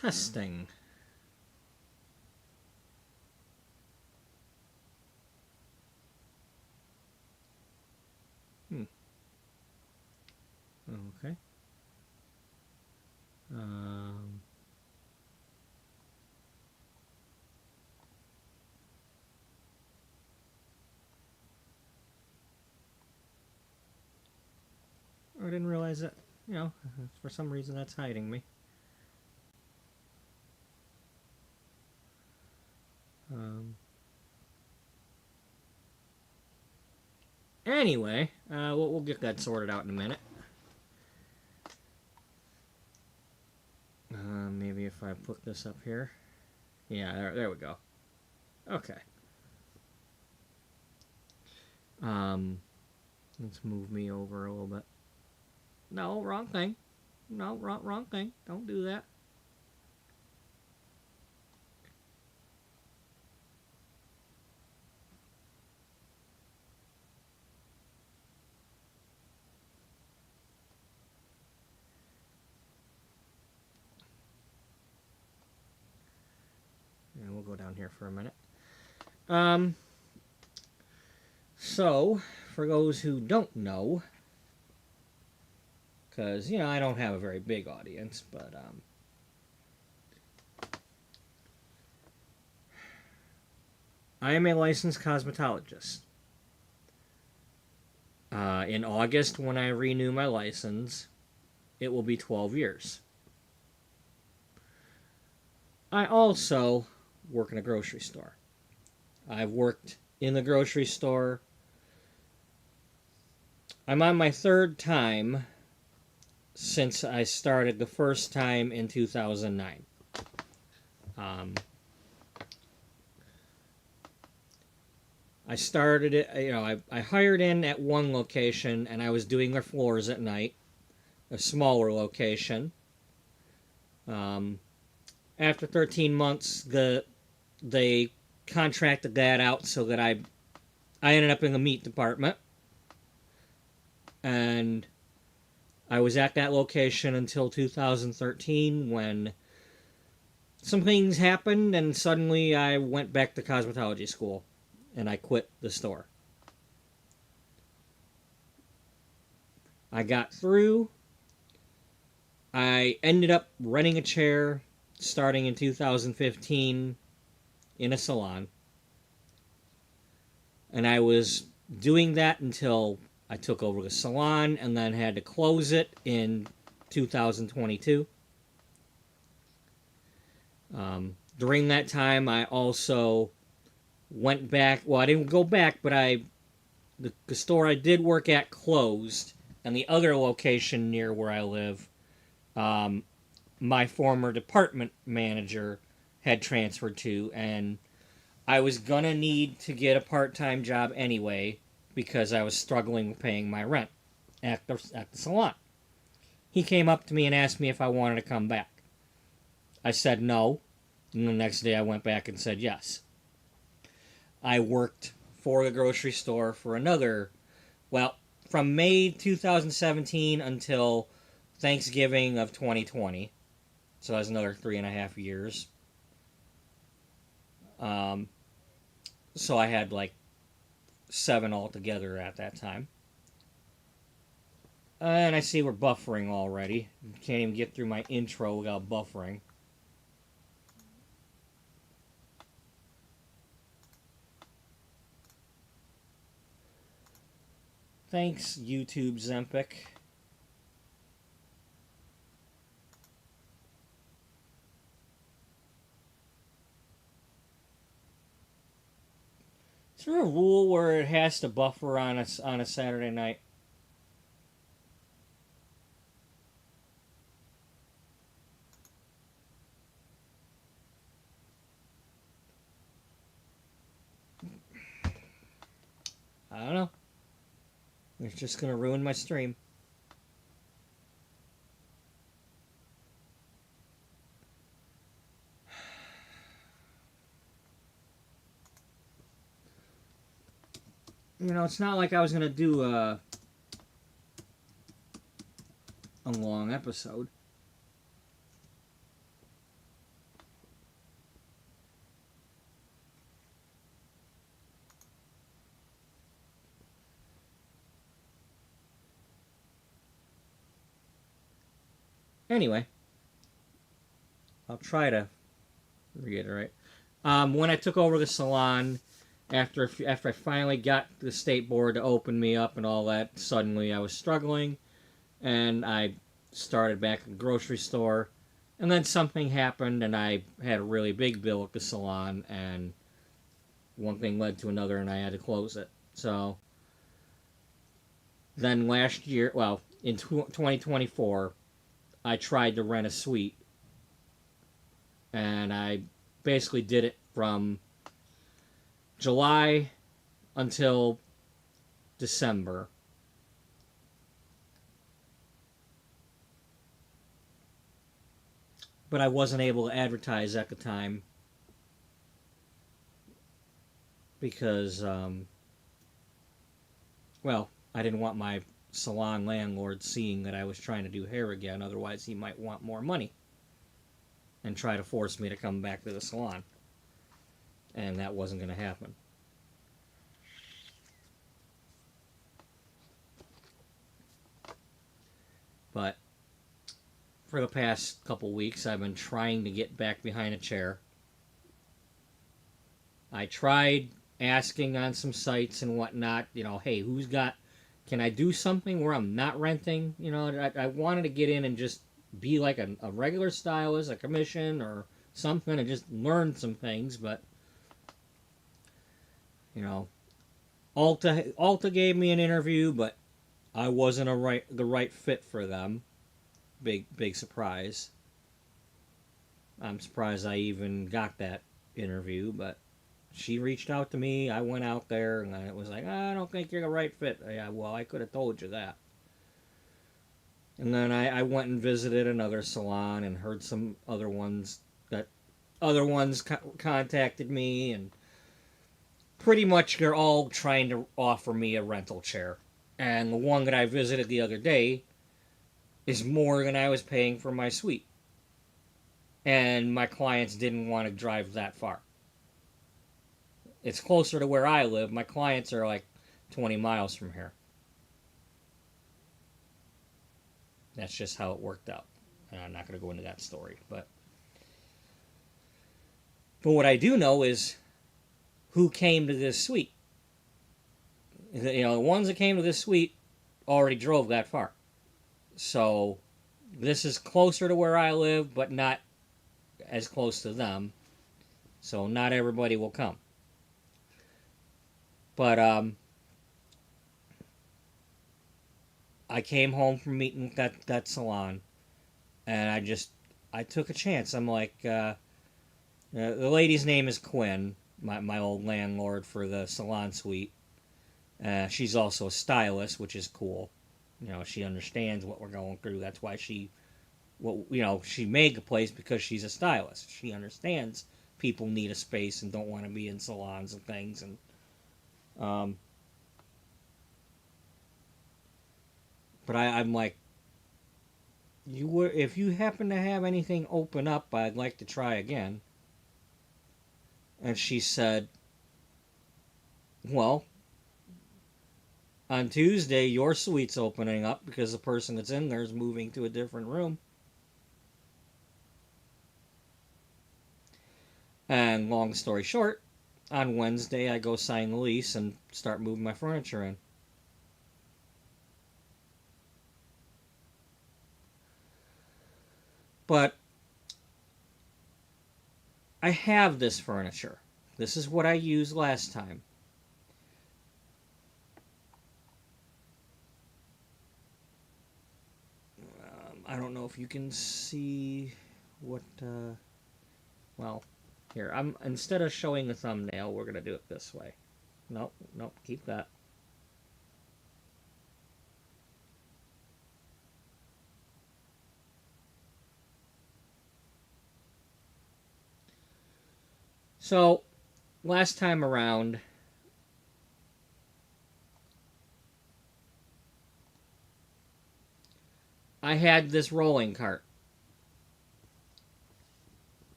Testing. Okay. I didn't realize that, for some reason that's hiding me. Anyway, we'll get that sorted out in a minute. Maybe if I put this up here. Yeah, there we go. Okay. Let's move me over a little bit. No, wrong thing. No, wrong thing. Don't do that. And we'll go down here for a minute. So, for those who don't know, because, I don't have a very big audience, but, I am a licensed cosmetologist. In August, when I renew my license, it will be 12 years. I also work in a grocery store. I've worked in the grocery store. I'm on my third time since I started the first time in 2009. I started it, I hired in at one location and I was doing their floors at night, a smaller location. After 13 months, they contracted that out so that I ended up in the meat department. And I was at that location until 2013 when some things happened and suddenly I went back to cosmetology school and I quit the store. I got through. I ended up renting a chair starting in 2015 in a salon. And I was doing that until I took over the salon and then had to close it in 2022. During that time, I also went back. Well, I didn't go back, but the store I did work at closed, and the other location near where I live, my former department manager had transferred to, and I was gonna need to get a part-time job anyway because I was struggling with paying my rent at the salon. He came up to me and asked me if I wanted to come back. I said no, and the next day I went back and said yes. I worked for the grocery store for from May 2017 until Thanksgiving of 2020. So that's another 3.5 years. So I had 7 altogether at that time. And I see we're buffering already. Can't even get through my intro without buffering. Thanks, YouTube Zempic. Is there a rule where it has to buffer on a Saturday night? I don't know. It's just going to ruin my stream. It's not like I was going to do a long episode. Anyway, I'll try to reiterate. When I took over the salon, after I finally got the state board to open me up and all that, suddenly I was struggling, and I started back at the grocery store, and then something happened, and I had a really big bill at the salon, and one thing led to another, and I had to close it. So then last year, well, in 2024, I tried to rent a suite, and I basically did it from July until December. But I wasn't able to advertise at the time because, well, I didn't want my salon landlord seeing that I was trying to do hair again. Otherwise, he might want more money and try to force me to come back to the salon. And that wasn't going to happen. But for the past couple weeks, I've been trying to get back behind a chair. I tried asking on some sites and whatnot, hey, can I do something where I'm not renting? I wanted to get in and just be like a regular stylist, a commission or something, and just learn some things. But, Alta gave me an interview, but I wasn't the right fit for them. Big surprise. I'm surprised I even got that interview, but she reached out to me. I went out there, and it was like, I don't think you're the right fit. Yeah, well, I could have told you that. And then I went and visited another salon and heard some other ones contacted me, and pretty much they're all trying to offer me a rental chair. And the one that I visited the other day is more than I was paying for my suite. And my clients didn't want to drive that far. It's closer to where I live. My clients are like 20 miles from here. That's just how it worked out. And I'm not going to go into that story. But what I do know is who came to this suite. The ones that came to this suite already drove that far. So this is closer to where I live, but not as close to them. So not everybody will come. But I came home from meeting that salon, and I took a chance. I'm like, the lady's name is Quinn, my old landlord for the salon suite. She's also a stylist, which is cool. She understands what we're going through. That's why she made the place, because she's a stylist. She understands people need a space and don't want to be in salons and things. And but I'm like, if you happen to have anything open up, I'd like to try again. And she said, well, on Tuesday, your suite's opening up because the person that's in there is moving to a different room. And long story short, on Wednesday, I go sign the lease and start moving my furniture in. But I have this furniture. This is what I used last time. I don't know if you can see what, well, here, instead of showing the thumbnail, we're going to do it this way. Nope, keep that. So, last time around, I had this rolling cart.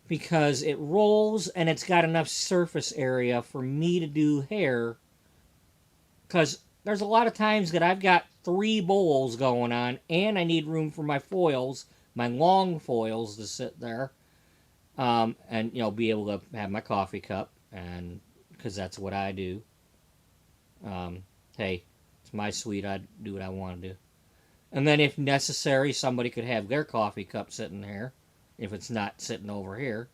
Because it rolls and it's got enough surface area for me to do hair. Because there's a lot of times that I've got 3 bowls going on, and I need room for my foils, my long foils to sit there, and be able to have my coffee cup, and because that's what I do. Hey, it's my suite. I do what I want to do. And then, if necessary, somebody could have their coffee cup sitting here, if it's not sitting over here.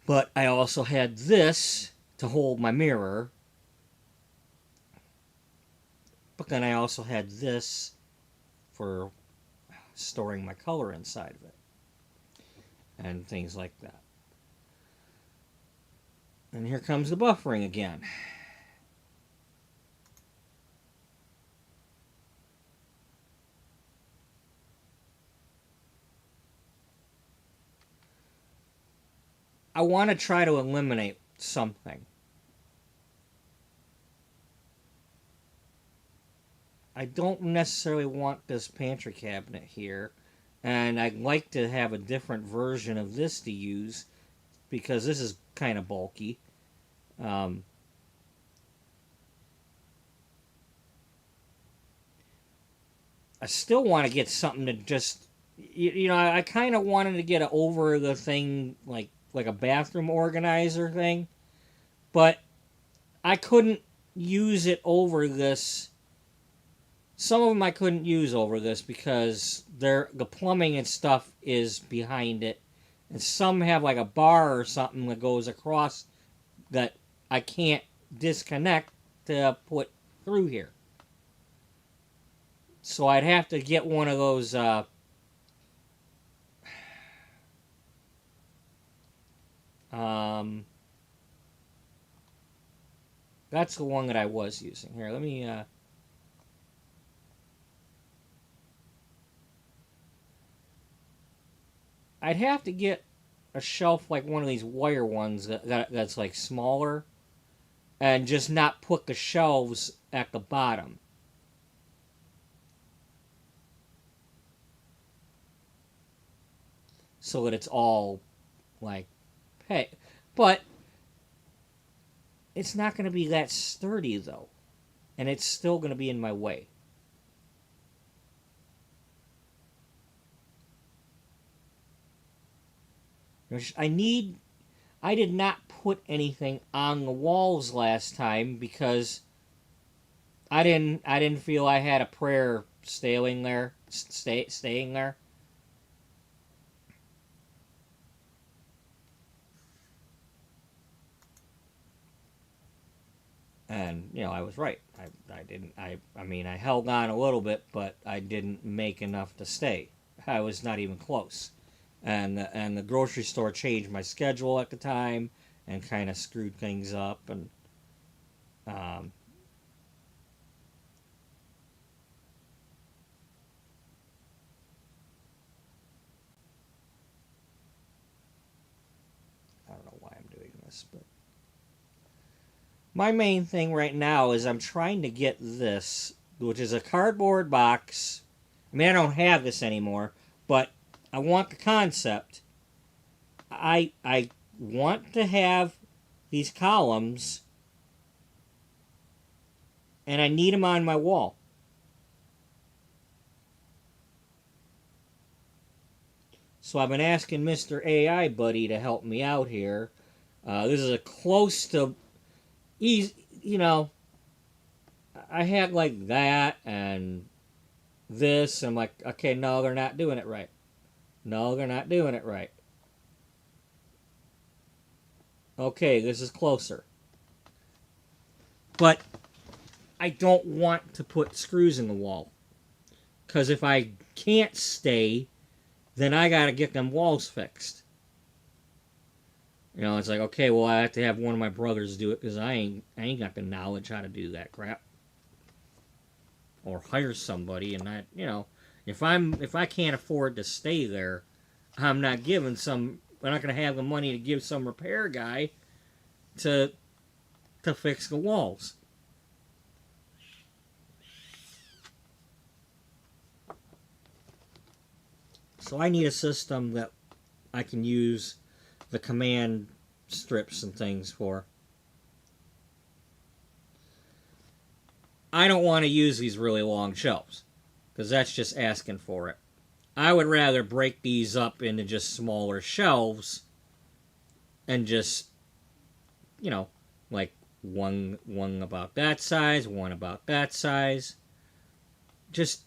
But I also had this to hold my mirror. But then I also had this for storing my color inside of it. And things like that. And here comes the buffering again. I want to try to eliminate something. I don't necessarily want this pantry cabinet here, and I'd like to have a different version of this to use because this is kind of bulky. I still want to get something to just, I kind of wanted to get over the thing like a bathroom organizer thing, but I couldn't use it over this. Some of them I couldn't use over this because the plumbing and stuff is behind it, and some have like a bar or something that goes across that I can't disconnect to put through here. So I'd have to get one of those that's the one that I was using. Here, let me I'd have to get a shelf like one of these wire ones that's like smaller, and just not put the shelves at the bottom. So that it's all like, hey, but it's not going to be that sturdy though, and it's still going to be in my way. I did not put anything on the walls last time because I didn't feel I had a prayer staying there. And I was right. I didn't. I mean, I held on a little bit, but I didn't make enough to stay. I was not even close. And the grocery store changed my schedule at the time and kind of screwed things up. And I don't know why I'm doing this, but my main thing right now is I'm trying to get this, which is a cardboard box. I mean, I don't have this anymore, but I want the concept. I want to have these columns, and I need them on my wall. So I've been asking Mr. AI Buddy to help me out here. This is a close to easy, I had like that and this. I'm like, okay, no, they're not doing it right. No, they're not doing it right. Okay, this is closer. But I don't want to put screws in the wall. Because if I can't stay, then I got to get them walls fixed. It's like, okay, well, I have to have one of my brothers do it because I ain't got the knowledge how to do that crap. Or hire somebody, and if I can't afford to stay there, I'm not giving I'm not going to have the money to give some repair guy to fix the walls. So I need a system that I can use the command strips and things for. I don't want to use these really long shelves because that's just asking for it. I would rather break these up into just smaller shelves and just, you know, like one about that size, one about that size. Just,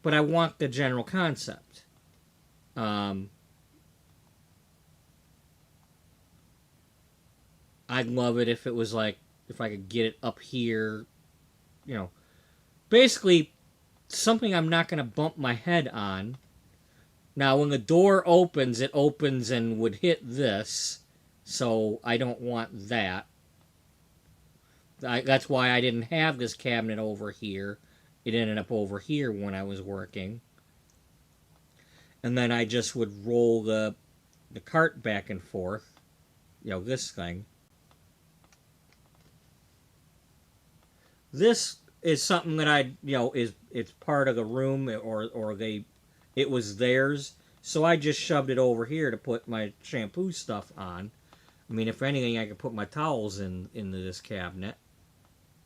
but I want the general concept. Um, I'd love it if it was like if I could get it up here, you know, basically something I'm not going to bump my head on. Now, when the door opens, it opens and would hit this, so I don't want that. That's why I didn't have this cabinet over here. It ended up over here when I was working. And then I just would roll the cart back and forth, this thing. This is something that it's part of the room, it was theirs, so I just shoved it over here to put my shampoo stuff on. I mean, if anything, I could put my towels into this cabinet.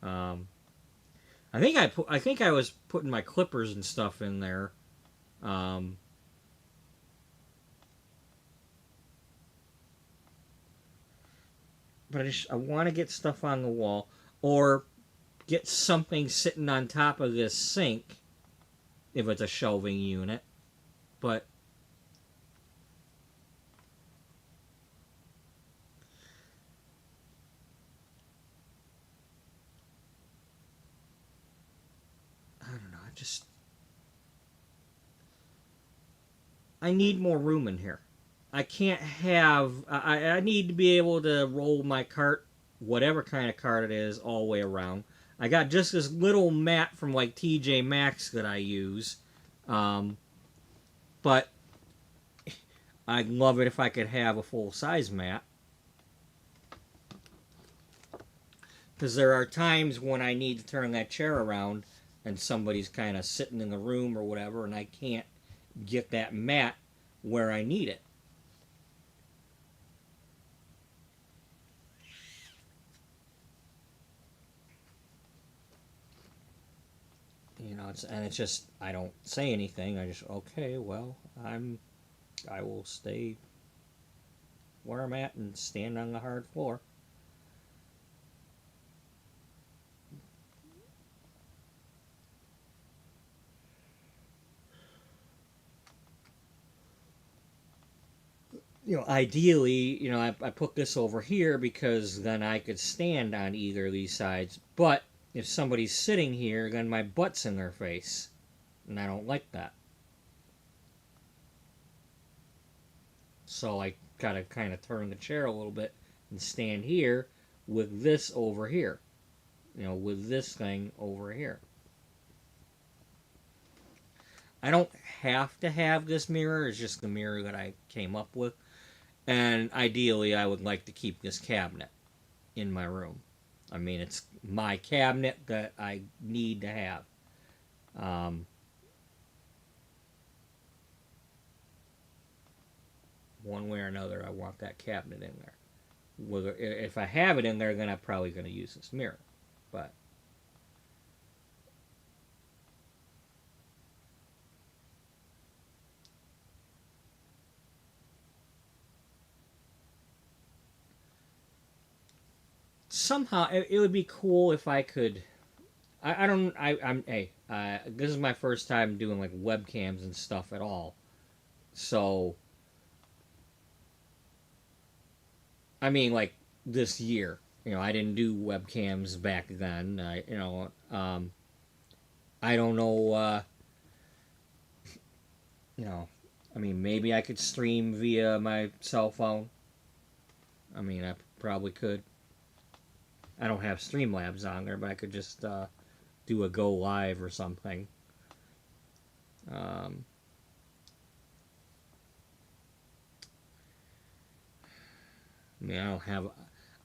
Um, I think I was putting my clippers and stuff in there. Um, but I want to get stuff on the wall or get something sitting on top of this sink if it's a shelving unit. But I don't know. I need more room in here. I can't have. I need to be able to roll my cart, whatever kind of cart it is, all the way around. I got just this little mat from like TJ Maxx that I use, um, but I'd love it if I could have a full size mat. Because there are times when I need to turn that chair around and somebody's kind of sitting in the room or whatever, and I can't get that mat where I need it. It's just I don't say anything. I just okay, well, I will stay where I'm at and stand on the hard floor. Ideally, I put this over here because then I could stand on either of these sides. But if somebody's sitting here, then my butt's in their face, and I don't like that. So I gotta kind of turn the chair a little bit and stand here with this over here. With this thing over here. I don't have to have this mirror. It's just the mirror that I came up with. And ideally, I would like to keep this cabinet in my room. I mean, it's my cabinet that I need to have. Um, One way or another, I want that cabinet in there. Whether if I have it in there, then I'm probably going to use this mirror. But somehow it would be cool if I could. I don't. I'm. Hey, this is my first time doing like webcams and stuff at all. So I mean, like this year. I didn't do webcams back then. I don't know. You know, I mean, maybe I could stream via my cell phone. I mean, I probably could. I don't have Streamlabs on there, but I could just do a go live or something. Um, I mean, I don't have.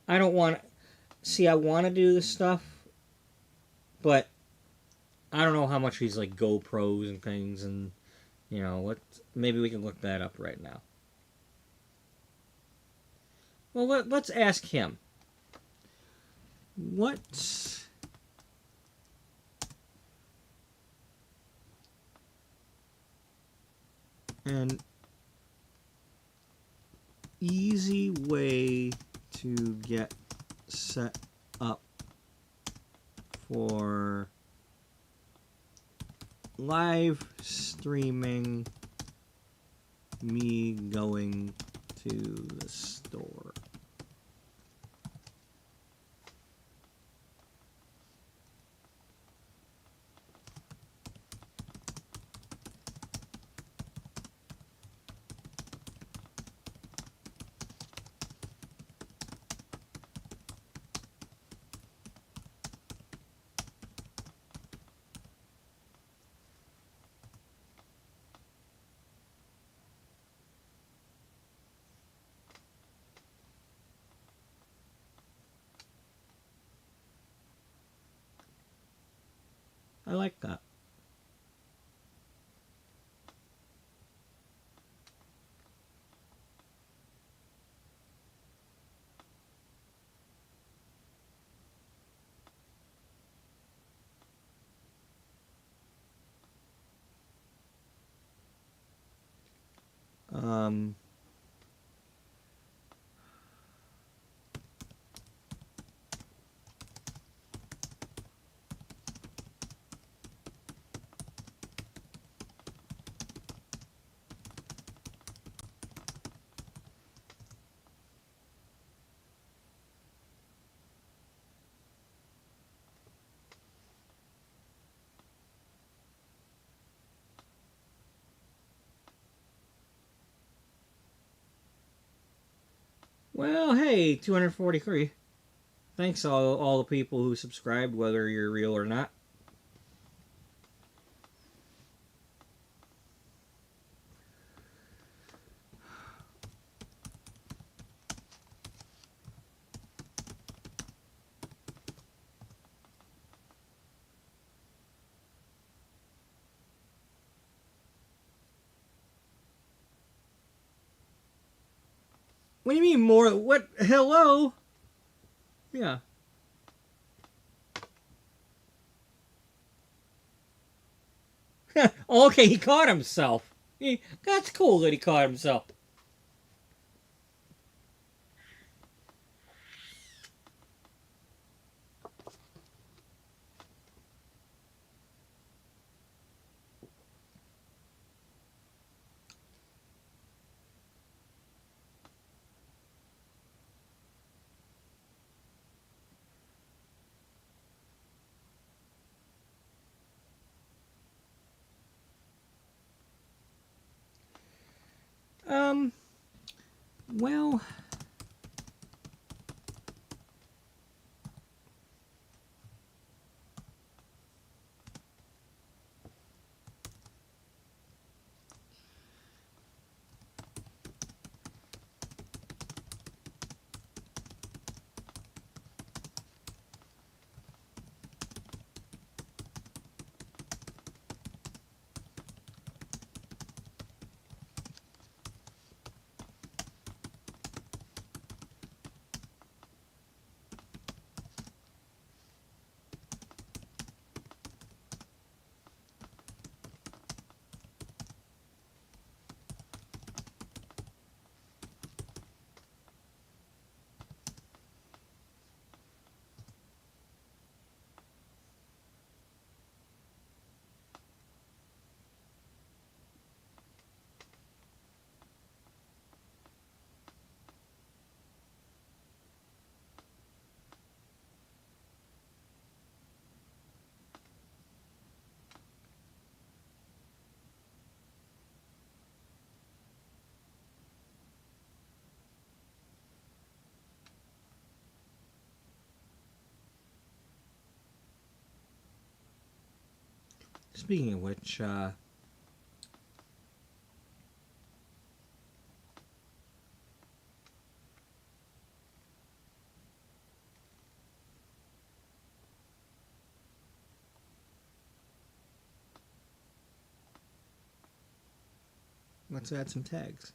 I don't want. See, I want to do this stuff, but I don't know how much these like GoPros and things, and what. Maybe we can look that up right now. Well, let's ask him. What's an easy way to get set up for live streaming me going to the store? I like that. Um, well, hey, 243. Thanks all the people who subscribed, whether you're real or not. What do you mean more? What? Hello? Yeah. Okay, he caught himself. That's cool that he caught himself. Um, well, speaking of which, let's add some tags.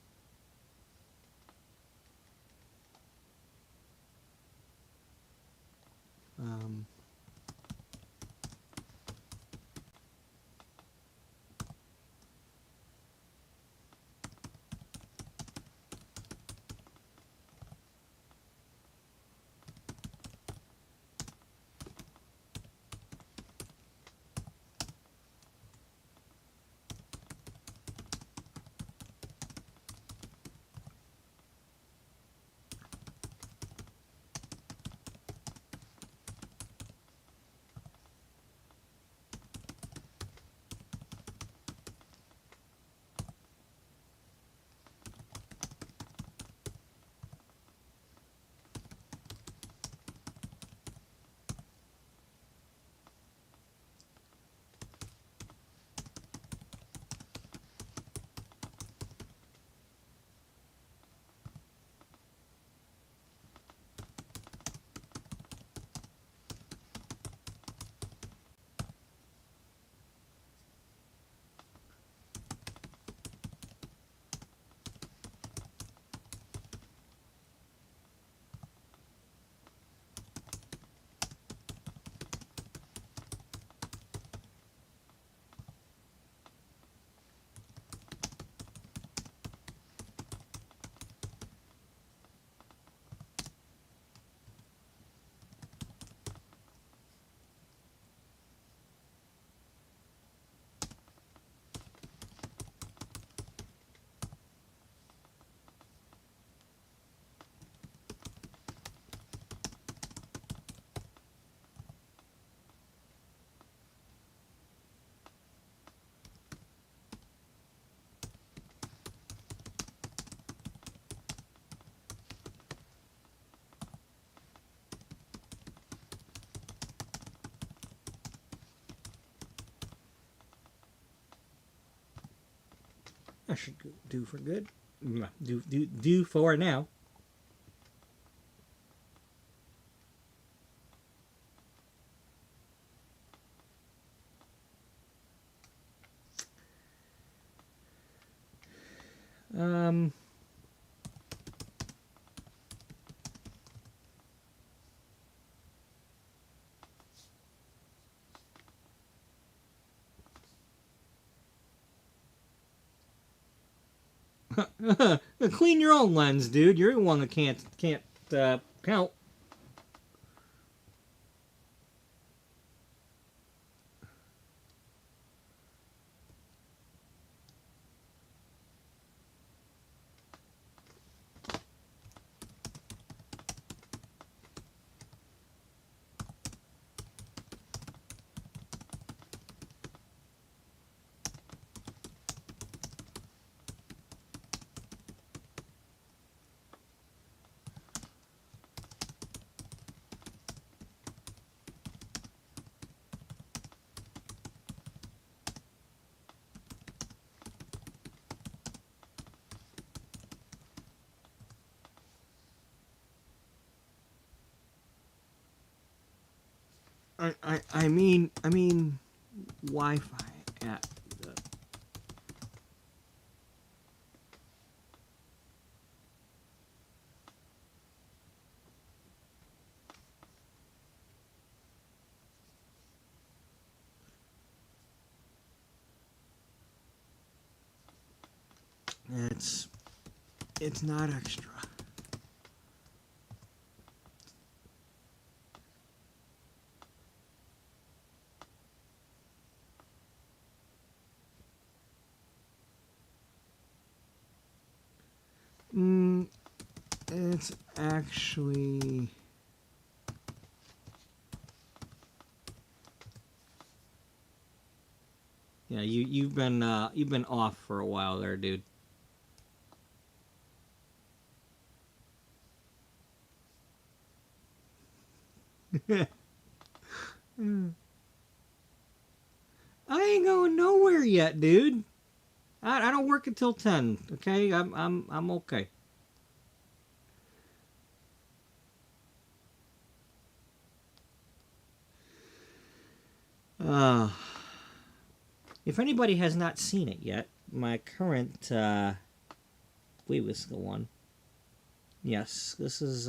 I should do for good. Do for now. Um, Clean your own lens, dude. You're the one that can't count. I mean, Wi-Fi at the. It's not extra. Mm, it's actually. Yeah, you've been off for a while there, dude. I ain't going nowhere yet, dude. I don't work until 10. Okay, I'm okay. Uh, if anybody has not seen it yet, my current I believe this is the one. Yes, this is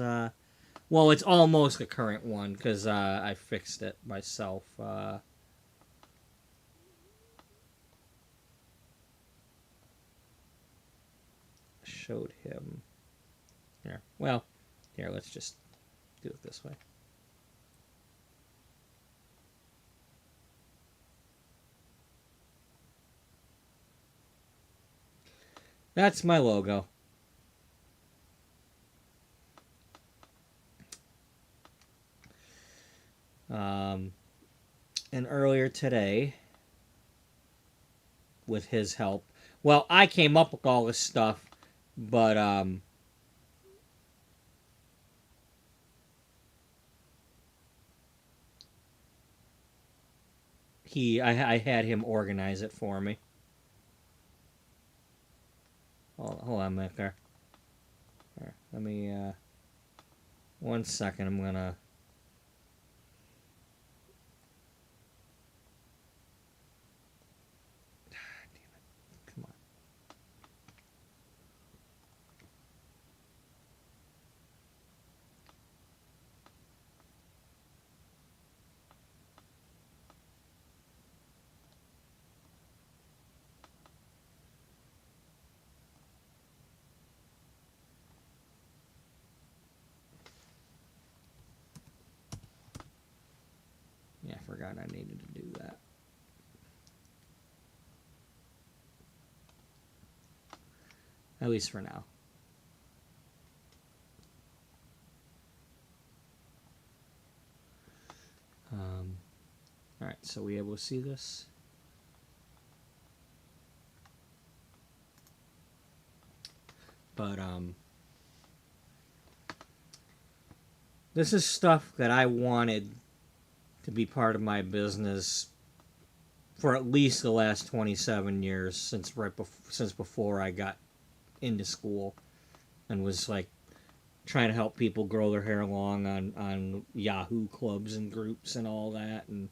well, it's almost the current one because I fixed it myself. Showed him. Here. Well, here, let's just do it this way. That's my logo. Um, and earlier today, with his help, well, I came up with all this stuff, but I had him organize it for me. Hold on a minute there. Here, let me 1 second. I'm gonna. Come on. Yeah, I forgot I needed to do that. At least for now. All right, so we able to see this? But this is stuff that I wanted to be part of my business for at least the last 27 years since before I got into school and was like trying to help people grow their hair long on Yahoo clubs and groups and all that, and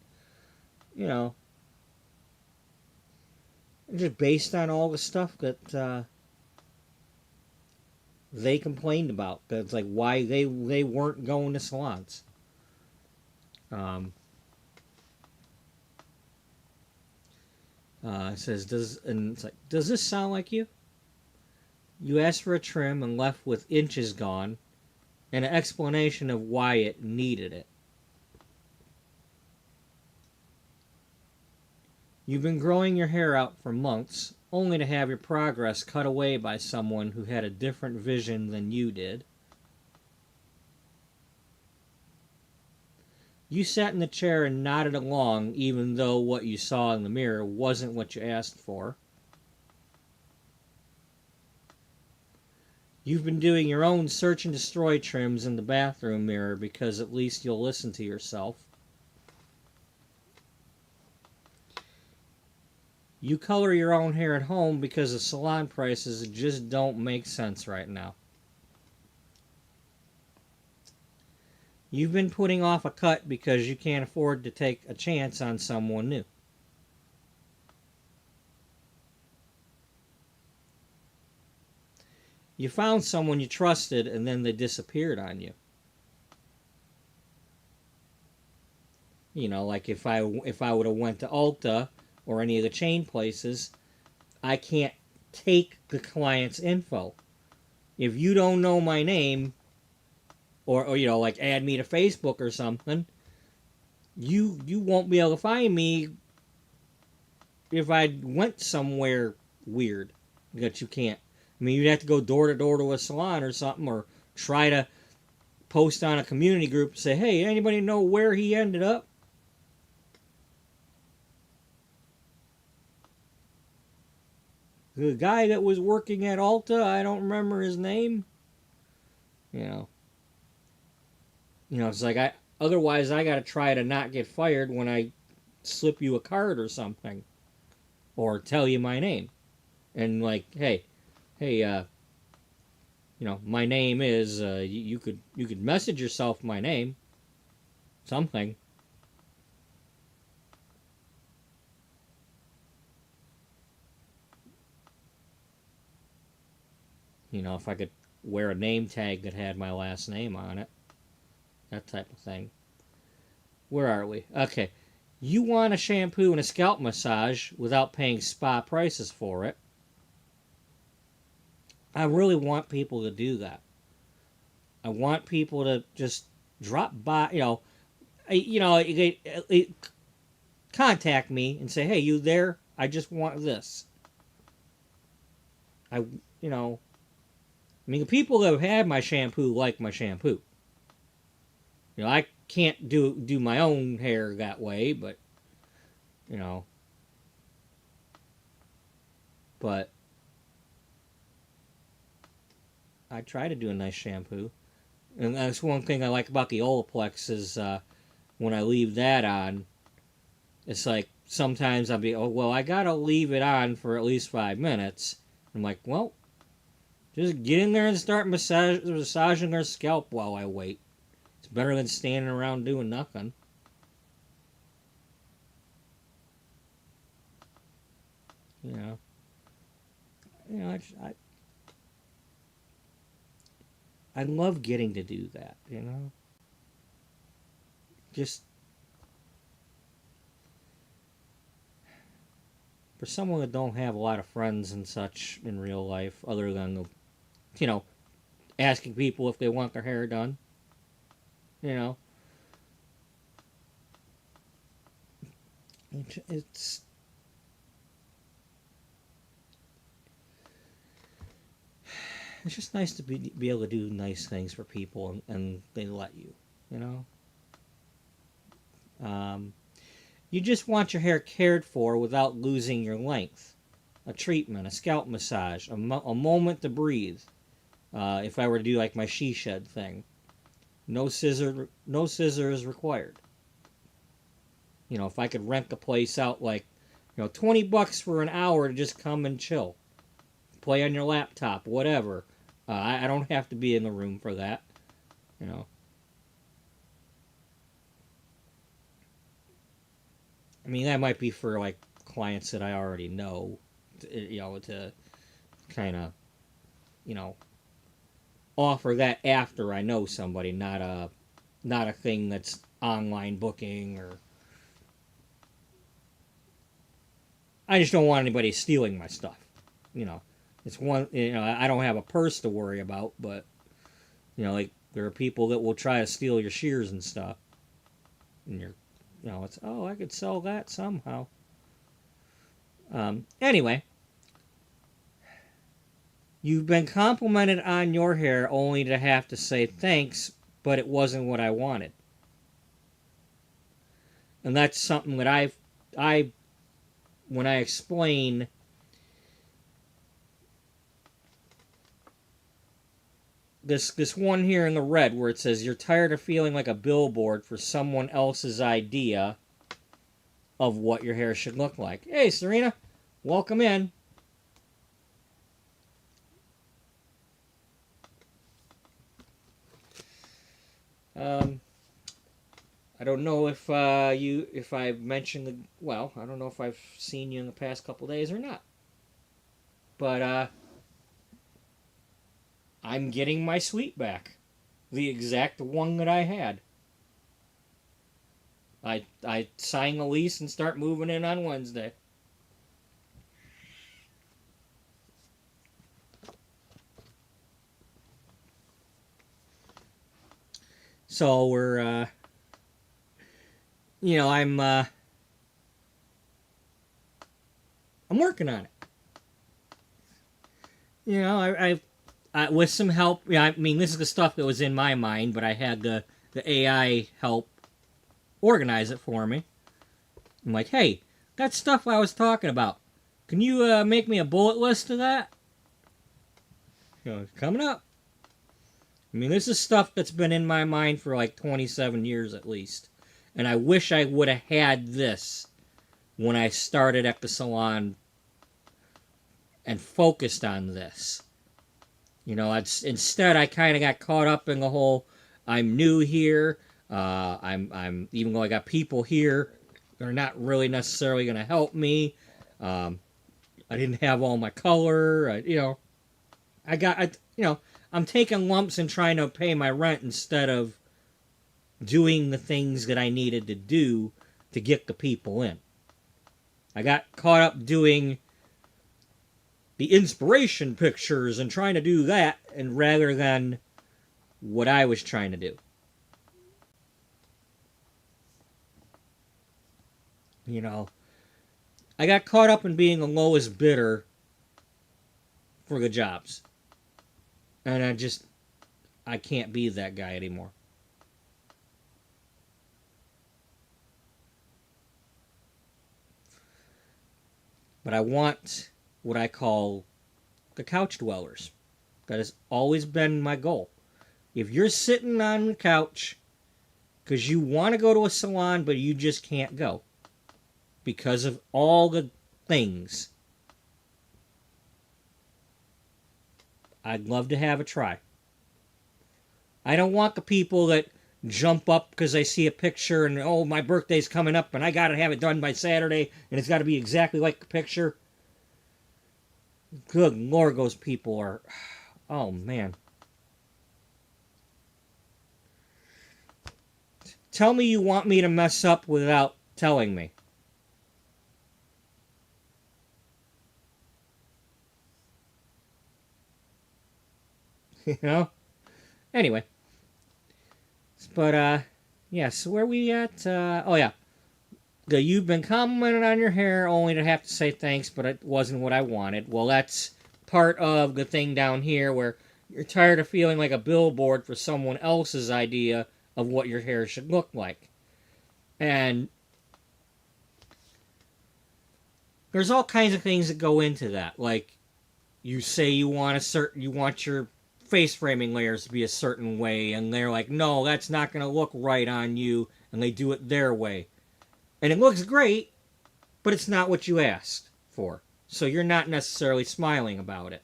you know, just based on all the stuff that they complained about. That's like why they weren't going to salons. Um, it says does this sound like you? You asked for a trim and left with inches gone, and an explanation of why it needed it. You've been growing your hair out for months, only to have your progress cut away by someone who had a different vision than you did. You sat in the chair and nodded along, even though what you saw in the mirror wasn't what you asked for. You've been doing your own search and destroy trims in the bathroom mirror because at least you'll listen to yourself. You color your own hair at home because the salon prices just don't make sense right now. You've been putting off a cut because you can't afford to take a chance on someone new. You found someone you trusted and then they disappeared on you. You know, like if I would have went to Ulta or any of the chain places, I can't take the client's info. If you don't know my name, or you know, like add me to Facebook or something, you won't be able to find me if I went somewhere weird that you can't. I mean, you'd have to go door to door to a salon or something, or try to post on a community group and say, hey, anybody know where he ended up? The guy that was working at Ulta, I don't remember his name. You know, it's like otherwise I gotta try to not get fired when I slip you a card or something, or tell you my name, and like, hey, you know, my name is. You could message yourself my name, something. You know, if I could wear a name tag that had my last name on it, that type of thing. Where are we? Okay. You want a shampoo and a scalp massage without paying spa prices for it. I really want people to do that. I want people to just drop by, contact me and say, hey, you there? I just want this. I, you know, I mean, the people that have had my shampoo like my shampoo. You know, I can't do my own hair that way, but, you know, but I try to do a nice shampoo. And that's one thing I like about the Olaplex is when I leave that on, it's like sometimes I'll be, oh, well, I gotta leave it on for at least 5 minutes. I'm like, well, just get in there and start massaging their scalp while I wait. It's better than standing around doing nothing. You know, I love getting to do that. You know, just for someone that don't have a lot of friends and such in real life, other than you know, asking people if they want their hair done. You know, it's just nice to be able to do nice things for people and they let you. You know, you just want your hair cared for without losing your length. A treatment, a scalp massage, a moment to breathe. If I were to do like my she shed thing, no scissors required. You know, if I could rent the place out like $20 for an hour to just come and chill, play on your laptop, whatever. I don't have to be in the room for that. You know. I mean, that might be for like clients that I already know, to kind of, you know, offer that after I know somebody, not a thing that's online booking or. I just don't want anybody stealing my stuff. You know, it's one. I don't have a purse to worry about, but like there are people that will try to steal your shears and stuff, and it's I could sell that somehow. Anyway, you've been complimented on your hair only to have to say thanks, but it wasn't what I wanted. And that's something that I when I explain this one here in the red where it says you're tired of feeling like a billboard for someone else's idea of what your hair should look like. Hey, Serena, welcome in. I don't know if I've mentioned I don't know if I've seen you in the past couple days or not. But I'm getting my suite back. The exact one that I had. I sign the lease and start moving in on Wednesday. So we're I'm working on it. I with some help. Yeah, I mean, this is the stuff that was in my mind, but I had the AI help organize it for me. I'm like, hey, that stuff I was talking about. Can you make me a bullet list of that? Coming up. I mean, this is stuff that's been in my mind for like 27 years at least. And I wish I would have had this when I started at the salon and focused on this. Instead I kind of got caught up in the whole I'm new here. I'm even though I got people here, they're not really necessarily going to help me. I didn't have all my color. I'm taking lumps and trying to pay my rent instead of doing the things that I needed to do to get the people in. I got caught up doing the inspiration pictures and trying to do that, and rather than what I was trying to do. I got caught up in being the lowest bidder for the jobs. And I can't be that guy anymore. But I want what I call the couch dwellers. That has always been my goal. If you're sitting on the couch because you want to go to a salon but you just can't go because of all the things, I'd love to have a try. I don't want the people that jump up because they see a picture and, oh, my birthday's coming up and I got to have it done by Saturday and it's got to be exactly like the picture. Good Lord, those people are... Oh, man. Tell me you want me to mess up without telling me. Anyway. But, so where we at? You've been complimented on your hair only to have to say thanks, but it wasn't what I wanted. Well, that's part of the thing down here where you're tired of feeling like a billboard for someone else's idea of what your hair should look like. And there's all kinds of things that go into that. Like, you say you want your face framing layers to be a certain way, and they're like, no, that's not going to look right on you, and they do it their way. And it looks great, but it's not what you asked for. So you're not necessarily smiling about it.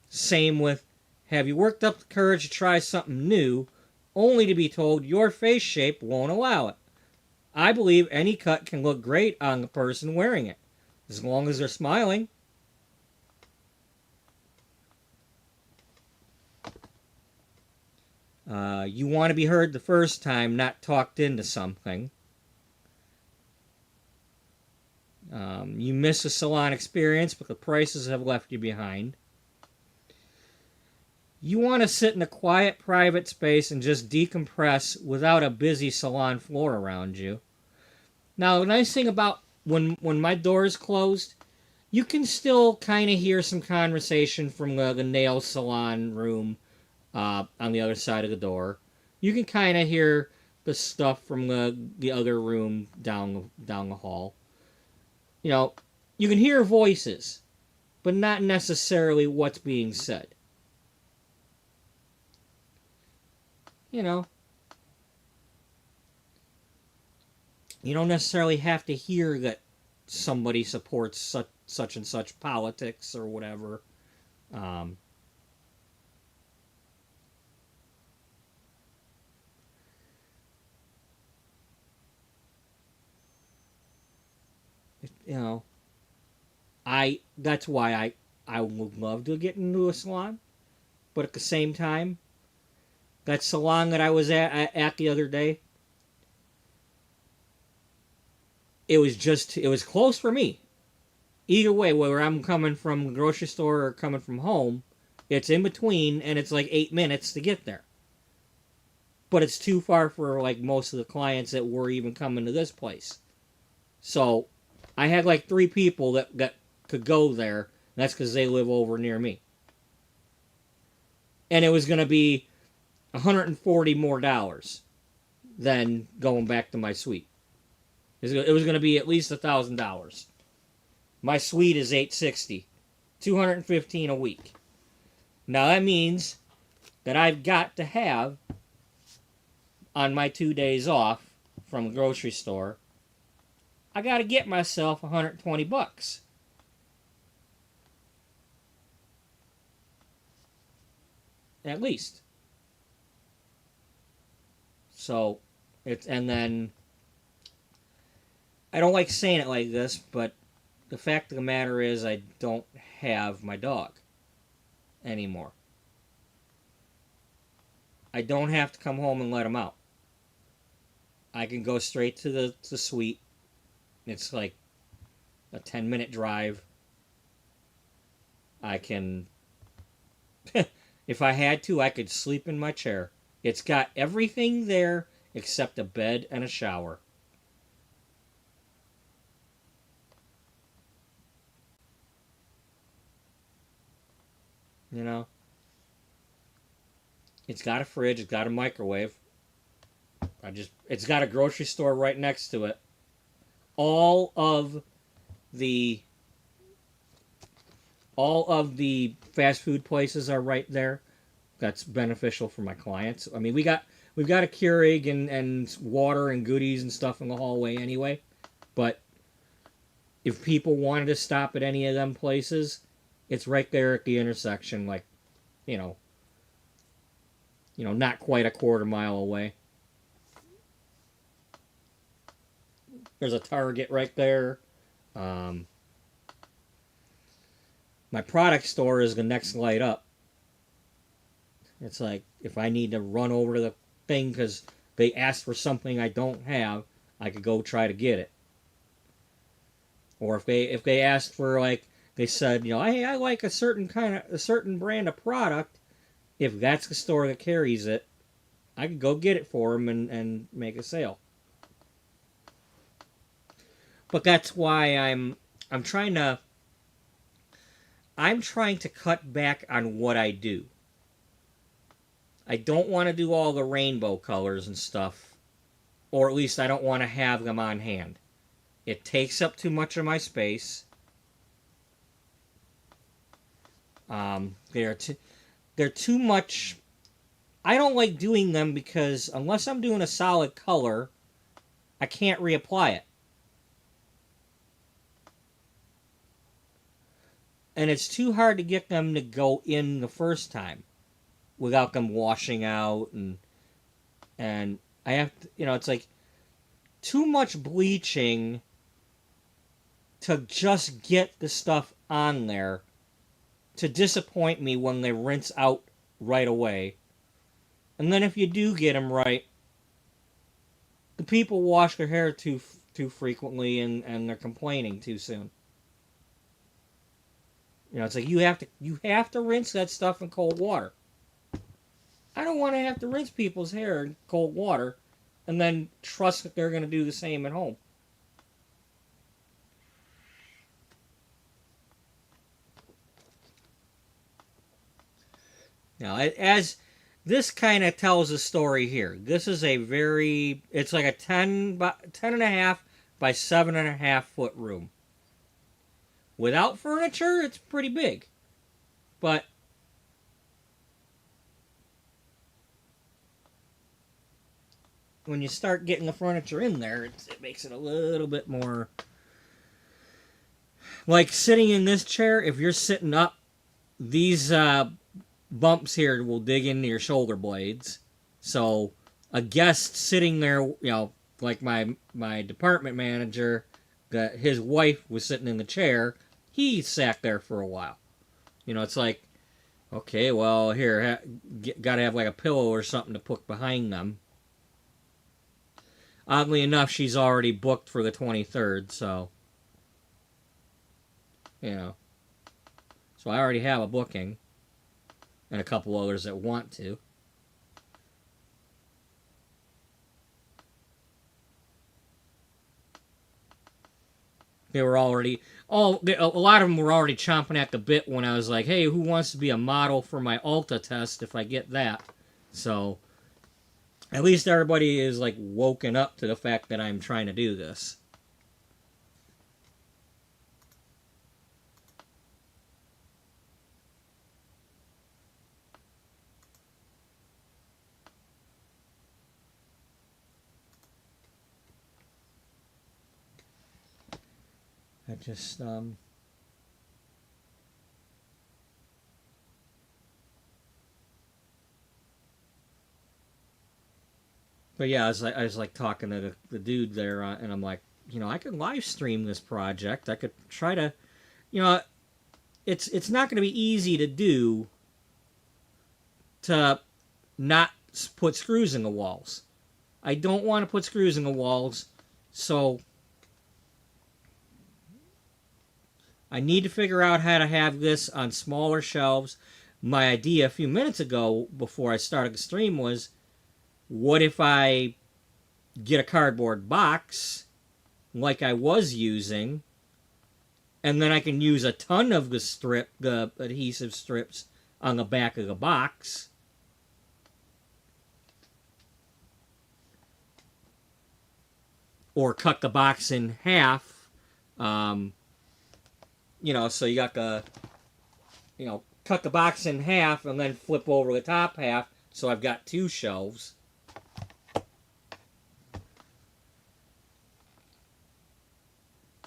Same with, have you worked up the courage to try something new, only to be told your face shape won't allow it? I believe any cut can look great on the person wearing it, as long as they're smiling. You want to be heard the first time, not talked into something. You miss a salon experience, but the prices have left you behind. You want to sit in a quiet, private space and just decompress without a busy salon floor around you. Now, the nice thing about when my door is closed, you can still kind of hear some conversation from the nail salon room on the other side of the door. You can kind of hear the stuff from the other room down the hall. You know, you can hear voices, but not necessarily what's being said. You know, you don't necessarily have to hear that somebody supports such and such politics or whatever. Um, you know, that's why I would love to get into a salon, but at the same time, that salon that I was at the other day, it was close for me. Either way, whether I'm coming from the grocery store or coming from home, it's in between, and it's like 8 minutes to get there. But it's too far for like most of the clients that were even coming to this place. So I had like 3 people that could go there. That's because they live over near me. And it was going to be $140 more than going back to my suite. It was going to be at least $1,000. My suite is $860, $215 a week. Now that means that I've got to have, on my 2 days off from the grocery store, I got to get myself $120. At least. So, and then, I don't like saying it like this, but the fact of the matter is I don't have my dog anymore. I don't have to come home and let him out. I can go straight to the suite. It's like a 10-minute drive. I can, if I had to, I could sleep in my chair. It's got everything there except a bed and a shower. You know? It's got a fridge, it's got a microwave. It's got a grocery store right next to it. All of the fast food places are right there. That's beneficial for my clients. I mean, we've got a Keurig and water and goodies and stuff in the hallway anyway. But if people wanted to stop at any of them places, it's right there at the intersection, like, you know, not quite a quarter mile away. There's a Target right there. My product store is the next light up. It's like, if I need to run over to the thing because they asked for something I don't have, I could go try to get it. Or if they asked for, like, they said, hey, I like a certain brand of product. If that's the store that carries it, I could go get it for them and make a sale. But that's why I'm trying to cut back on what I do. I don't want to do all the rainbow colors and stuff, or at least I don't want to have them on hand. It takes up too much of my space. They're too much. I don't like doing them because unless I'm doing a solid color, I can't reapply it. And it's too hard to get them to go in the first time without them washing out, and I have to, it's like too much bleaching to just get the stuff on there to disappoint me when they rinse out right away. And then if you do get them right, the people wash their hair too frequently, and they're complaining too soon. It's like you have to rinse that stuff in cold water. I don't want to have to rinse people's hair in cold water and then trust that they're going to do the same at home. Now, as this kind of tells a story here. This is it's like a 10 and a half by 7.5 foot room. Without furniture, it's pretty big. But when you start getting the furniture in there, it makes it a little bit more... Like sitting in this chair, if you're sitting up, these bumps here will dig into your shoulder blades. So a guest sitting there, like my department manager, his wife was sitting in the chair, he sat there for a while. It's like, okay, well, here, got to have like a pillow or something to put behind them. Oddly enough, she's already booked for the 23rd, so, So I already have a booking, and a couple others that want to. They were already... a lot of them were already chomping at the bit when I was like, hey, who wants to be a model for my Ulta test if I get that? So, at least everybody is, like, woken up to the fact that I'm trying to do this. I just, But yeah, I was like talking to the dude there, and I'm like, I could live stream this project. I could try to, it's not going to be easy to do to not put screws in the walls. I don't want to put screws in the walls, so I need to figure out how to have this on smaller shelves. My idea a few minutes ago, before I started the stream, was, what if I get a cardboard box like I was using, and then I can use a ton of the adhesive strips on the back of the box. Or cut the box in half. So you got the, cut the box in half and then flip over the top half, so I've got two shelves.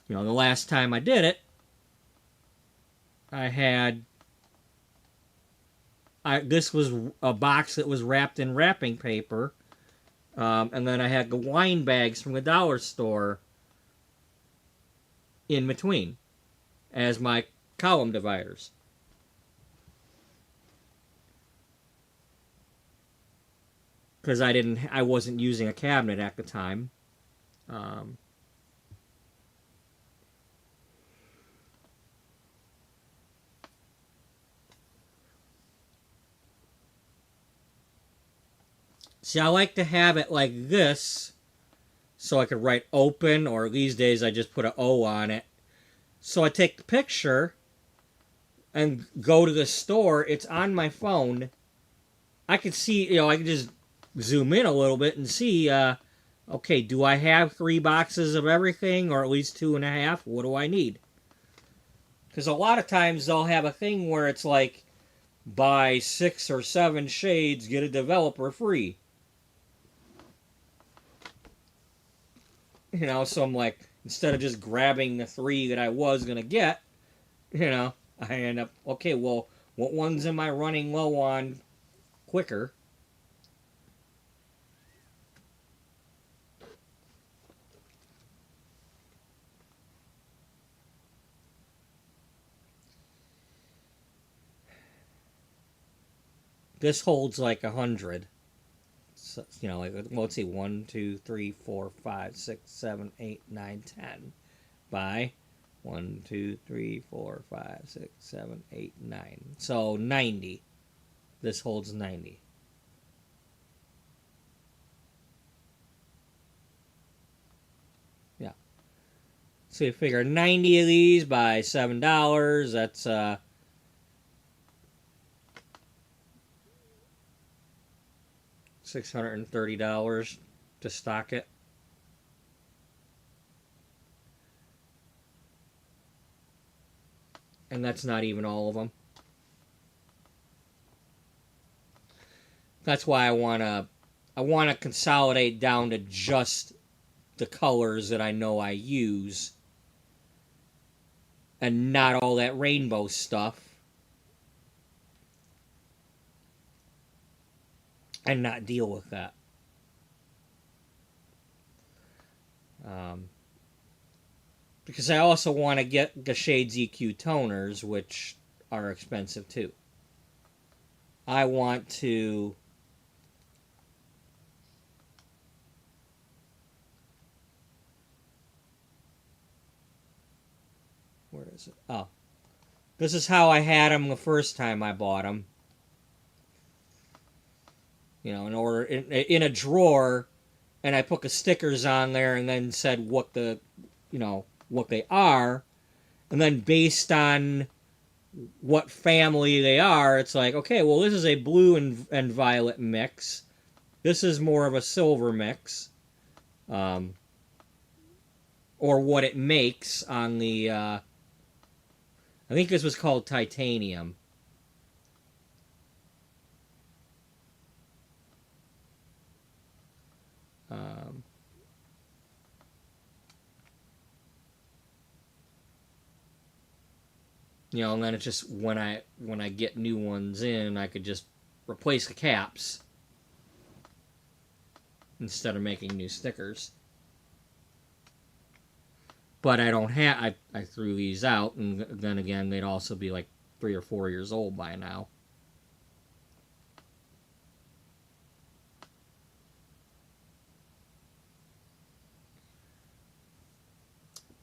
The last time I did it, this was a box that was wrapped in wrapping paper, and then I had the wine bags from the dollar store in between as my column dividers. Because I wasn't using a cabinet at the time. See, I like to have it like this, so I could write open, or these days I just put an O on it. So I take the picture and go to the store. It's on my phone. I can see, I can just zoom in a little bit and see, okay, do I have 3 boxes of everything, or at least 2.5? What do I need? Because a lot of times they'll have a thing where it's like, buy 6 or 7 shades, get a developer free. So I'm like, instead of just grabbing the 3 that I was going to get, I end up, okay, well, what ones am I running low on quicker? This holds like 100. So, like, well, let's see, 1, 2, 3, 4, 5, 6, 7, 8, 9, 10 by 1, 2, 3, 4, 5, 6, 7, 8, 9. So 90. This holds 90. Yeah. So you figure 90 of these by $7. That's $630 to stock it. And that's not even all of them. That's why I wanna consolidate down to just the colors that I know I use, and not all that rainbow stuff, and not deal with that. Um, because I also want to get the Shades EQ toners, which are expensive too. I want to where is it? Oh, this is how I had them the first time I bought them. In a drawer, and I put the stickers on there, and then said what what they are, and then based on what family they are, it's like, okay, well, this is a blue and violet mix. This is more of a silver mix, or what it makes on the. I think this was called titanium. Um, and then it's just when I get new ones in, I could just replace the caps instead of making new stickers. But I don't have. I threw these out, and then again, they'd also be like 3 or 4 years old by now.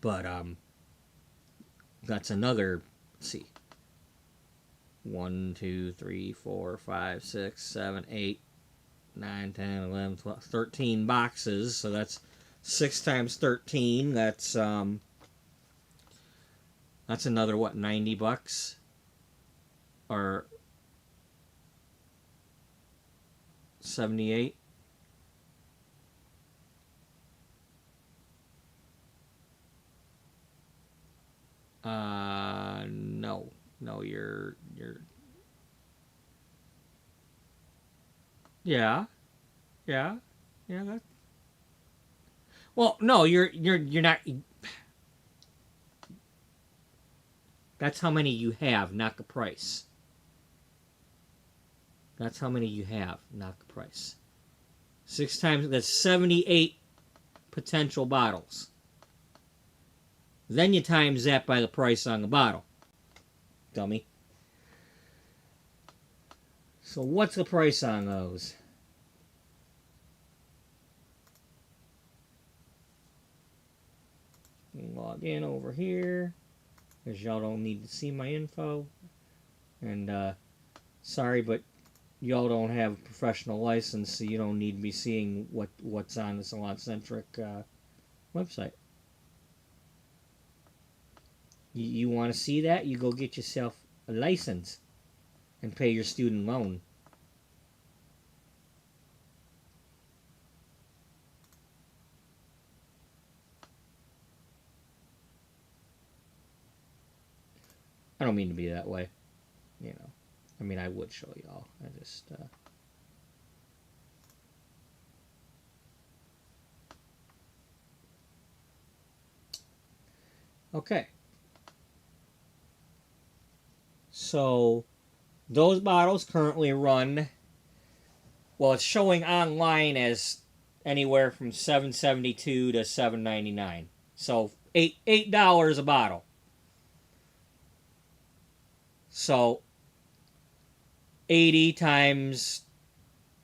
But that's another. Let's see. 1, 2, 3, 4, 5, 6, 7, 8, 9, 10, 11, 12, 13 boxes. So that's 6 times 13. That's another what, $90 or 78. No, you're yeah, yeah, yeah. Well, no, you're not. That's how many you have, not the price. That's how many you have, not the price. 6 times, that's 78 potential bottles. Then you times that by the price on the bottle. Dummy. So what's the price on those? Log in over here, because y'all don't need to see my info. And sorry, but y'all don't have a professional license, so you don't need to be seeing what's on the Salon Centric website. You want to see that? You go get yourself a license and pay your student loan. I don't mean to be that way, I mean, I would show y'all. I just Okay. So those bottles currently run, well, it's showing online as anywhere from $7.72 to $7.99. So $8 a bottle. So 80 times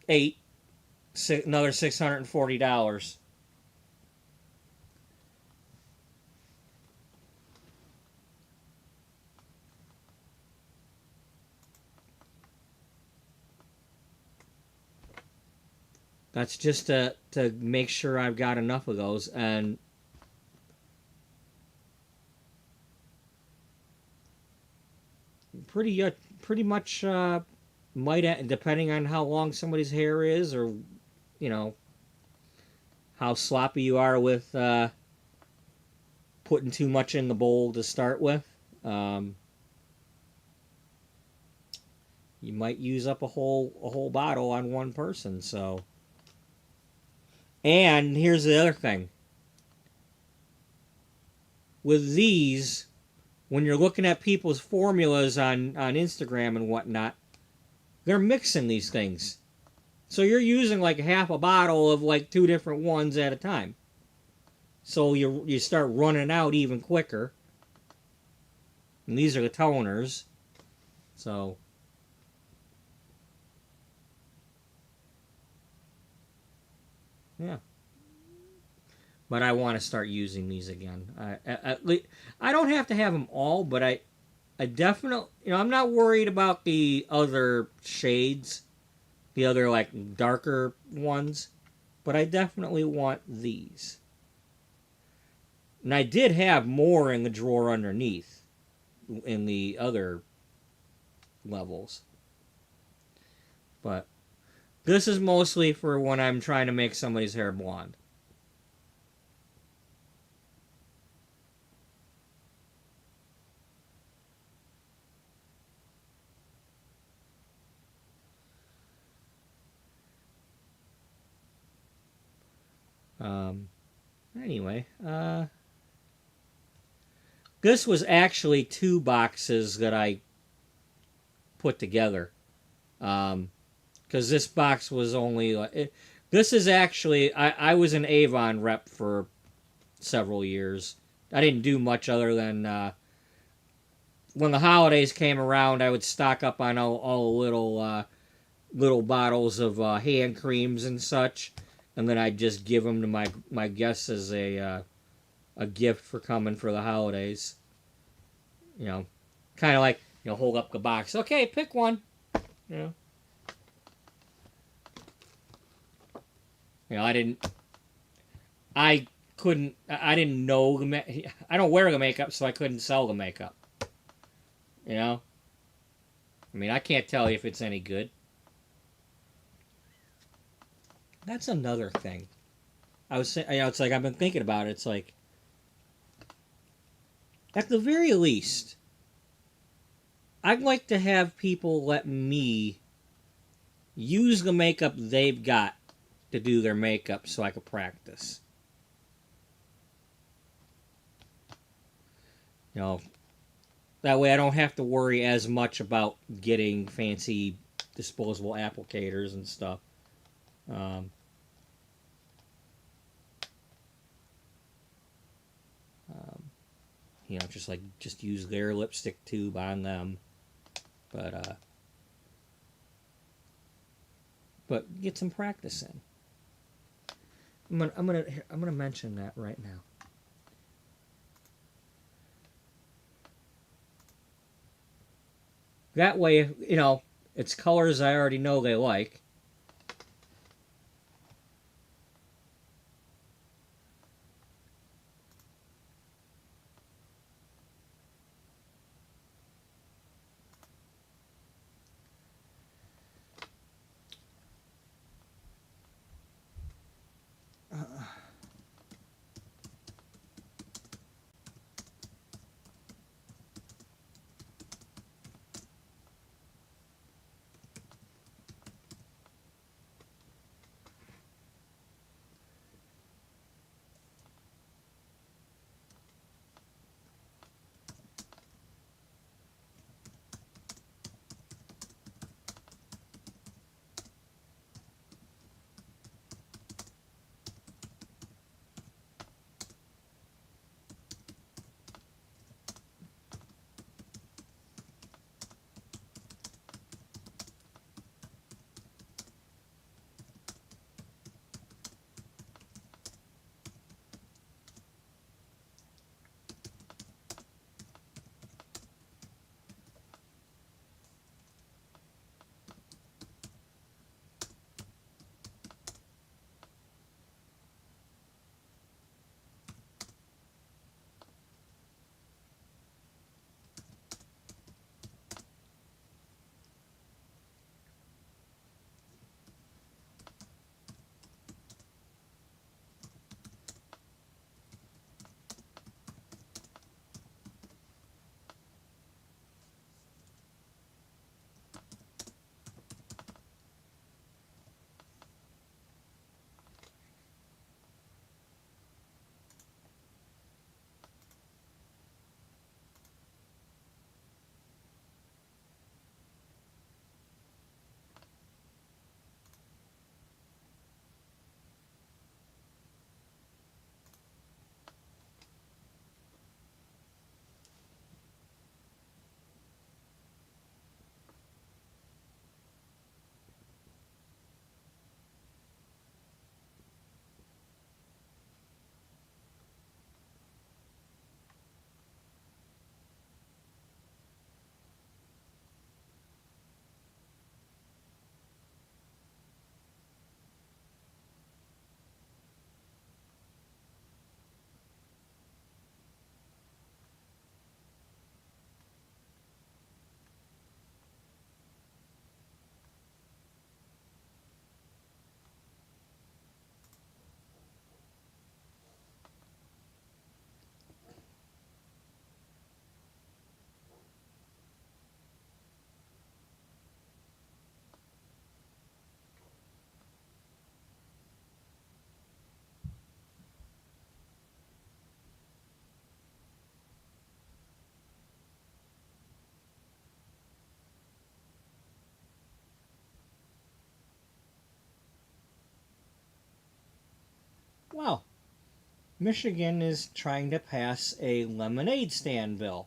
8, another $640. That's just to make sure I've got enough of those. And pretty much might, depending on how long somebody's hair is, or you know how sloppy you are with putting too much in the bowl to start with. Um, you might use up a whole bottle on one person. So, and here's the other thing with these, when you're looking at people's formulas on Instagram and whatnot, they're mixing these things. So you're using like half a bottle of like two different ones at a time. So you start running out even quicker. And these are the toners. So yeah. But I want to start using these again. I don't have to have them all, but I definitely, I'm not worried about the other shades, the other like darker ones, but I definitely want these. And I did have more in the drawer underneath in the other levels. But this is mostly for when I'm trying to make somebody's hair blonde. Um, anyway, this was actually two boxes that I put together. Because this box was only this is actually I was an Avon rep for several years. I didn't do much other than when the holidays came around, I would stock up on all the little bottles of hand creams and such, and then I'd just give them to my guests as a gift for coming for the holidays. You know, kind of like hold up the box. Okay, pick one. You know. I didn't. I couldn't. I didn't know I don't wear the makeup, so I couldn't sell the makeup. You know. I mean, I can't tell you if it's any good. That's another thing. I was saying, it's like I've been thinking about it. It's like, at the very least, I'd like to have people let me use the makeup they've got to do their makeup so I could practice. You know, that way I don't have to worry as much about getting fancy disposable applicators and stuff. Um, um, just use their lipstick tube on them, but get some practice in. I'm gonna mention that right now. That way, it's colors I already know they like. Well, Michigan is trying to pass a lemonade stand bill.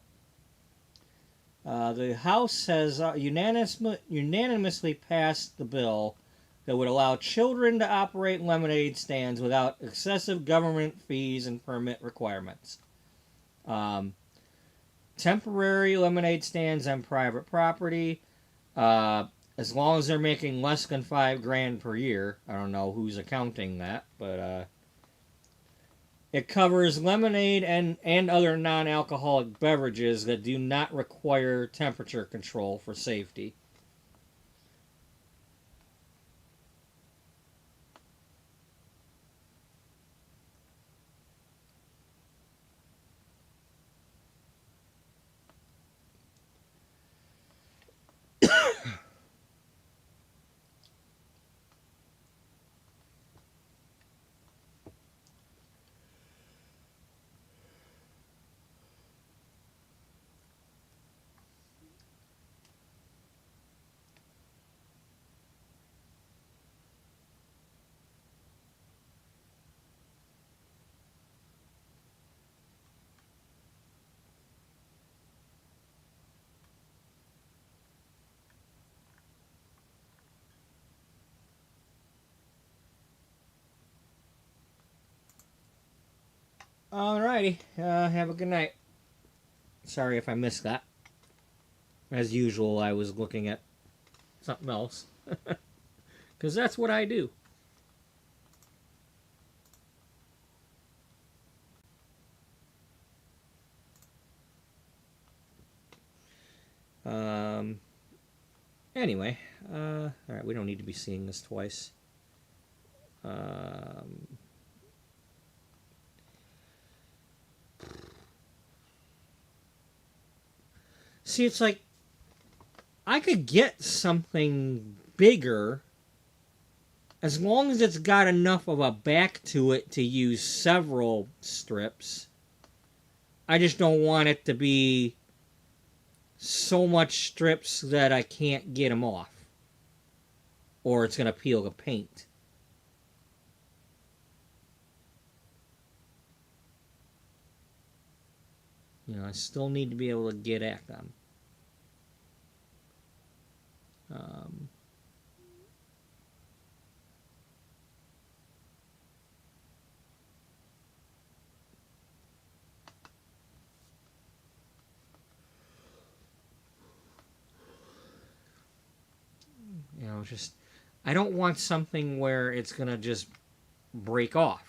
The House has unanimously passed the bill that would allow children to operate lemonade stands without excessive government fees and permit requirements. Um, Temporary lemonade stands on private property, as long as they're making less than $5,000 per year. I don't know who's accounting that, but it covers lemonade and other non-alcoholic beverages that do not require temperature control for safety. Alrighty, have a good night. Sorry if I missed that. As usual, I was looking at something else. Because that's what I do. Um, anyway, alright, we don't need to be seeing this twice. See, it's like I could get something bigger as long as it's got enough of a back to it to use several strips. I just don't want it to be so much strips that I can't get them off, or it's going to peel the paint. You know, I still need to be able to get at them. You know, just I don't want something where it's going to just break off.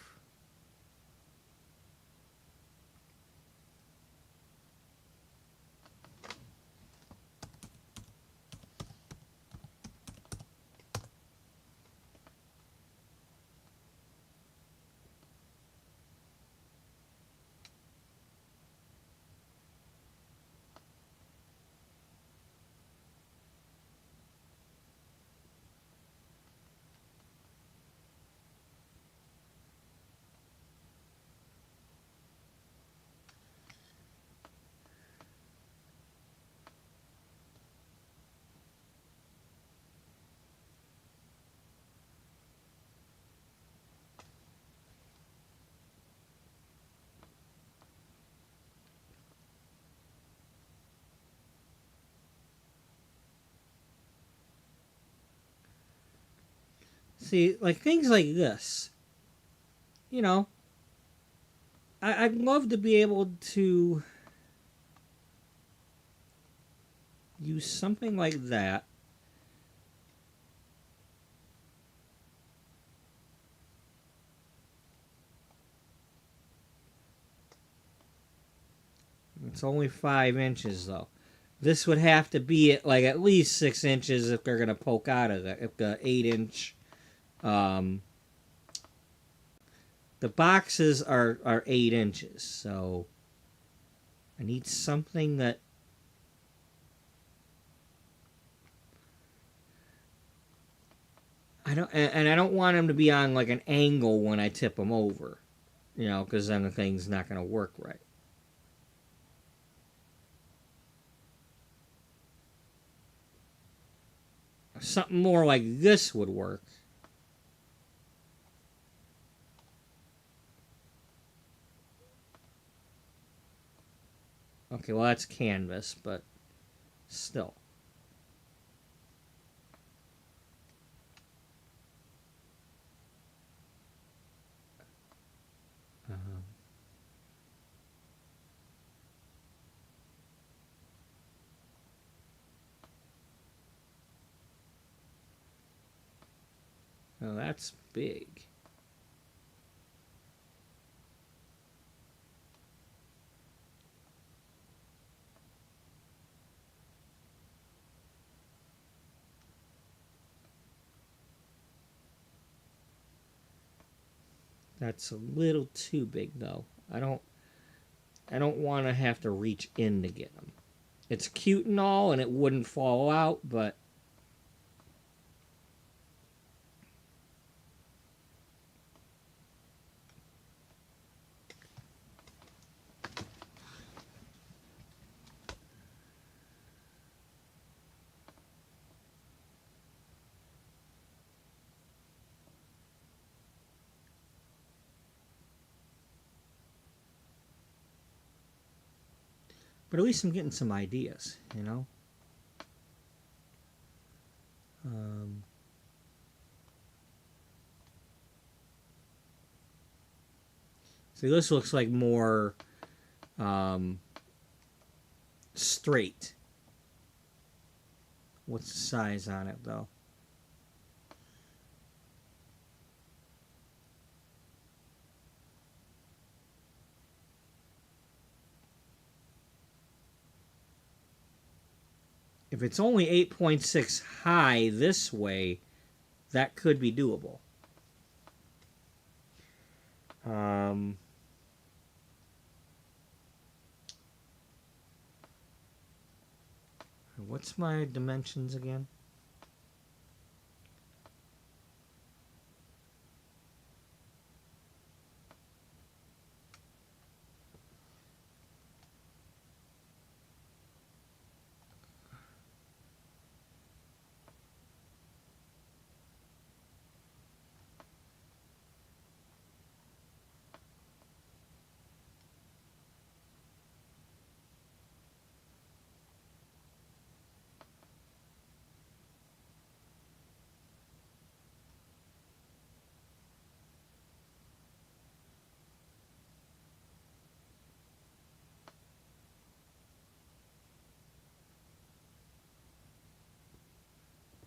See, like things like this, you know, I'd love to be able to use something like that. It's only 5 inches though. This would have to be at least 6 inches if they're gonna poke out of it. If the 8 inch, um, the boxes are 8 inches, so I need something that I don't want them to be on like an angle when I tip them over, you know, because then the thing's not gonna work right. Something more like this would work. Okay, well that's canvas, but still. Um, well, that's big. That's a little too big though. I don't want to have to reach in to get them. It's cute and all, and it wouldn't fall out, but at least I'm getting some ideas, you know. Um, See, this looks like more um, straight. What's the size on it, though? If it's only 8.6 high this way, that could be doable. Um, what's my dimensions again?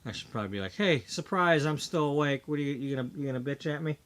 I should probably be like, "Hey, surprise! I'm still awake. What are you gonna bitch at me?"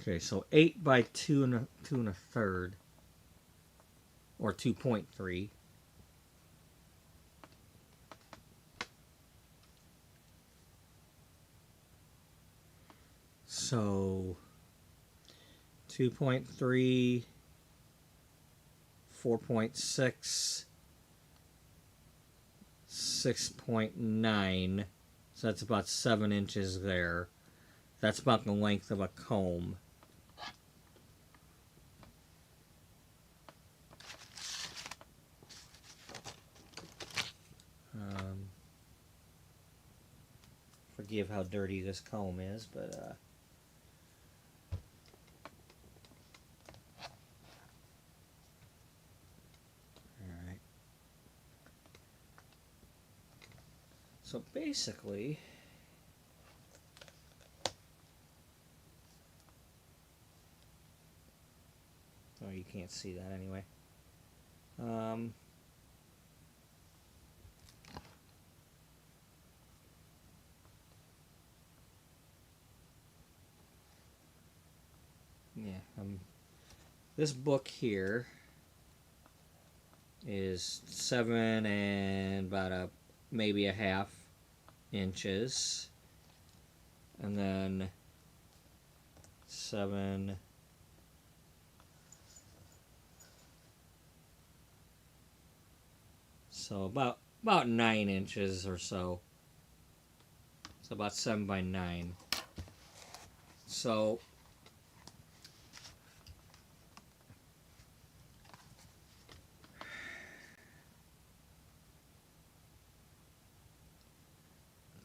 Okay, so 8 by 2 and a third, or 2.3. So 2.3, 4.6, 6.9. So that's about 7 inches there. That's about the length of a comb. Um, Forgive how dirty this comb is, but all right. So basically, oh, you can't see that anyway. Um, yeah, this book here is 7 and maybe a half inches, and then 7 So about 9 inches or so. So about 7 by 9. So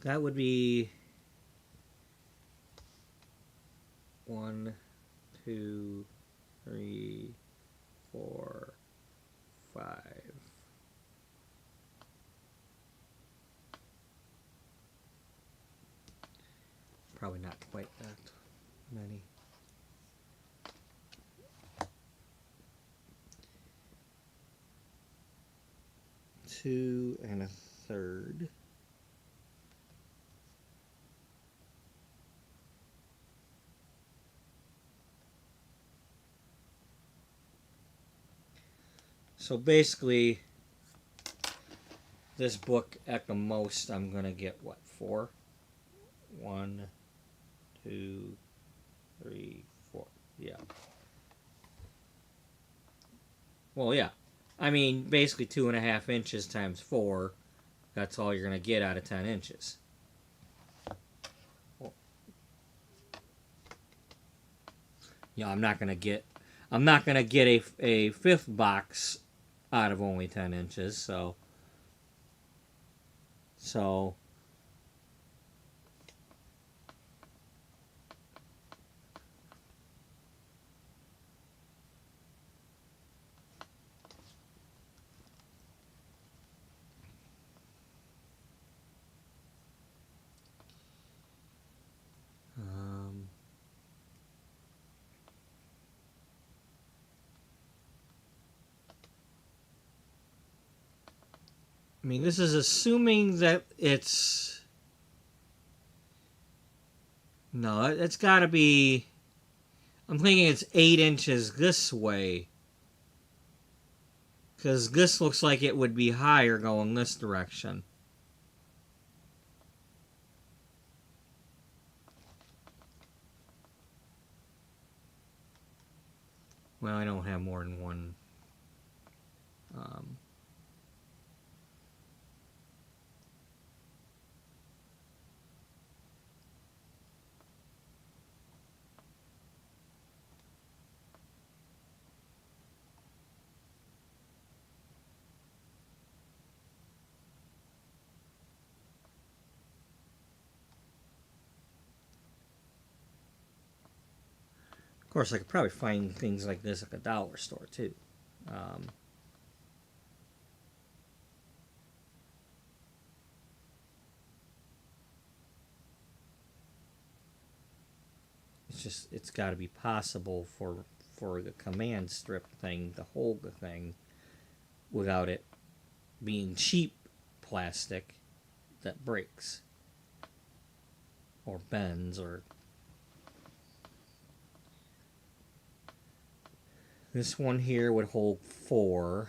that would be 1, 2, 3, 4, 5. Probably not quite that many. Two and a third. So basically, this book at the most, I'm going to get what, 4? 1, 2, 3, 4. Yeah. Well, yeah. I mean, basically 2.5 inches times 4. That's all you're going to get out of 10 inches. Yeah, I'm not going to get a fifth box out of only 10 inches. So I mean, this is assuming that it's... No, it's got to be... I'm thinking it's 8 inches this way. Because this looks like it would be higher going this direction. Well, I don't have more than one. Of course, I could probably find things like this at the dollar store, too. It's got to be possible for the command strip thing to hold the thing without it being cheap plastic that breaks or bends or... This one here would hold 4.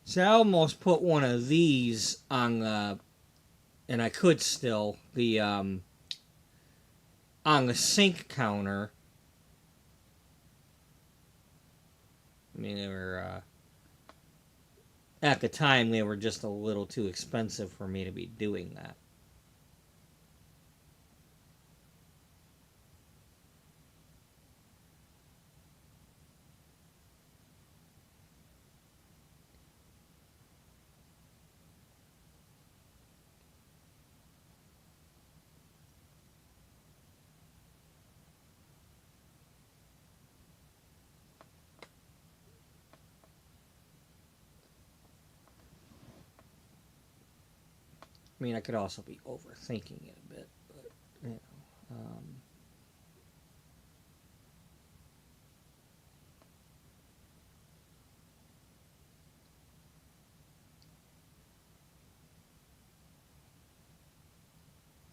So I almost put one of these on the, and I could still, the on the sink counter. I mean, they were at the time they were just a little too expensive for me to be doing that. I mean, I could also be overthinking it a bit, but you know.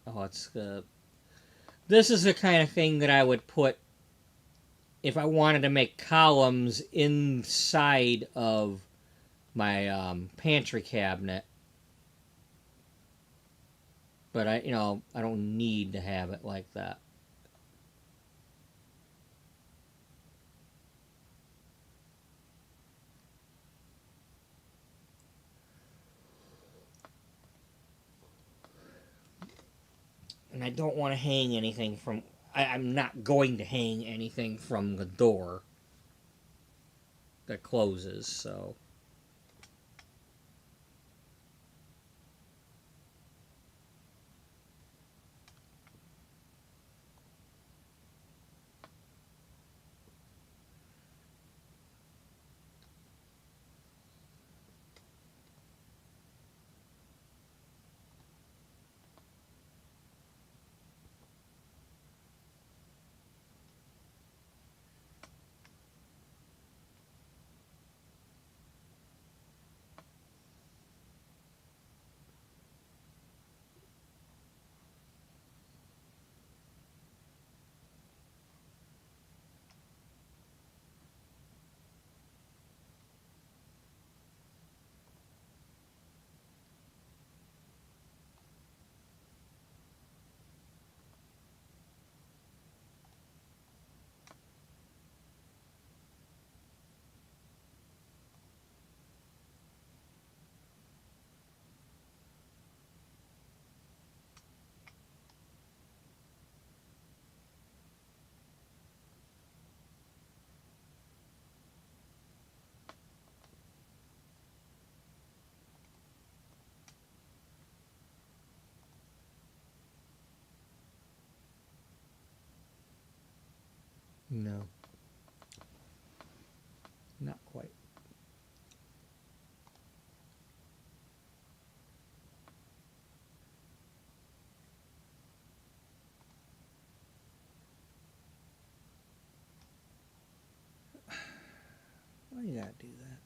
Oh, it's this is the kind of thing that I would put if I wanted to make columns inside of my pantry cabinet. But I don't need to have it like that. And I don't want to hang anything from. I'm not going to hang anything from the door that closes. So no, not quite. Why you gotta do that?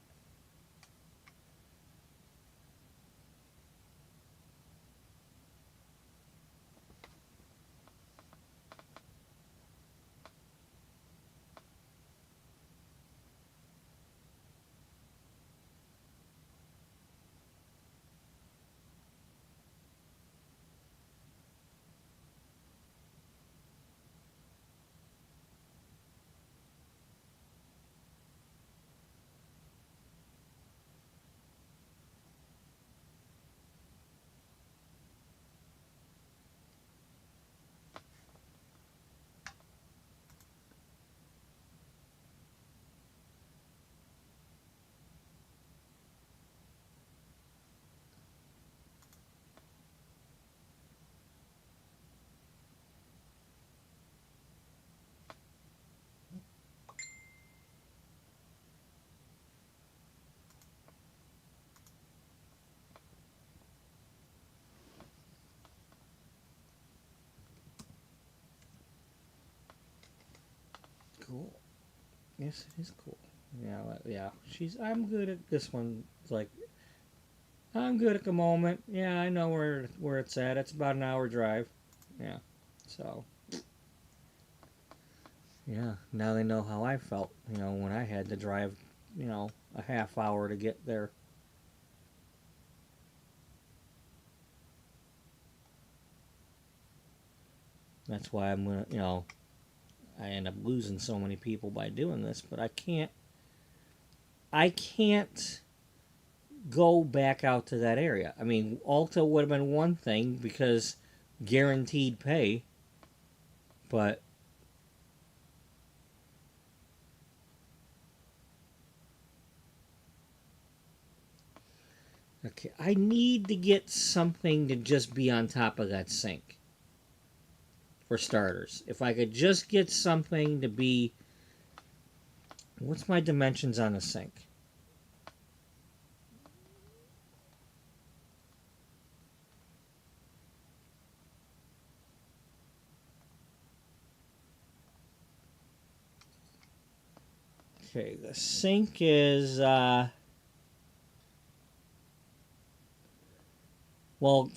Cool. Yes, it is cool. Yeah, yeah. I'm good at this one. It's like I'm good at the moment. Yeah, I know where it's at. It's about an hour drive. Yeah. So yeah, now they know how I felt. When I had to drive, a half hour to get there. That's why I'm gonna. I end up losing so many people by doing this, but I can't. I can't go back out to that area. I mean, Alta would have been one thing because guaranteed pay, but okay, I need to get something to just be on top of that sink for starters. If I could just get something to be, what's my dimensions on the sink? Okay, the sink is, well,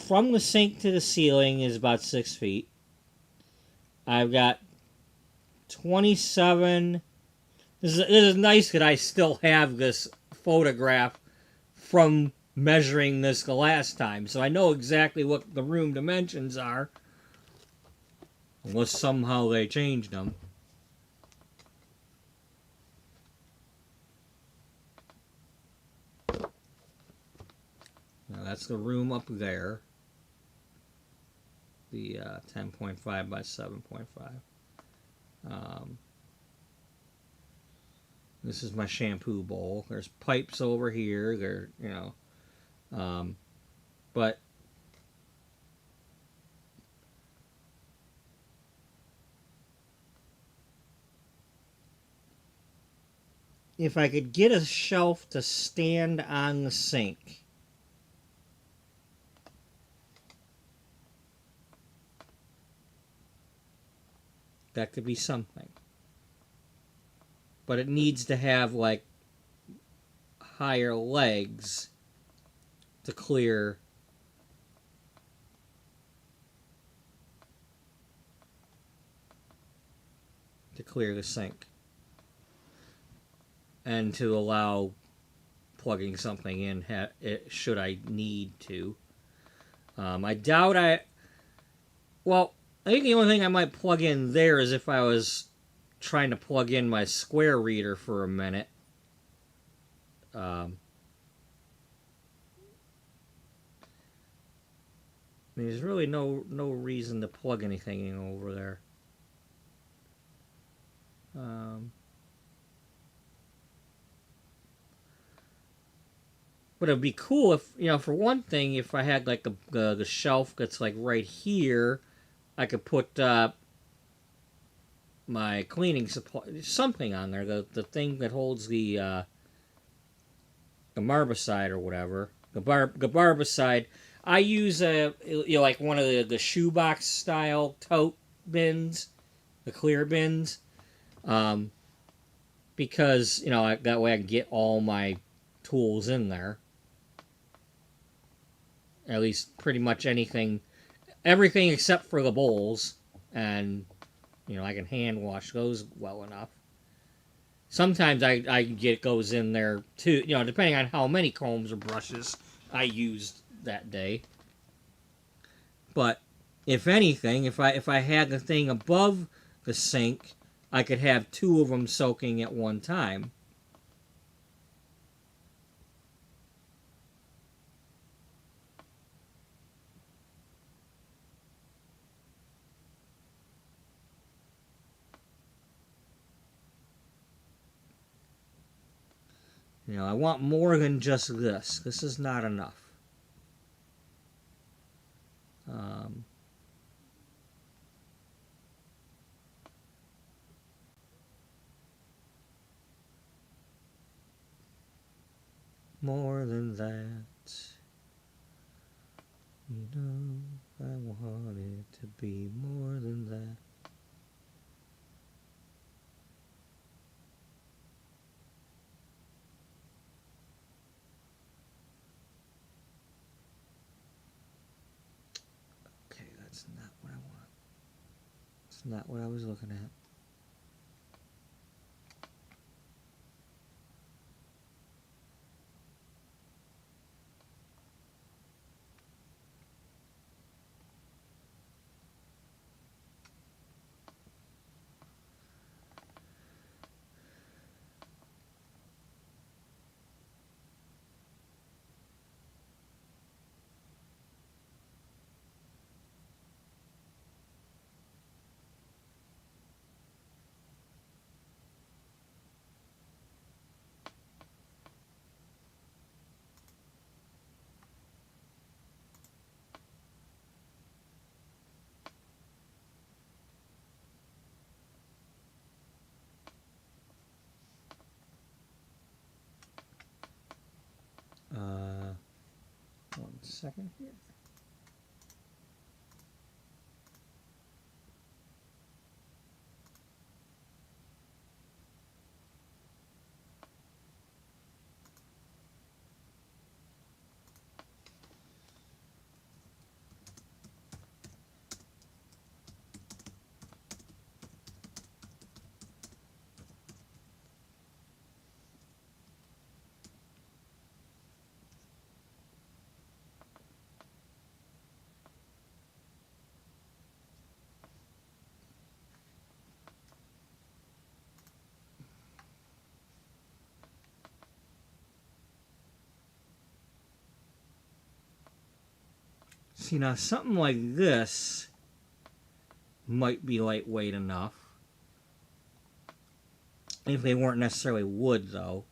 from the sink to the ceiling is about 6 feet. I've got 27. This is nice that I still have this photograph from measuring this the last time, so I know exactly what the room dimensions are, unless somehow they changed them. Now that's the room up there, the 10.5 by 7.5. This is my shampoo bowl. There's pipes over here. But if I could get a shelf to stand on the sink, that could be something. But it needs to have like higher legs to clear the sink and to allow plugging something in should I need to. I doubt well, I think the only thing I might plug in there is if I was trying to plug in my square reader for a minute. There's really no reason to plug anything in over there. But it'd be cool if, for one thing, if I had like the shelf that's like right here, I could put my cleaning supply, something on there, the thing that holds the barbicide or whatever, the barbicide. I use like one of the shoebox style tote bins, the clear bins, because that way I can get all my tools in there. At least pretty much everything except for the bowls, and I can hand wash those well enough. Sometimes I get goes in there too, depending on how many combs or brushes I used that day. But if anything, if I had the thing above the sink, I could have two of them soaking at one time. I want more than just this. This is not enough. More than that. I want it to be more than that. Okay, that's not what I want. It's not what I was looking at. One second here. See, now something like this might be lightweight enough. If they weren't necessarily wood, though.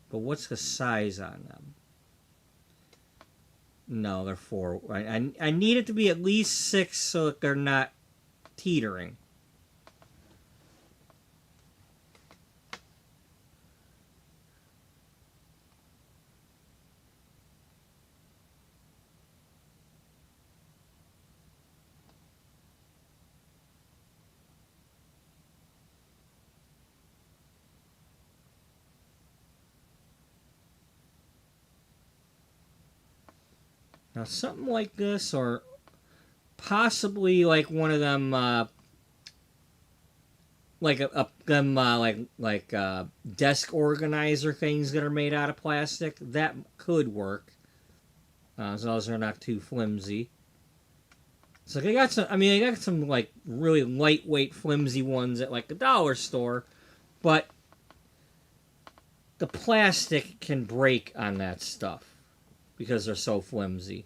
But what's the size on them? No, they're 4. I need it to be at least 6 so that they're not teetering. Now, something like this, or possibly like one of them, desk organizer things that are made out of plastic. That could work, as long as they're not too flimsy. So they got some. I mean, they got some like really lightweight, flimsy ones at like the dollar store, but the plastic can break on that stuff because they're so flimsy.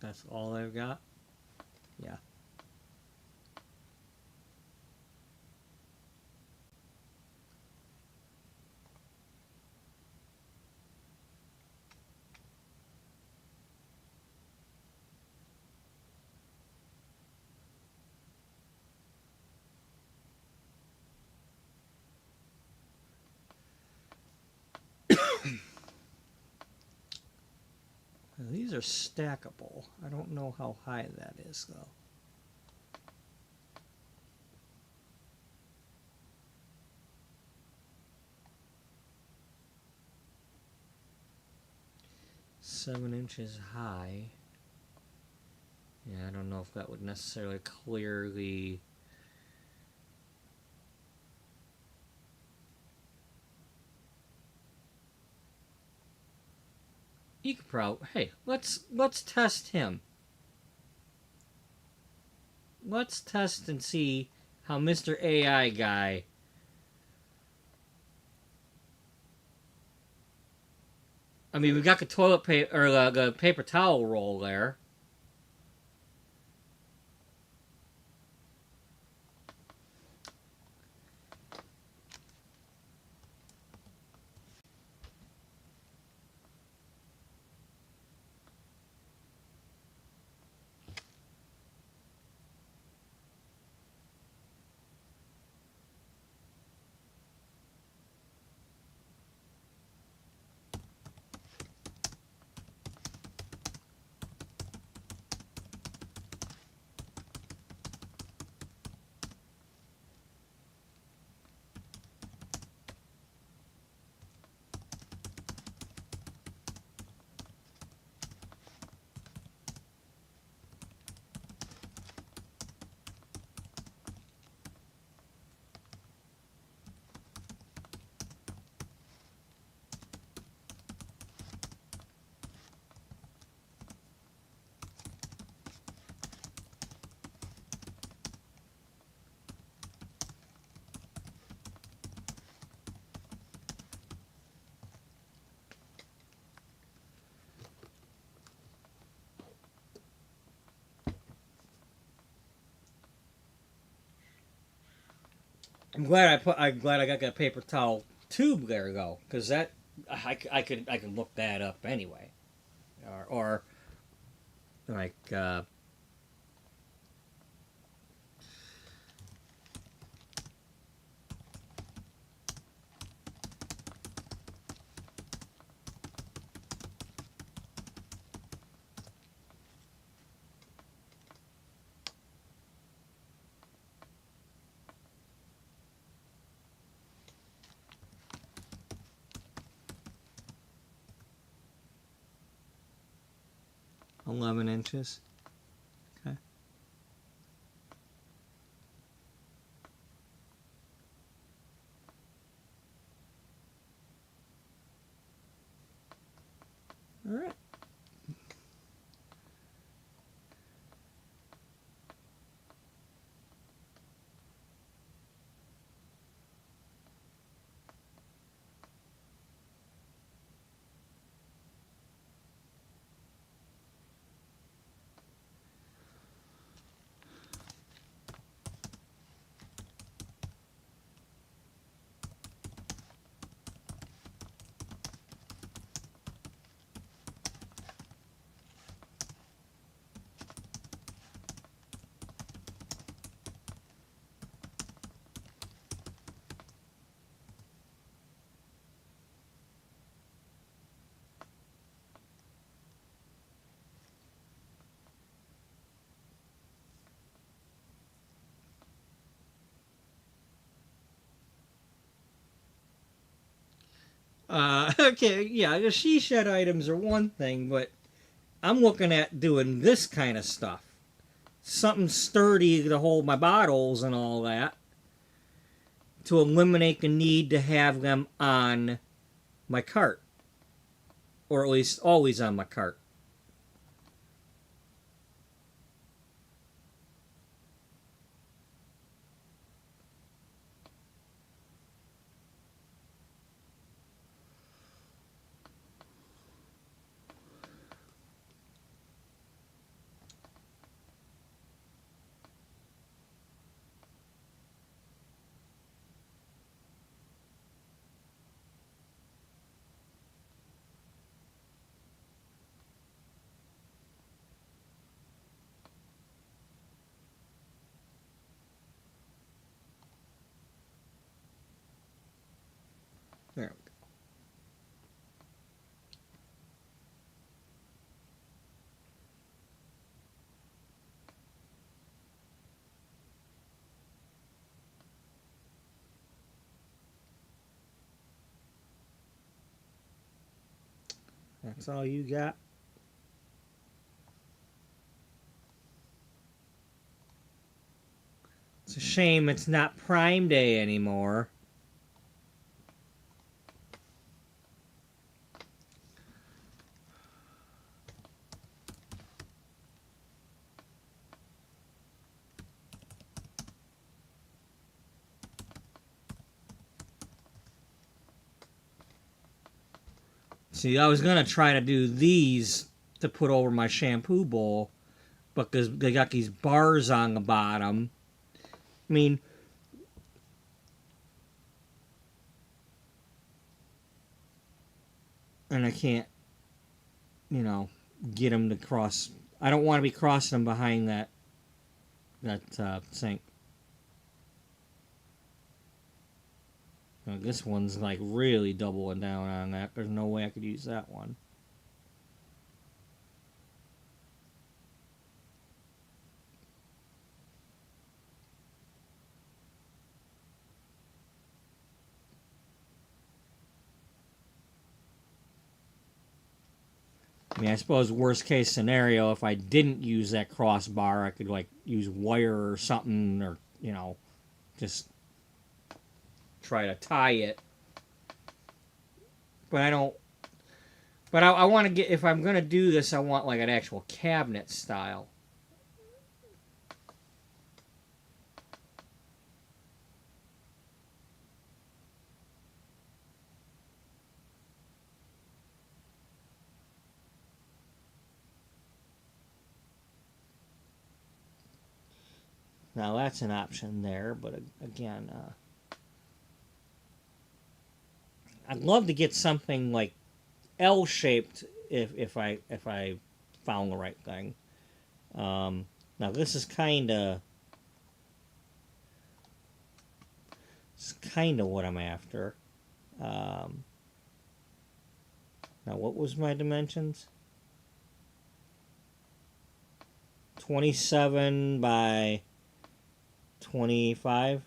That's all I've got. Yeah. These are stackable. I don't know how high that is, though. $7 inches high. Yeah, I don't know if that would necessarily clear the... You could probably... Hey, let's test him. Let's test and see how Mr. AI guy... I mean, we got the toilet paper, or the paper towel roll there. I'm glad I got that paper towel tube there though, because that I could look that up anyway, or like 11 inches. Okay, yeah, the she shed items are one thing, but I'm looking at doing this kind of stuff. Something sturdy to hold my bottles and all that to eliminate the need to have them on my cart, or at least always on my cart. There. That's all you got? It's a shame it's not Prime Day anymore. See, I was gonna try to do these to put over my shampoo bowl, but because they got these bars on the bottom. I mean, and I can't, you know, get them to cross. I don't want to be crossing them behind that sink. This one's like really doubling down on that. There's no way I could use that one. I mean, I suppose worst case scenario, if I didn't use that crossbar, I could like use wire or something, or just try to tie it. But I don't. But I want to get, if I'm gonna do this, I want like an actual cabinet style. Now that's an option there, but again, I'd love to get something like L-shaped if I found the right thing. Now this is kind of what I'm after. Um, Now what was my dimensions? 27 by 25.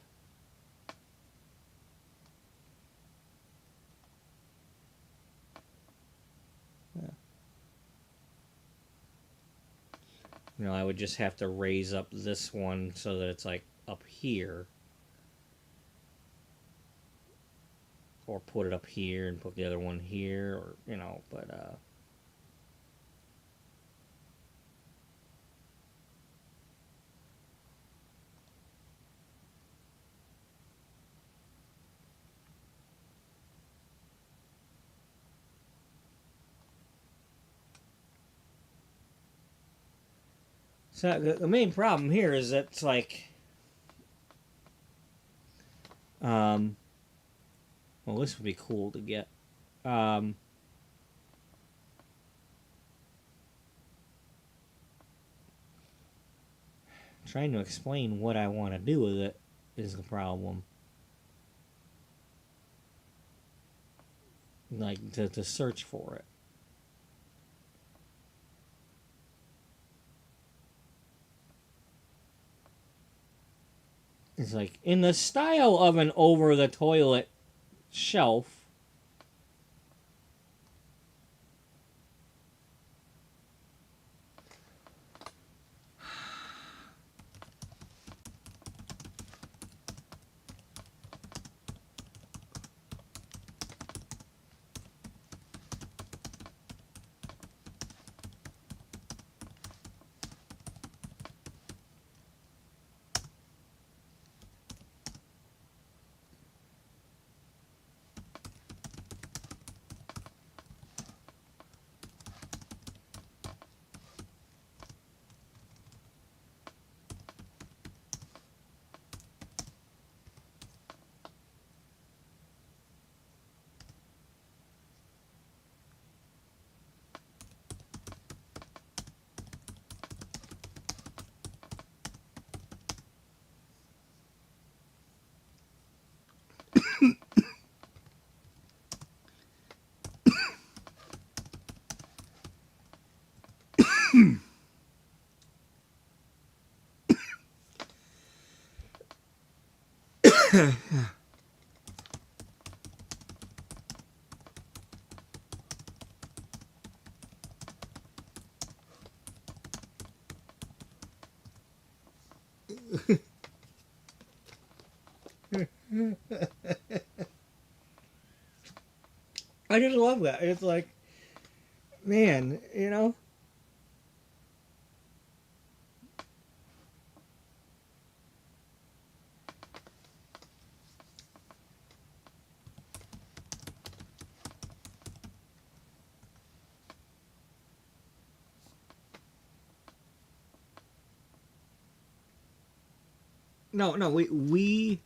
I would just have to raise up this one so that it's like up here. Or put it up here and put the other one here, or, but, so the main problem here is that it's like, well, this would be cool to get. Trying to explain what I want to do with it is the problem. Like, to search for it. It's like, in the style of an over-the-toilet shelf, I just love that. It's like, man, you know? No, no, we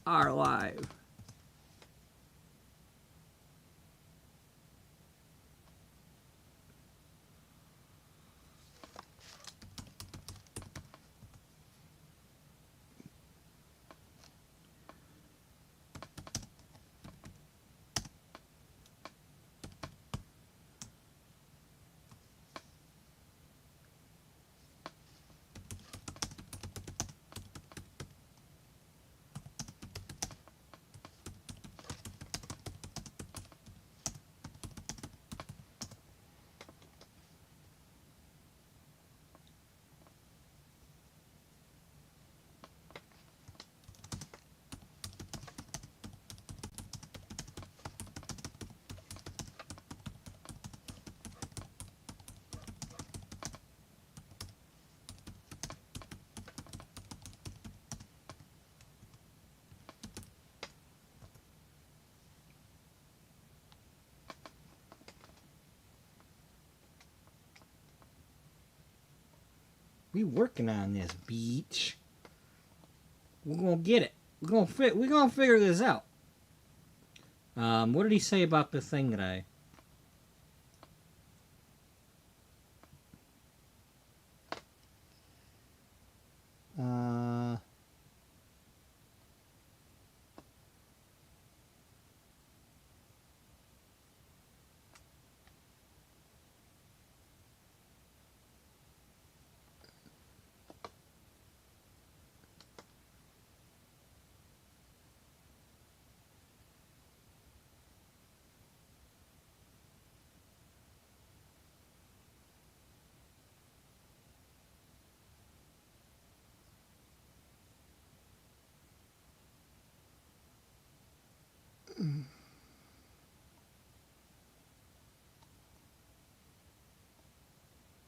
are live. We working on this, beach. We're gonna get it. We're gonna figure this out. What did he say about the thing that I? Uh,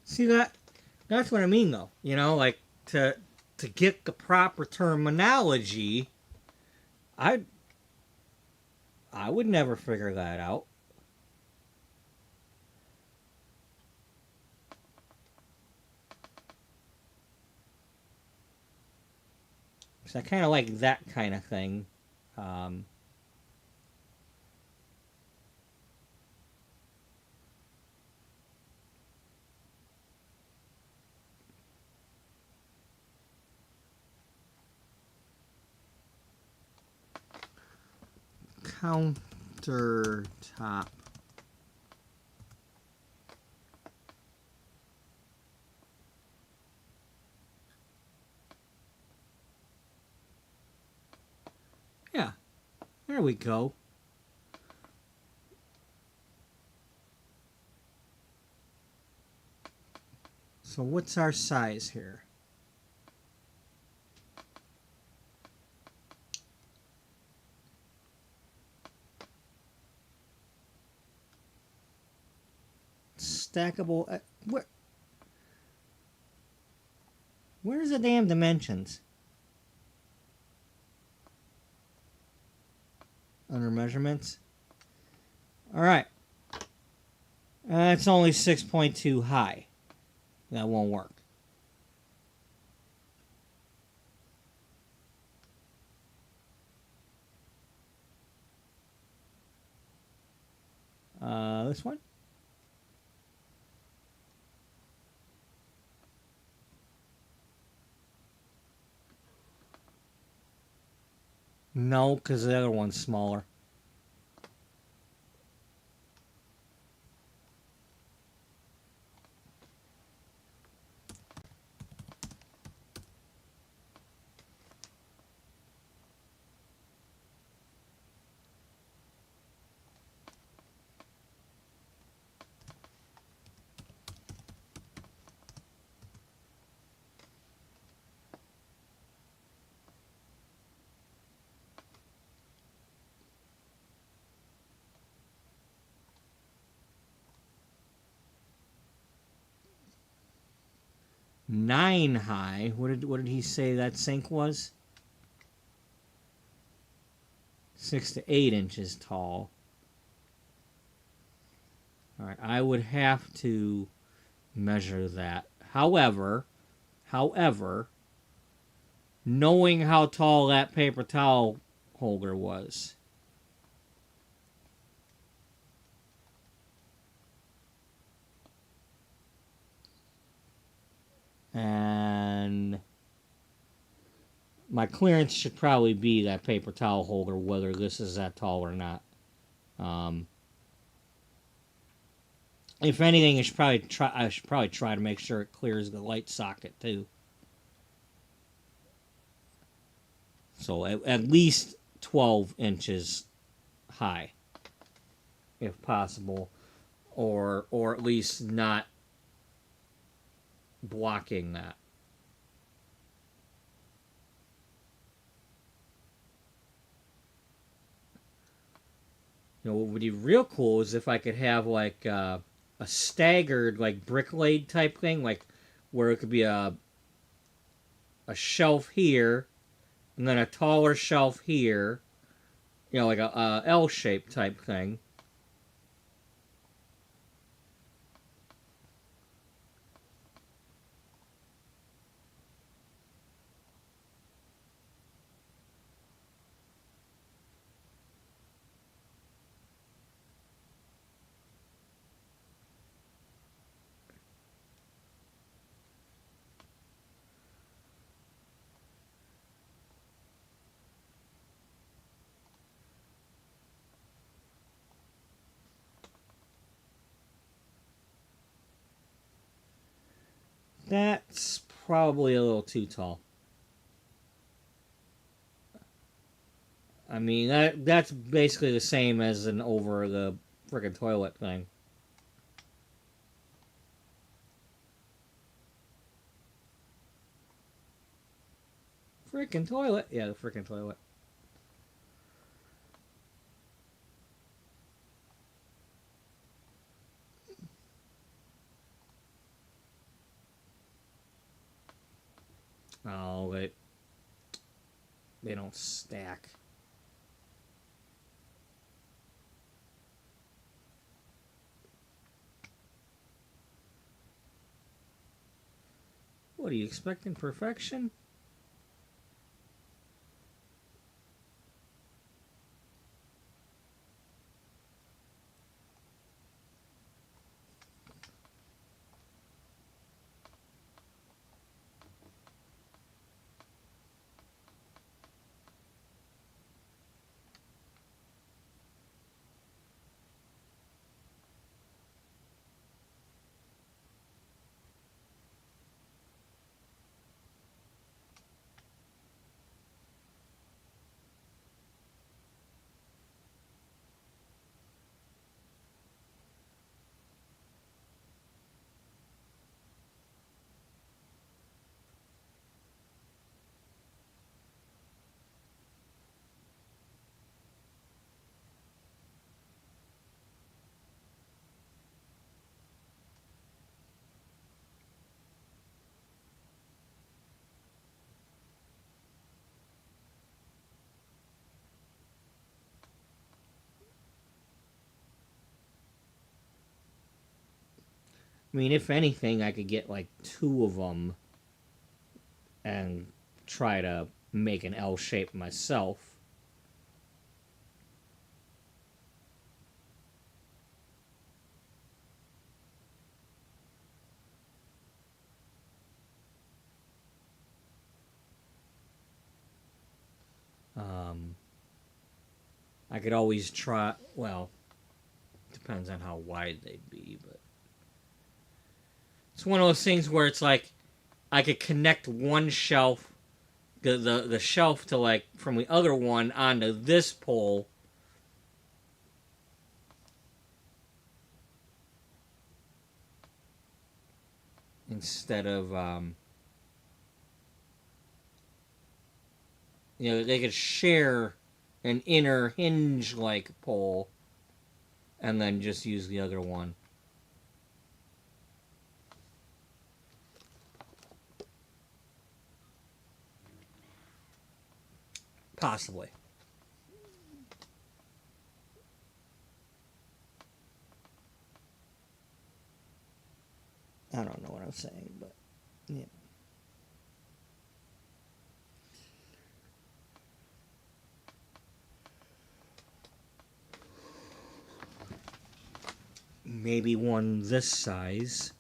see that? That's what I mean, though. You know, like to get the proper terminology, I I would never figure that out. 'Cause I kind of like that kind of thing. Um, Countertop. Yeah, there we go. So what's our size here? Stackable. Where's the damn dimensions? Under measurements. All right. It's only 6.2 high. That won't work. This one? No, because the other one's smaller. 9 high. What did he say that sink was? 6 to 8 inches tall. All right, I would have to measure that. However, knowing how tall that paper towel holder was, and my clearance should probably be that paper towel holder, whether this is that tall or not. If anything, I should probably try to make sure it clears the light socket too. So at least 12 inches high, if possible, or at least not blocking that. You know, what would be real cool is if I could have like a staggered like brick-laid type thing, like where it could be a shelf here, and then a taller shelf here, you know, like a L-shaped type thing. That's probably a little too tall. I mean, that's basically the same as an over the frickin' toilet thing. Frickin' toilet? Yeah, the frickin' toilet. Oh, they don't stack. What are you expecting? Perfection? I mean, if anything, I could get like two of them and try to make an L shape myself. Um, I could always try. Well, depends on how wide they'd be, but it's one of those things where it's like I could connect one shelf, the shelf to like from the other one onto this pole. Instead of they could share an inner hinge like pole and then just use the other one. Possibly. I don't know what I'm saying, but yeah. Maybe one this size.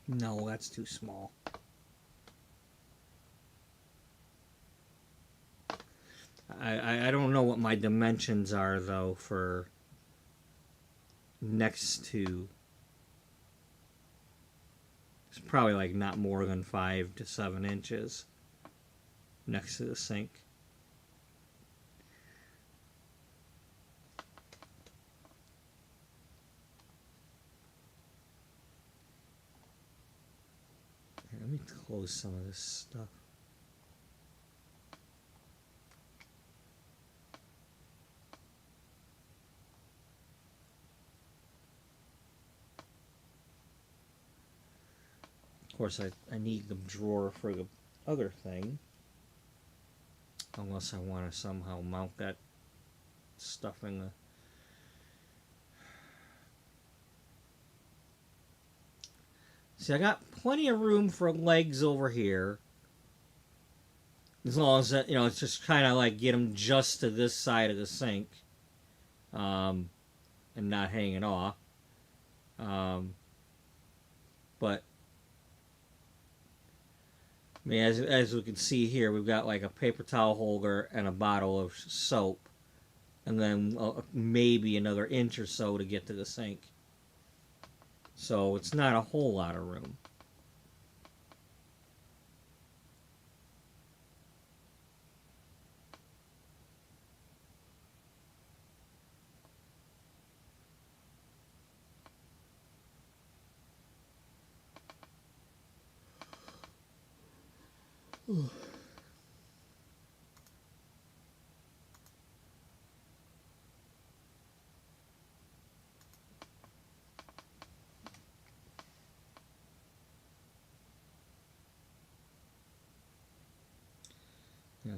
No, that's too small. I don't know what my dimensions are though for next to. It's probably like not more than 5 to 7 inches next to the sink. Here, let me close some of this stuff. Of course, I need the drawer for the other thing. Unless I want to somehow mount that stuff in the... See, I got plenty of room for legs over here. As long as, it's just kind of like get them just to this side of the sink. And not hanging off. But I mean, as we can see here, we've got like a paper towel holder and a bottle of soap, and then maybe another inch or so to get to the sink. So it's not a whole lot of room.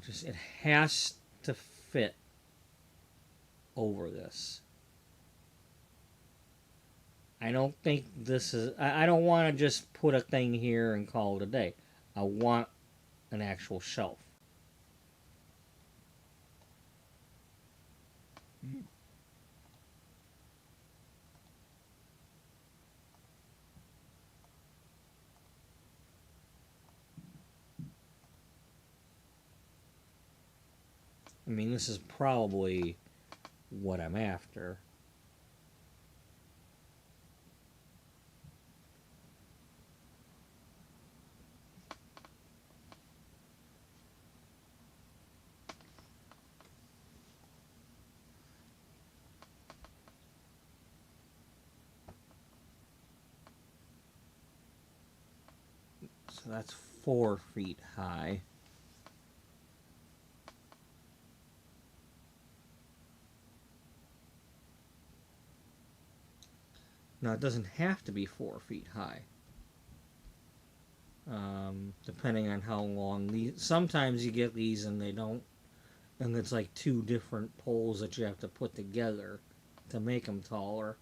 Just it has to fit over this. I don't think this is... I don't want to just put a thing here and call it a day. I want an actual shelf. I mean, this is probably what I'm after. So that's 4 feet high. Now, it doesn't have to be 4 feet high. Depending on how long these... Sometimes you get these and they don't. And it's like 2 different poles that you have to put together to make them taller.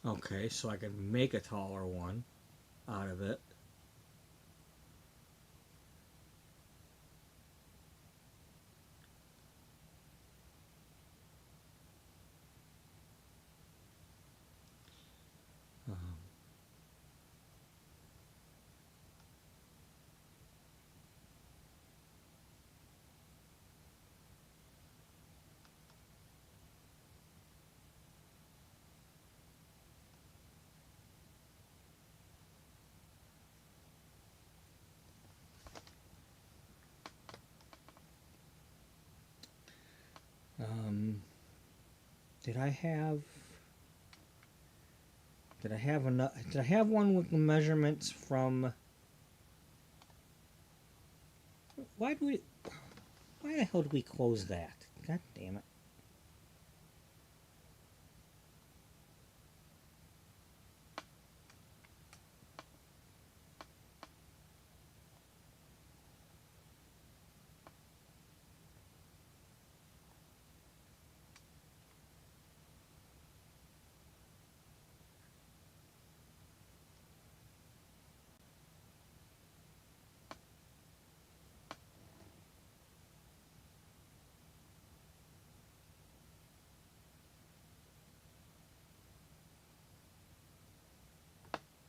Okay, so I can make a taller one out of it. Um, um, did I have? Did I have enough? Did I have one with the measurements from? Why do we? Why the hell did we close that? God damn it!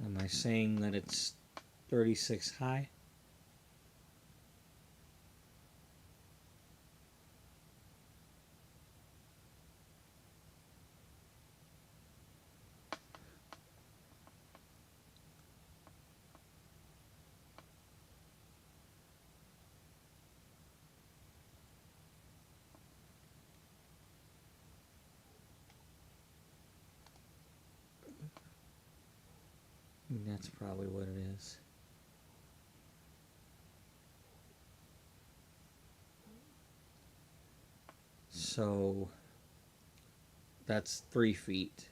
Am I saying that it's 36 high? That's probably what it is. So that's 3 feet,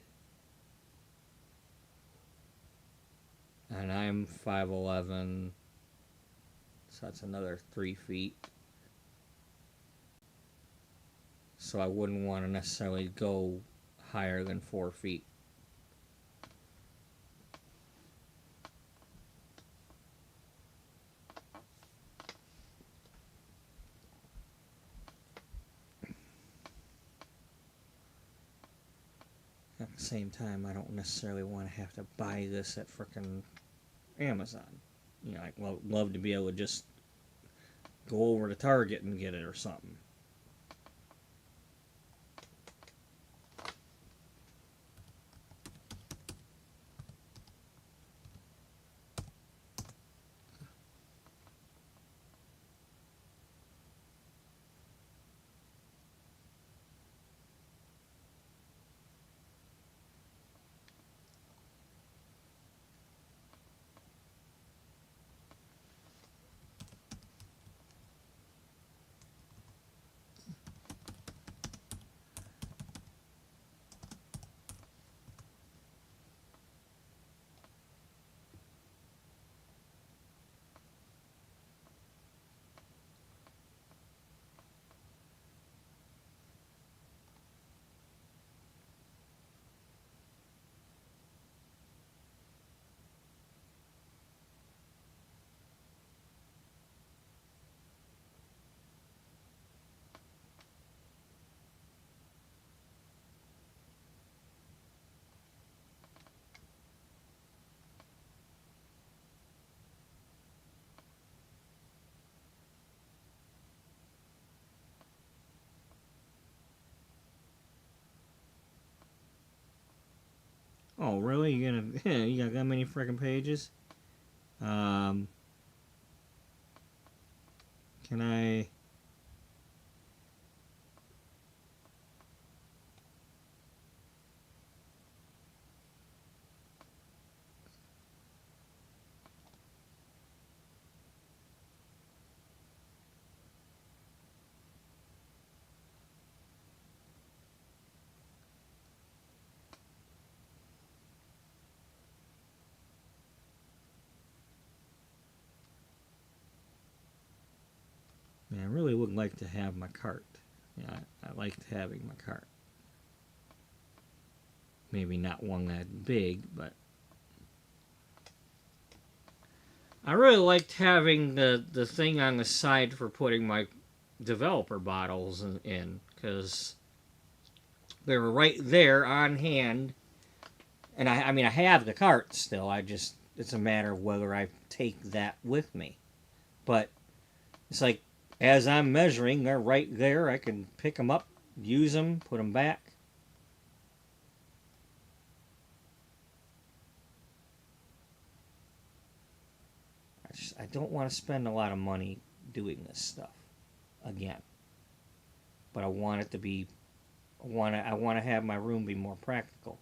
and I'm 5'11", so that's another 3 feet. So I wouldn't want to necessarily go higher than 4 feet. At the same time, I don't necessarily want to have to buy this at frickin' Amazon. You know, I'd love to be able to just go over to Target and get it or something. Oh, really? You got that many frickin' pages? Um, can I? Man, I really would like to have my cart. Yeah, I liked having my cart. maybe not one that big, but I really liked having the thing on the side for putting my developer bottles in, because they were right there on hand. And I mean, I have the cart still. It's a matter of whether I take that with me. But it's like, as I'm measuring, they're right there. I can pick them up, use them, put them back. I don't want to spend a lot of money doing this stuff again. But I want it to be, I want to have my room be more practical.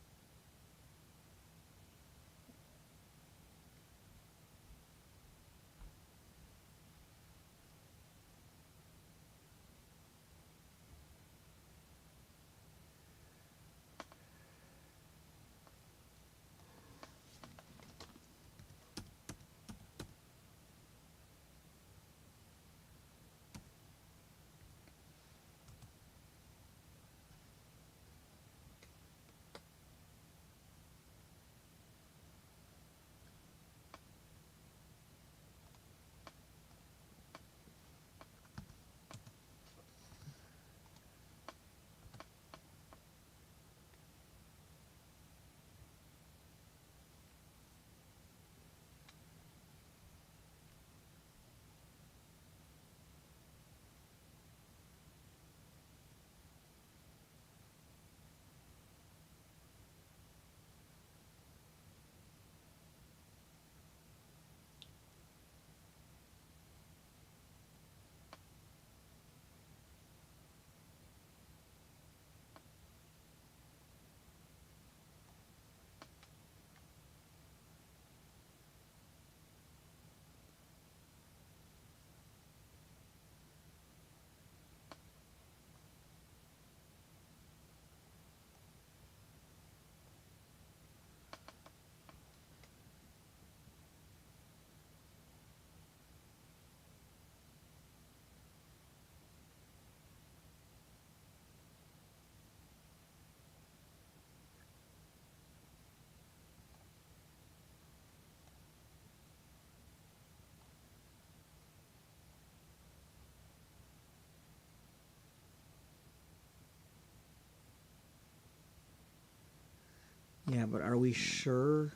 Yeah, but are we sure?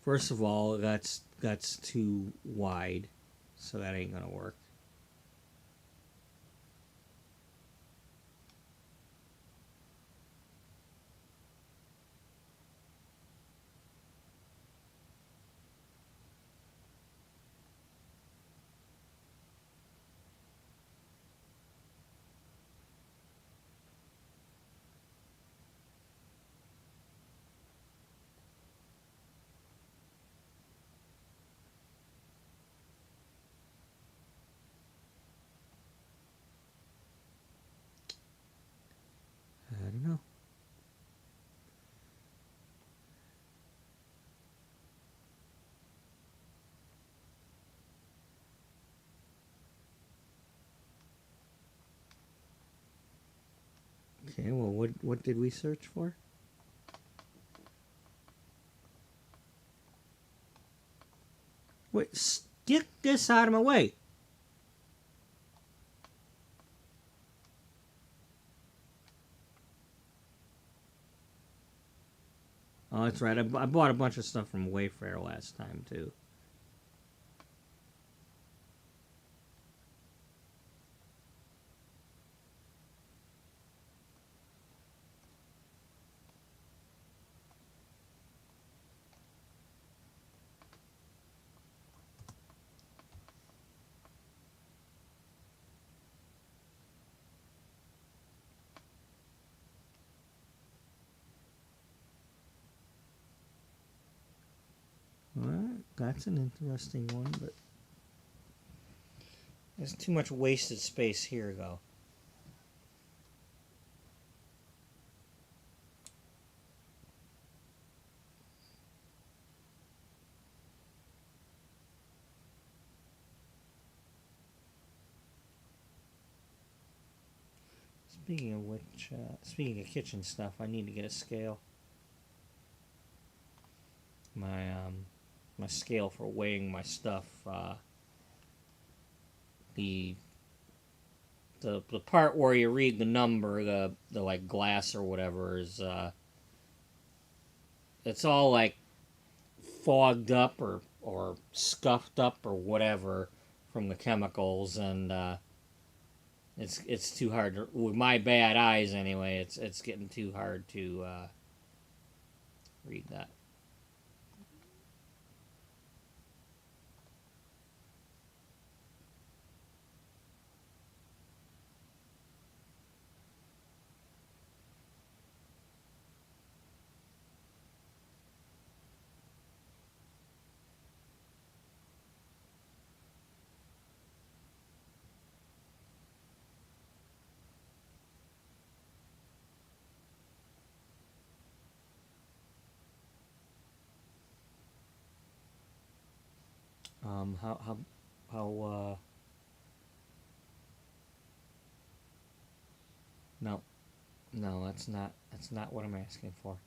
First of all, that's too wide, so that ain't gonna work. I don't know. Okay, well, what did we search for? Wait, get this out of my way. Oh, that's right. I bought a bunch of stuff from Wayfair last time too. Well, that's an interesting one, but there's too much wasted space here, though. Speaking of which, speaking of kitchen stuff, I need to get a scale. My scale for weighing my stuff. The the part where you read the number, the like glass or whatever is it's all like fogged up or scuffed up or whatever from the chemicals, and it's too hard to, with my bad eyes anyway. It's getting too hard to read that. How no, no, that's not what I'm asking for.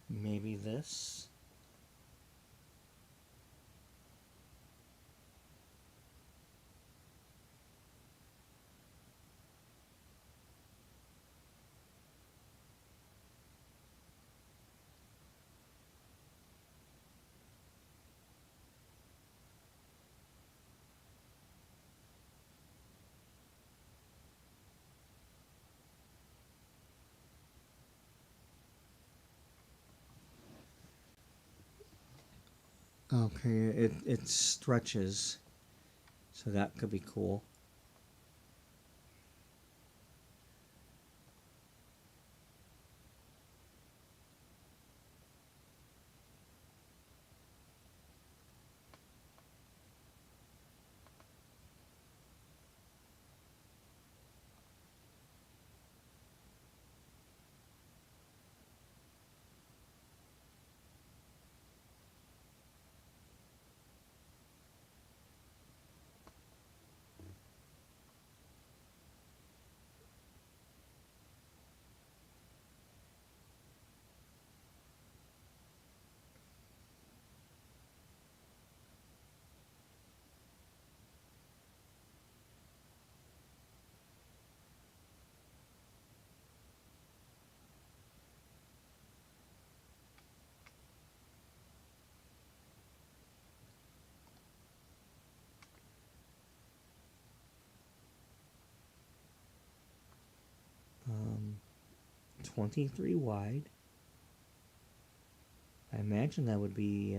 Maybe this. Okay, it stretches, so that could be cool. Um, 23 wide. I imagine that would be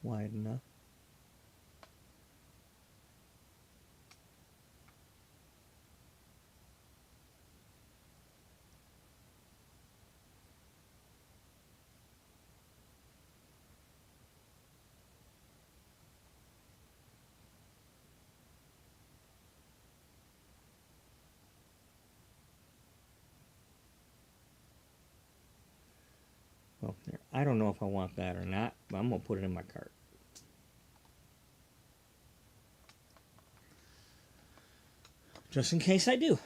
wide enough. Well, there. I don't know if I want that or not, but I'm gonna put it in my cart. Just in case I do.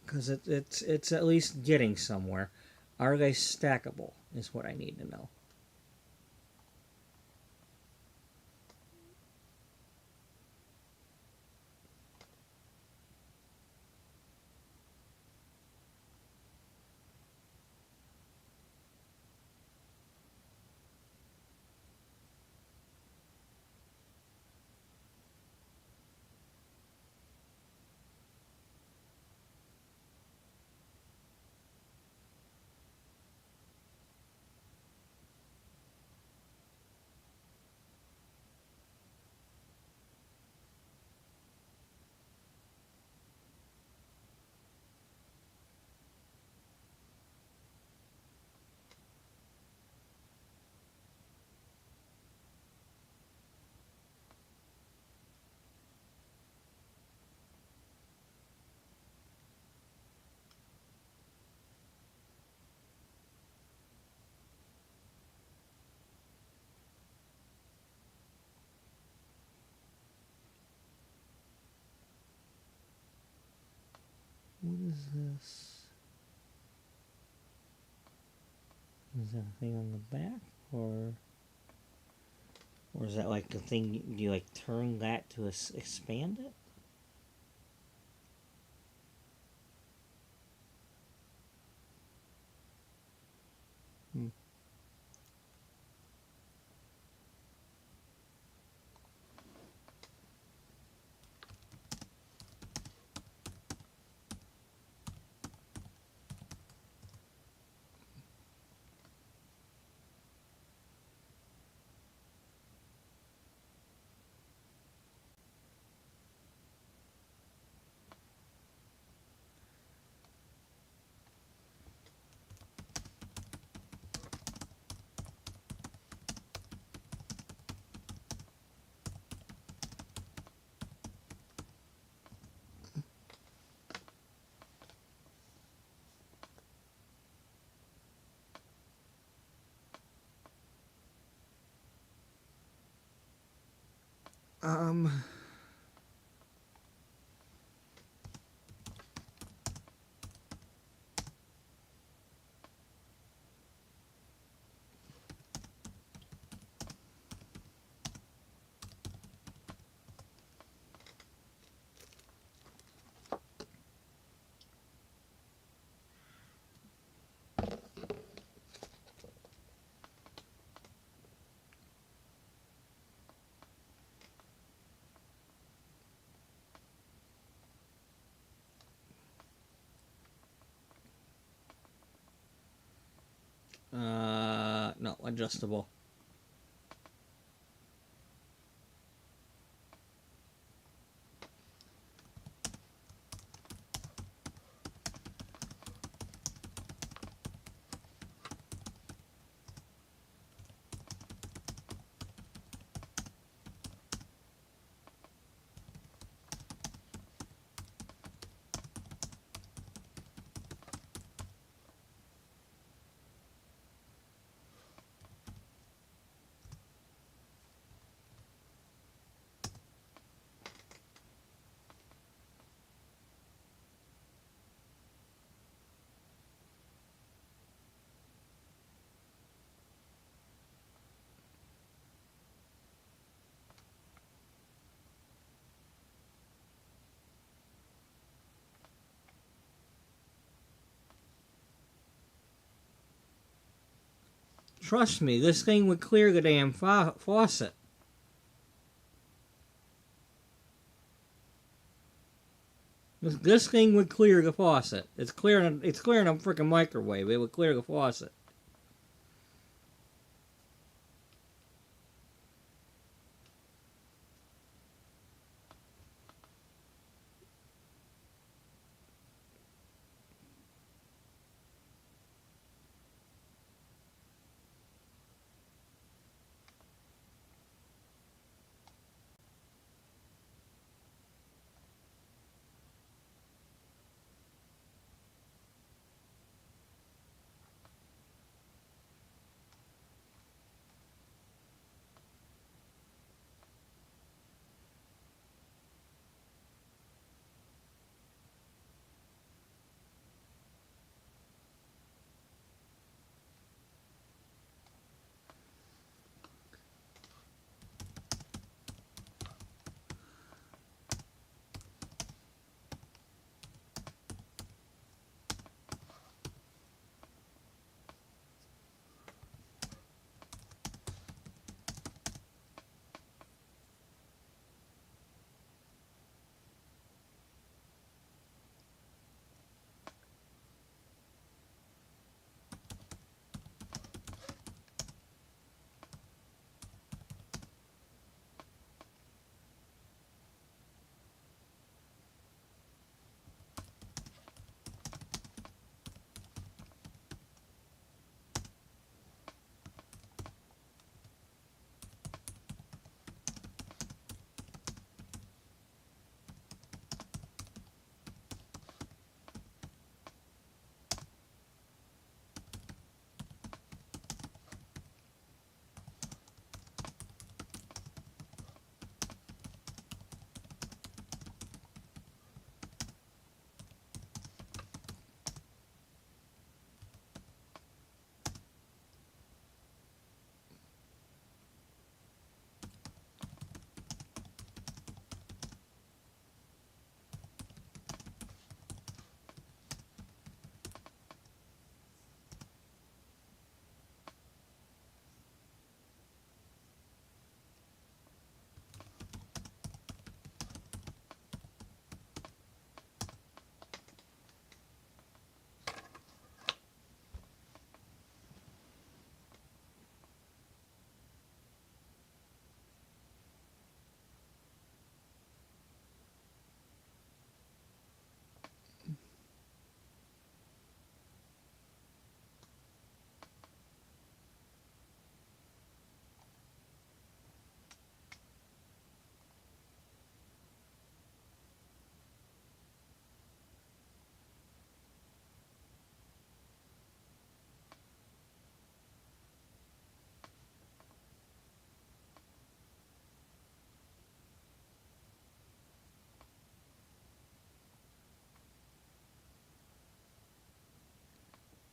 Because it's at least getting somewhere. Are they stackable? Is what I need to know. What is this? Is that a thing on the back, or is that like the thing? Do you like turn that to expand it? Hmm. Um. No, adjustable. Trust me, this thing would clear the damn faucet. This thing would clear the faucet. It's clearing. It's clearing a freaking microwave. It would clear the faucet.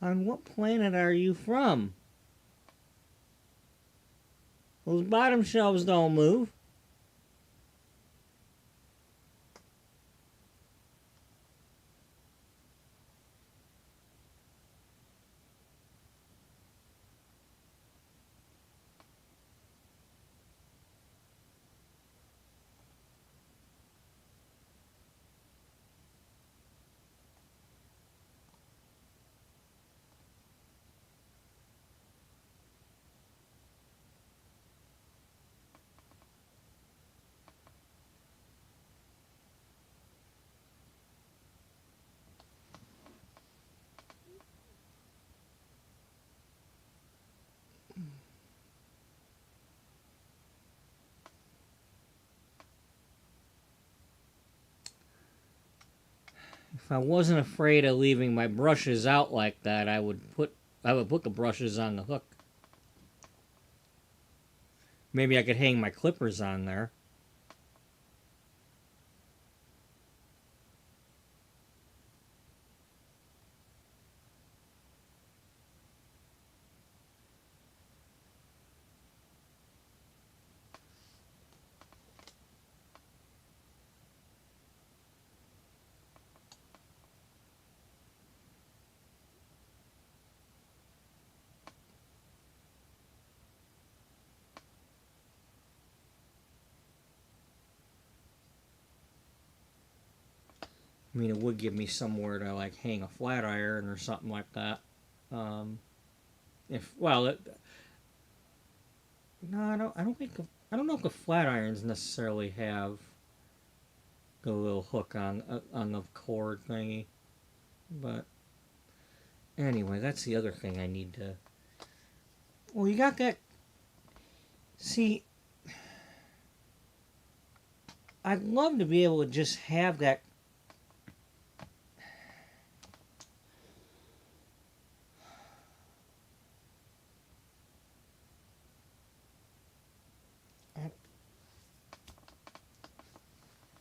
On what planet are you from? Those bottom shelves don't move. If I wasn't afraid of leaving my brushes out like that, I would put the brushes on the hook. Maybe I could hang my clippers on there. I mean, it would give me somewhere to like hang a flat iron or something like that. Um, if well, no, I don't know if the flat irons necessarily have the little hook on the cord thingy. But anyway, that's the other thing I need to. Well, you got that. See, I'd love to be able to just have that.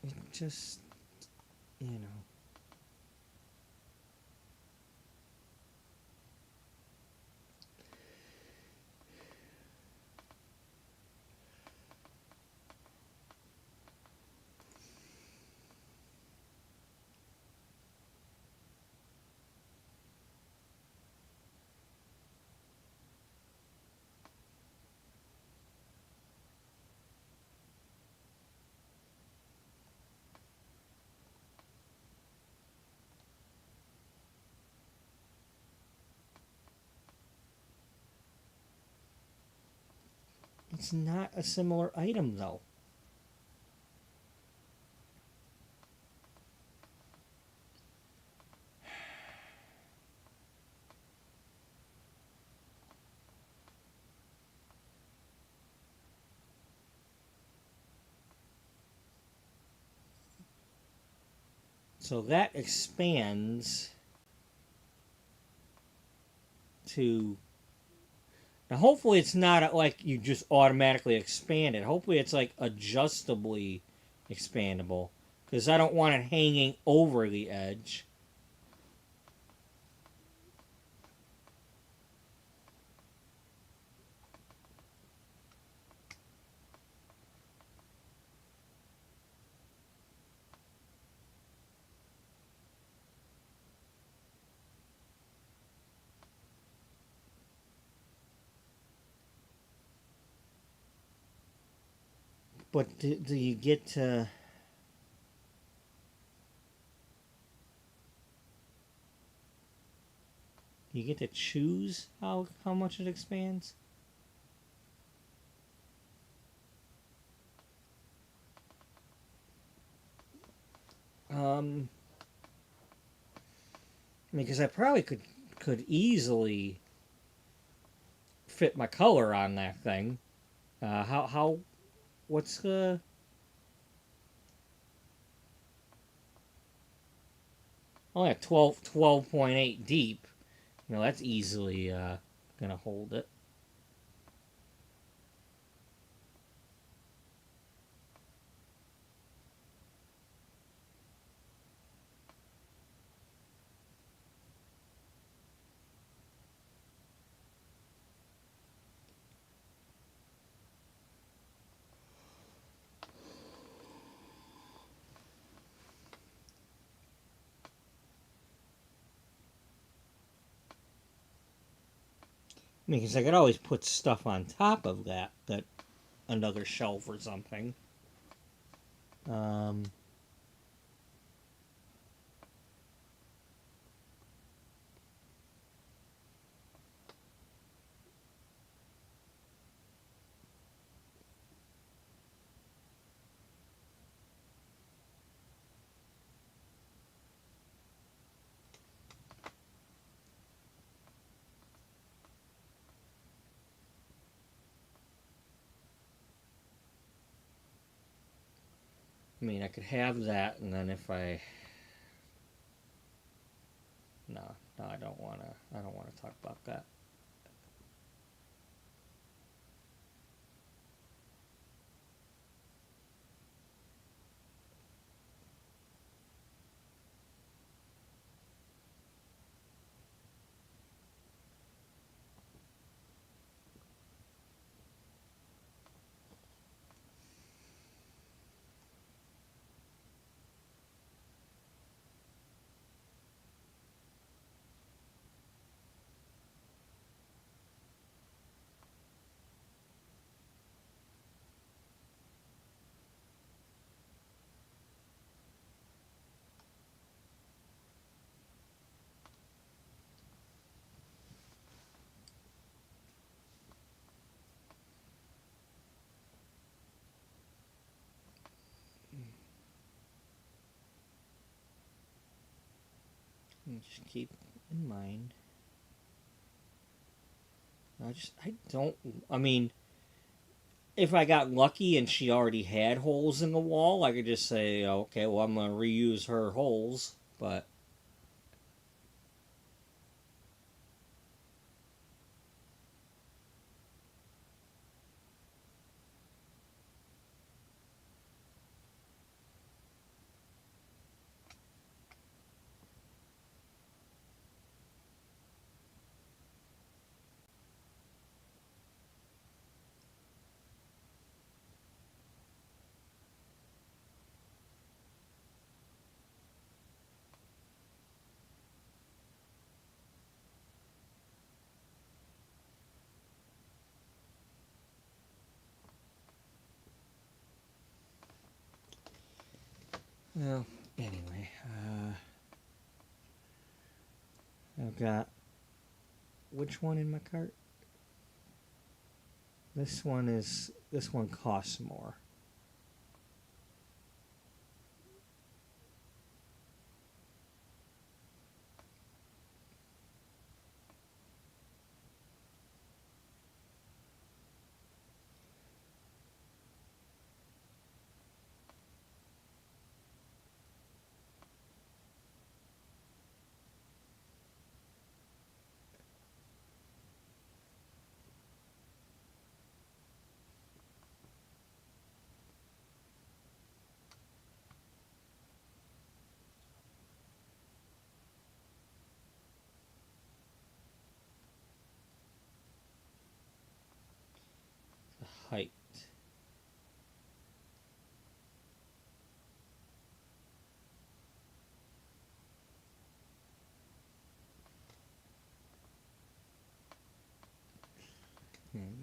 It just, you know. It's not a similar item though. So that expands to. Now, hopefully, it's not like you just automatically expand it. Hopefully, it's like adjustably expandable. Because I don't want it hanging over the edge. But do you get to. You get to choose how much it expands? I mean, because I probably could easily fit my color on that thing. How what's the only at 12.8 deep. You know, that's easily gonna hold it. I mean, because I could always put stuff on top of that, another shelf or something. Um, I mean, I could have that, and then if I no, no, I don't want to. I don't want to talk about that. Just keep in mind. I don't. I mean, if I got lucky and she already had holes in the wall, I could just say, okay, well, I'm gonna reuse her holes. But well, anyway, I've got which one in my cart? This one costs more. The height.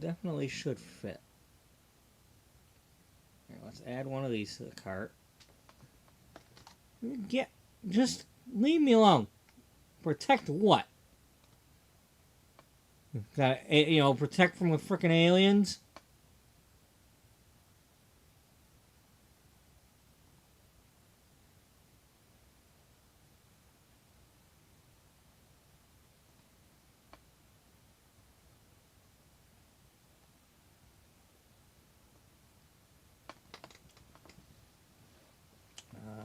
Definitely should fit. Here, let's add one of these to the cart. Get, just leave me alone. Protect what? Got protect from the frickin' aliens.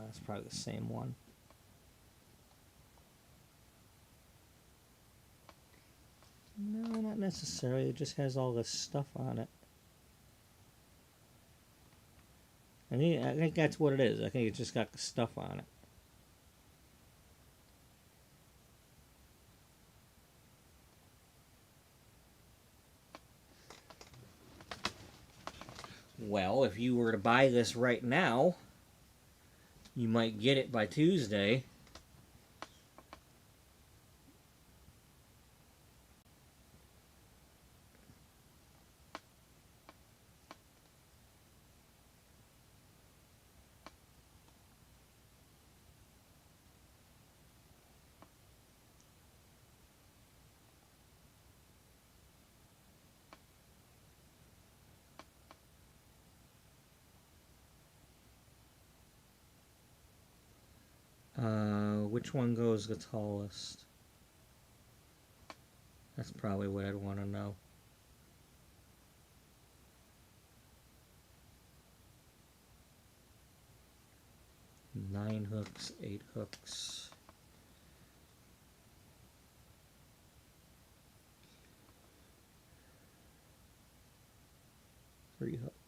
It's probably the same one. No, not necessarily. It just has all this stuff on it. I think that's what it is. I think it's just got the stuff on it. Well, if you were to buy this right now, you might get it by Tuesday. which one goes the tallest? That's probably what I'd want to know. Nine hooks, 8 hooks. Three hooks.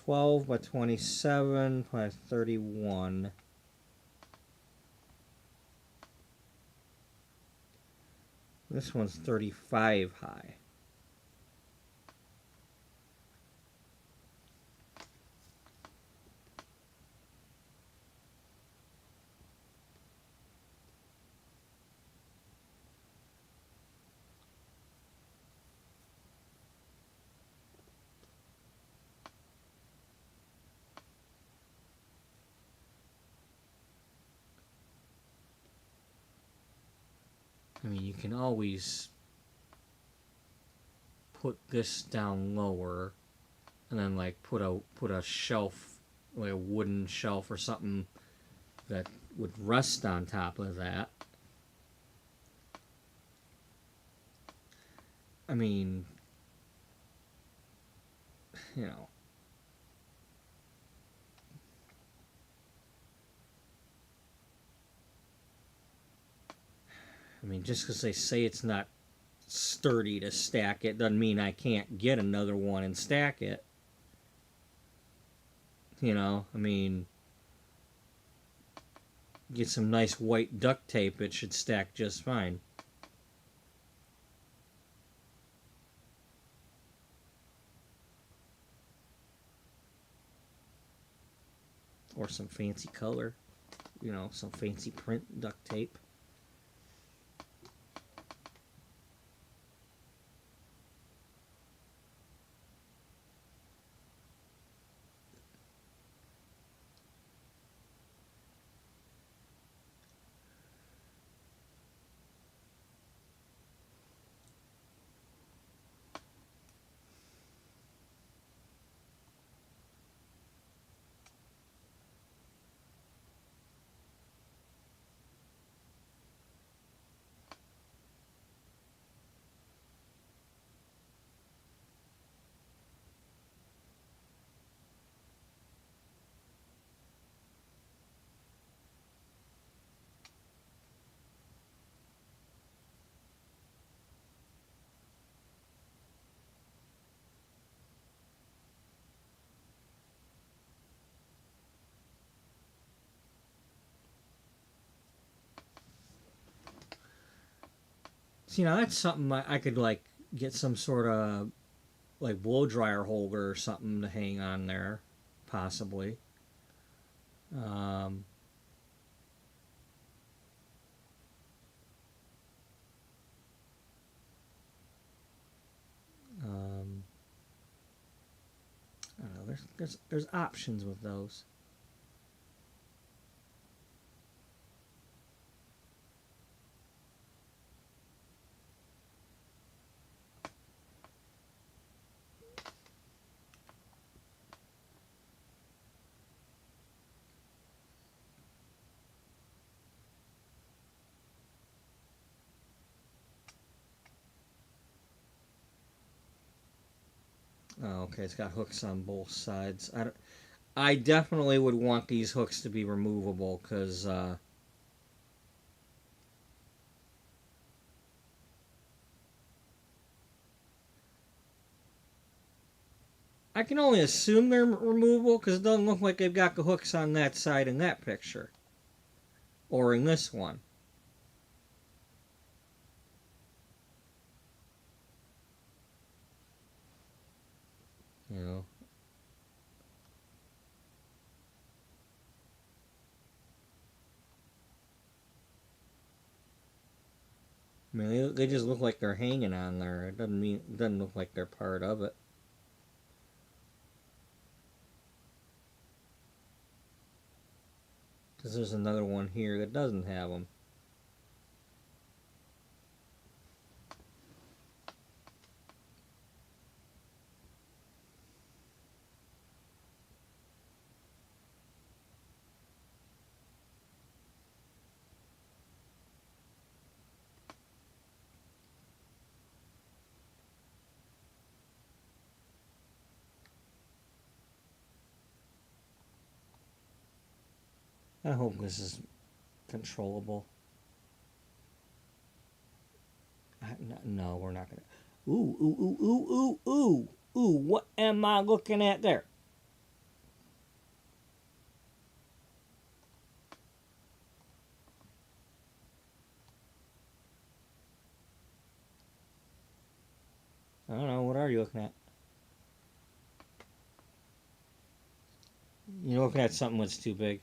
$12 by $27 by $31. This one's 35 high. I mean, you can always put this down lower and then like put a shelf, like a wooden shelf or something that would rest on top of that. I mean, you know, just because they say it's not sturdy to stack it doesn't mean I can't get another one and stack it. You know, I mean, get some nice white duct tape, it should stack just fine. Or some fancy color, you know, some fancy print duct tape. So, you know, that's something I could like get some sort of like blow dryer holder or something to hang on there, possibly. Um, um, I don't know. There's options with those. Oh, okay, it's got hooks on both sides. I definitely would want these hooks to be removable because I can only assume they're removable because it doesn't look like they've got the hooks on that side in that picture or in this one. You know. I mean, they just look like they're hanging on there. It doesn't look like they're part of it. Because there's another one here that doesn't have them. I hope this is controllable. No, we're not gonna. Ooh, ooh, ooh, ooh, ooh, ooh, ooh! What am I looking at there? I don't know. What are you looking at? You're looking at something that's too big.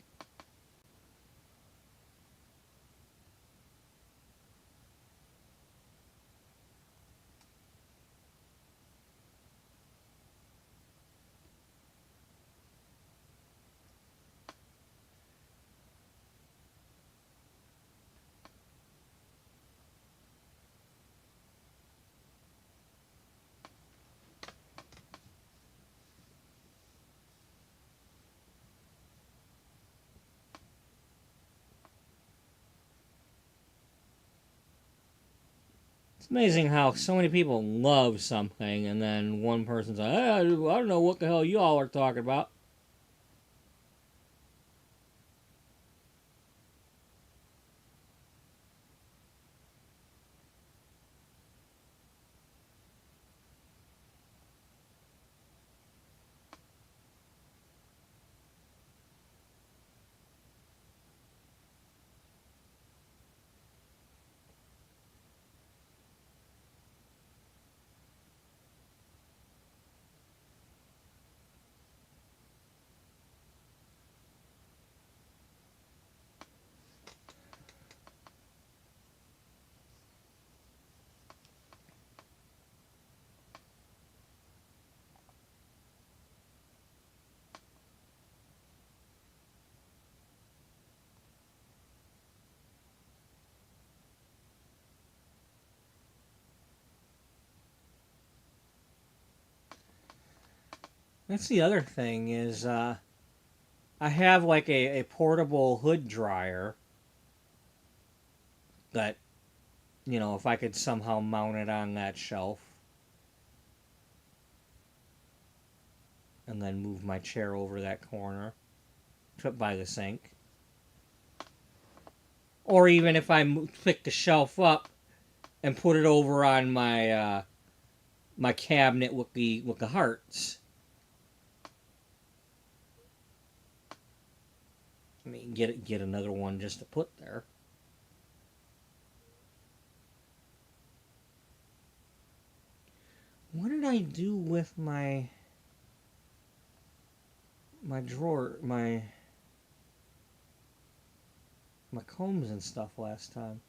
It's amazing how so many people love something, and then one person's like, I don't know what the hell you all are talking about. That's the other thing is I have like a portable hood dryer that, if I could somehow mount it on that shelf and then move my chair over that corner, put by the sink. Or even if I pick the shelf up and put it over on my cabinet with the hearts. I mean, get another one just to put there. What did I do with my drawer, my combs and stuff last time?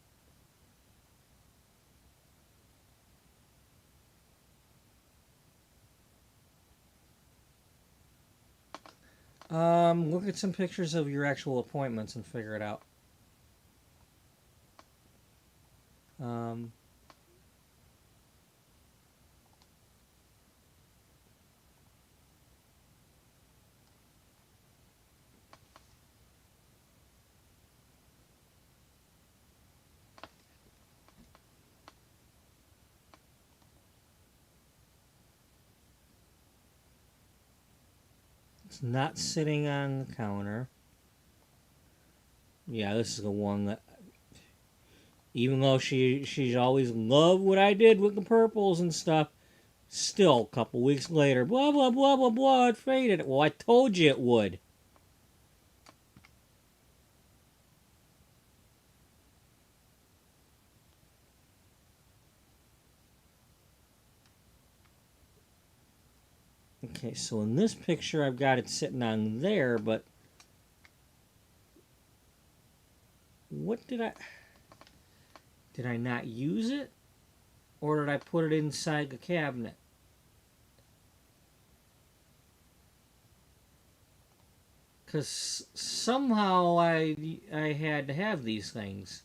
Look at some pictures of your actual appointments and figure it out. Um, it's not sitting on the counter. Yeah, this is the one that, even though she's always loved what I did with the purples and stuff, still a couple weeks later, blah blah blah blah blah, it faded. Well, I told you it would. Okay, so in this picture, I've got it sitting on there, but what did I not use it? Or did I put it inside the cabinet? Because somehow I had to have these things.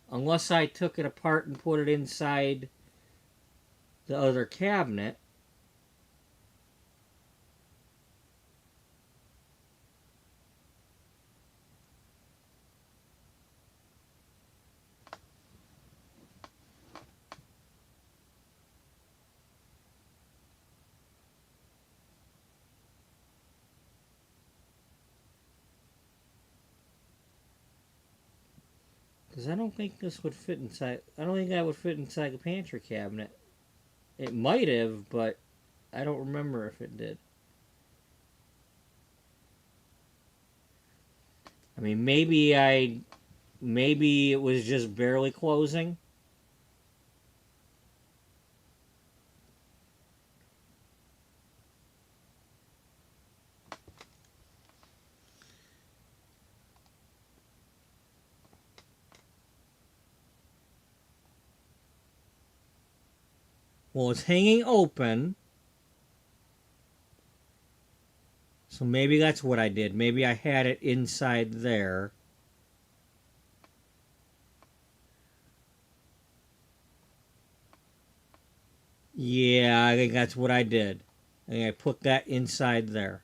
Unless I took it apart and put it inside the other cabinet. Because I don't think this would fit inside. I don't think that would fit inside the pantry cabinet. It might have, but I don't remember if it did. I mean, maybe it was just barely closing. Well, it's hanging open. So maybe that's what I did. Maybe I had it inside there. Yeah, I think that's what I did. I think I put that inside there.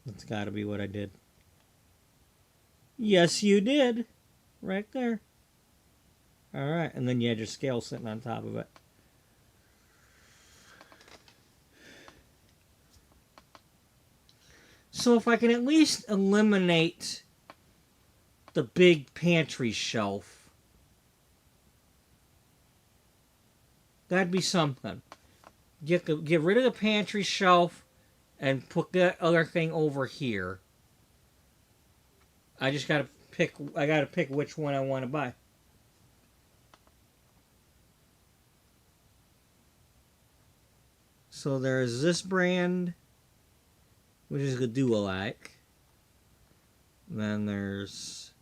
That's got to be what I did. Yes, you did. Right there. All right, and then you had your scale sitting on top of it. So if I can at least eliminate the big pantry shelf, that'd be something. Get rid of the pantry shelf and put that other thing over here. I just gotta pick. I gotta pick which one I want to buy. So there's this brand, which is the Duolak. Then there's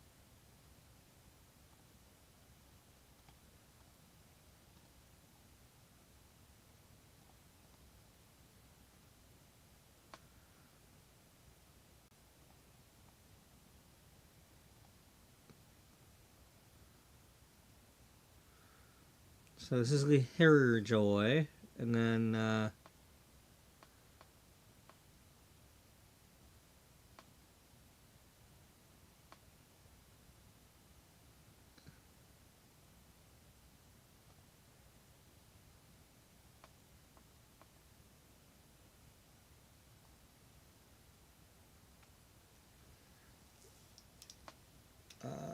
so this is the Harrier Joy, and then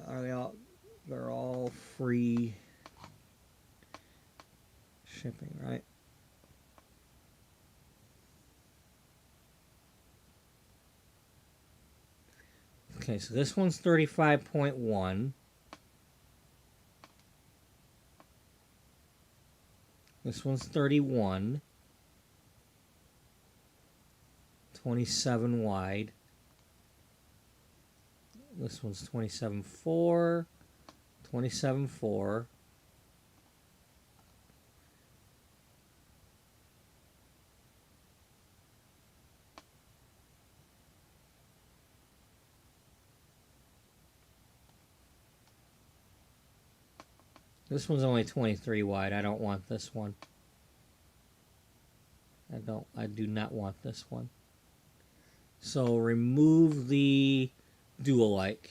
are they all? They're all free shipping, right? Okay, so this one's 35.1. This one's 31. 27 wide. This one's 27.4. 27.4. This one's only 23 wide. I don't want this one. I do not want this one. So remove the Duolike.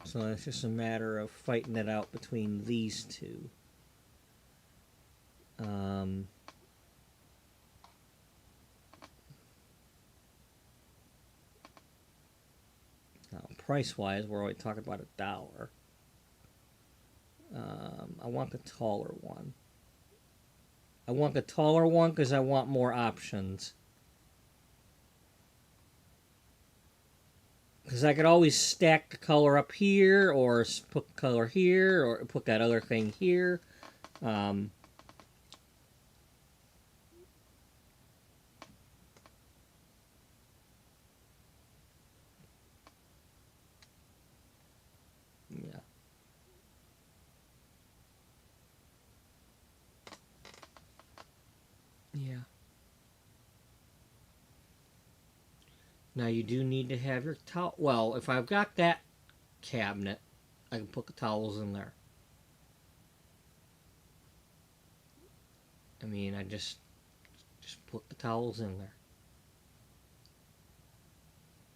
So it's just a matter of fighting it out between these two. Now, price-wise, we're already talking about $1. I want the taller one. I want the taller one because I want more options. because I could always stack the color up here, or put color here, or put that other thing here. Um, yeah. Yeah. Now you do need to have your towel. Well, if I've got that cabinet, I can put the towels in there. I mean, I just put the towels in there.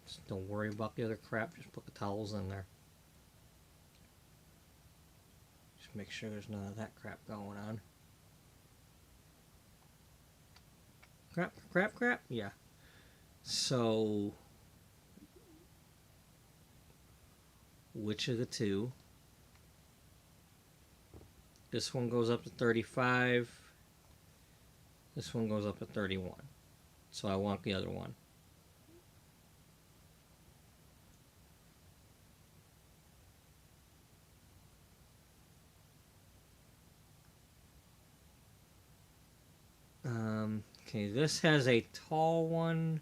Just don't worry about the other crap. Just put the towels in there. Just make sure there's none of that crap going on. Crap, crap, crap. Yeah. So, which of the two? This one goes up to 35. This one goes up to 31. So I want the other one. Okay, this has a tall one.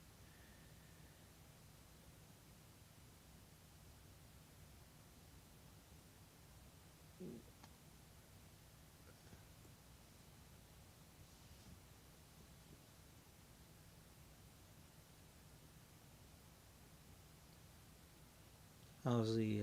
How's the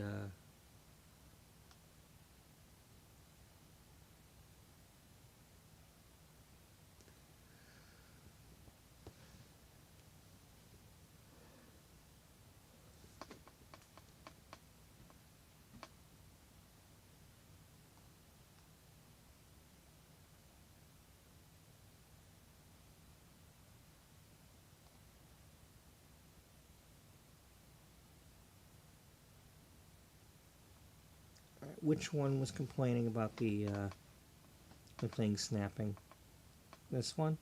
which one was complaining about the thing snapping? This one?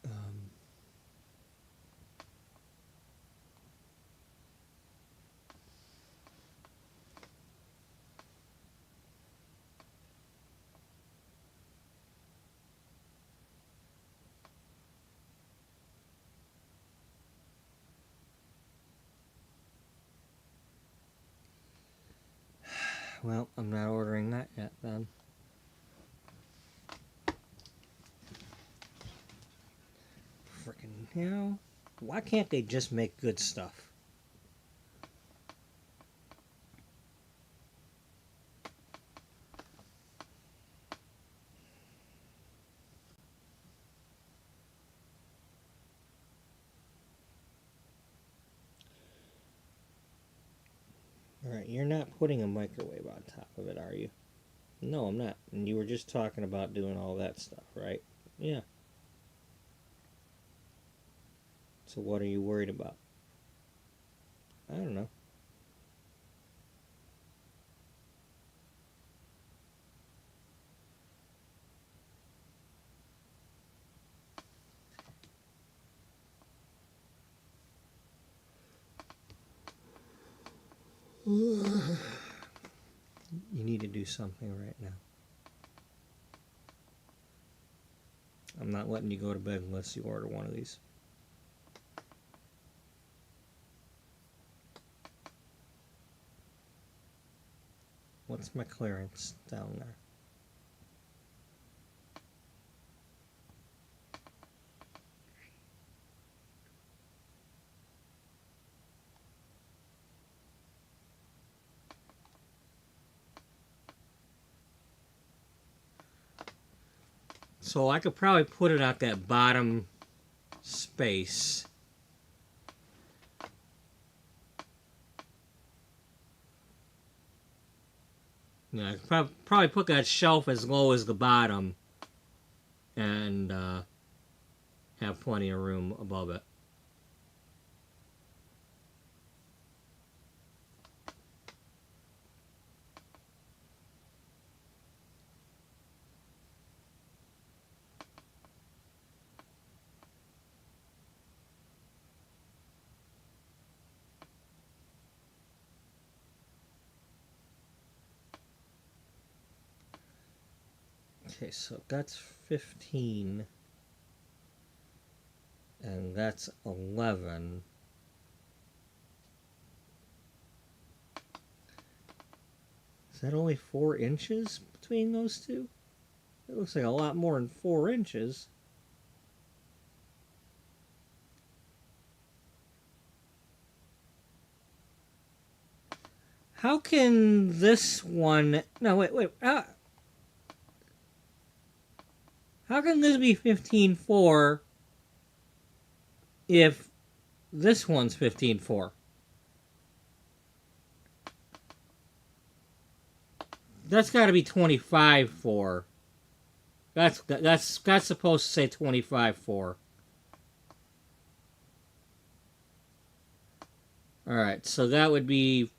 Um, well, I'm not ordering that yet then. Freaking hell. Why can't they just make good stuff? Alright, you're not putting a microwave on top of it, are you? No, I'm not. And you were just talking about doing all that stuff, right? Yeah. So what are you worried about? I don't know. You need to do something right now. I'm not letting you go to bed unless you order one of these. What's my clearance down there? So I could probably put it at that bottom space. Yeah, I could probably put that shelf as low as the bottom and have plenty of room above it. Okay, so that's 15. And that's 11. Is that only 4 inches between those two? It looks like a lot more than 4 inches. How can this one... No, wait. How can this be 15.4 if this one's 15.4? That's got to be 25.4. That's supposed to say 25.4. Alright, so that would be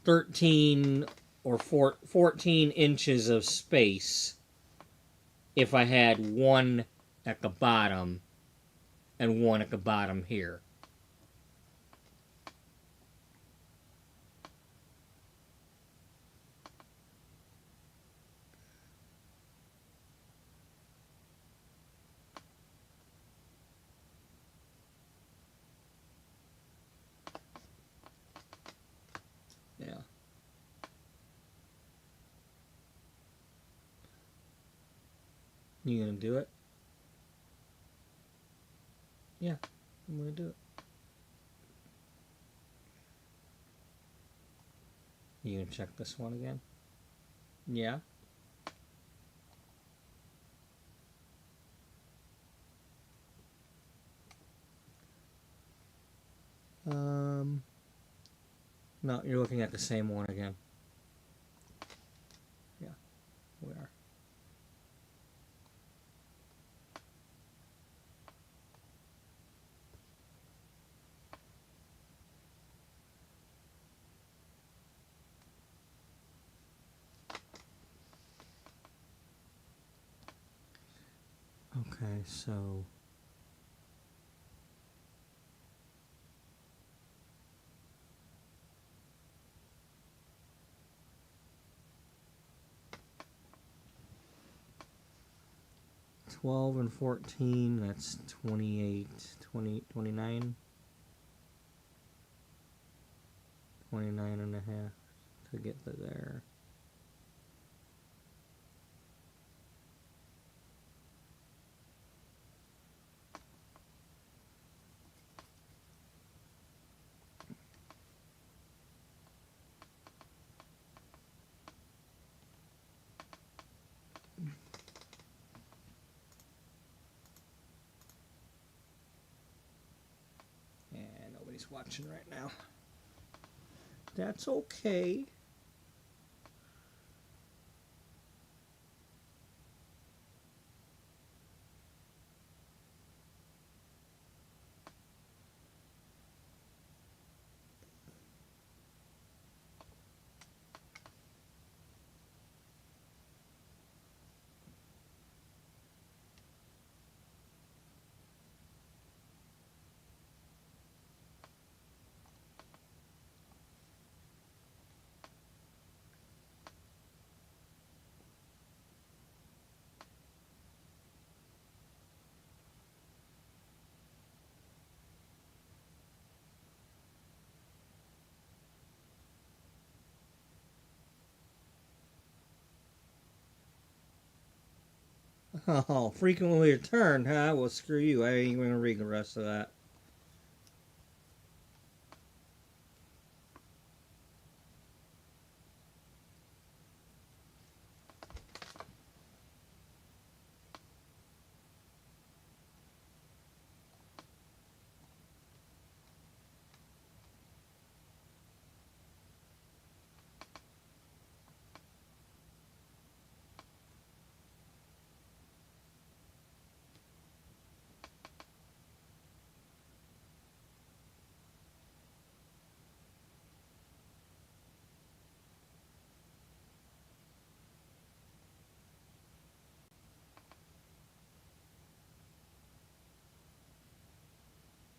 13 or 14 inches of space if I had one at the bottom and one at the bottom here. Yeah. You gonna do it? Yeah, I'm gonna do it. You gonna check this one again? Yeah. No, you're looking at the same one again. Yeah, we are. Okay, so... and 14, that's 28, 20, 29. 29 and a half to get to there. And nobody's watching right now. That's okay. Oh, frequently returned, huh? Well, screw you. I ain't even gonna read the rest of that.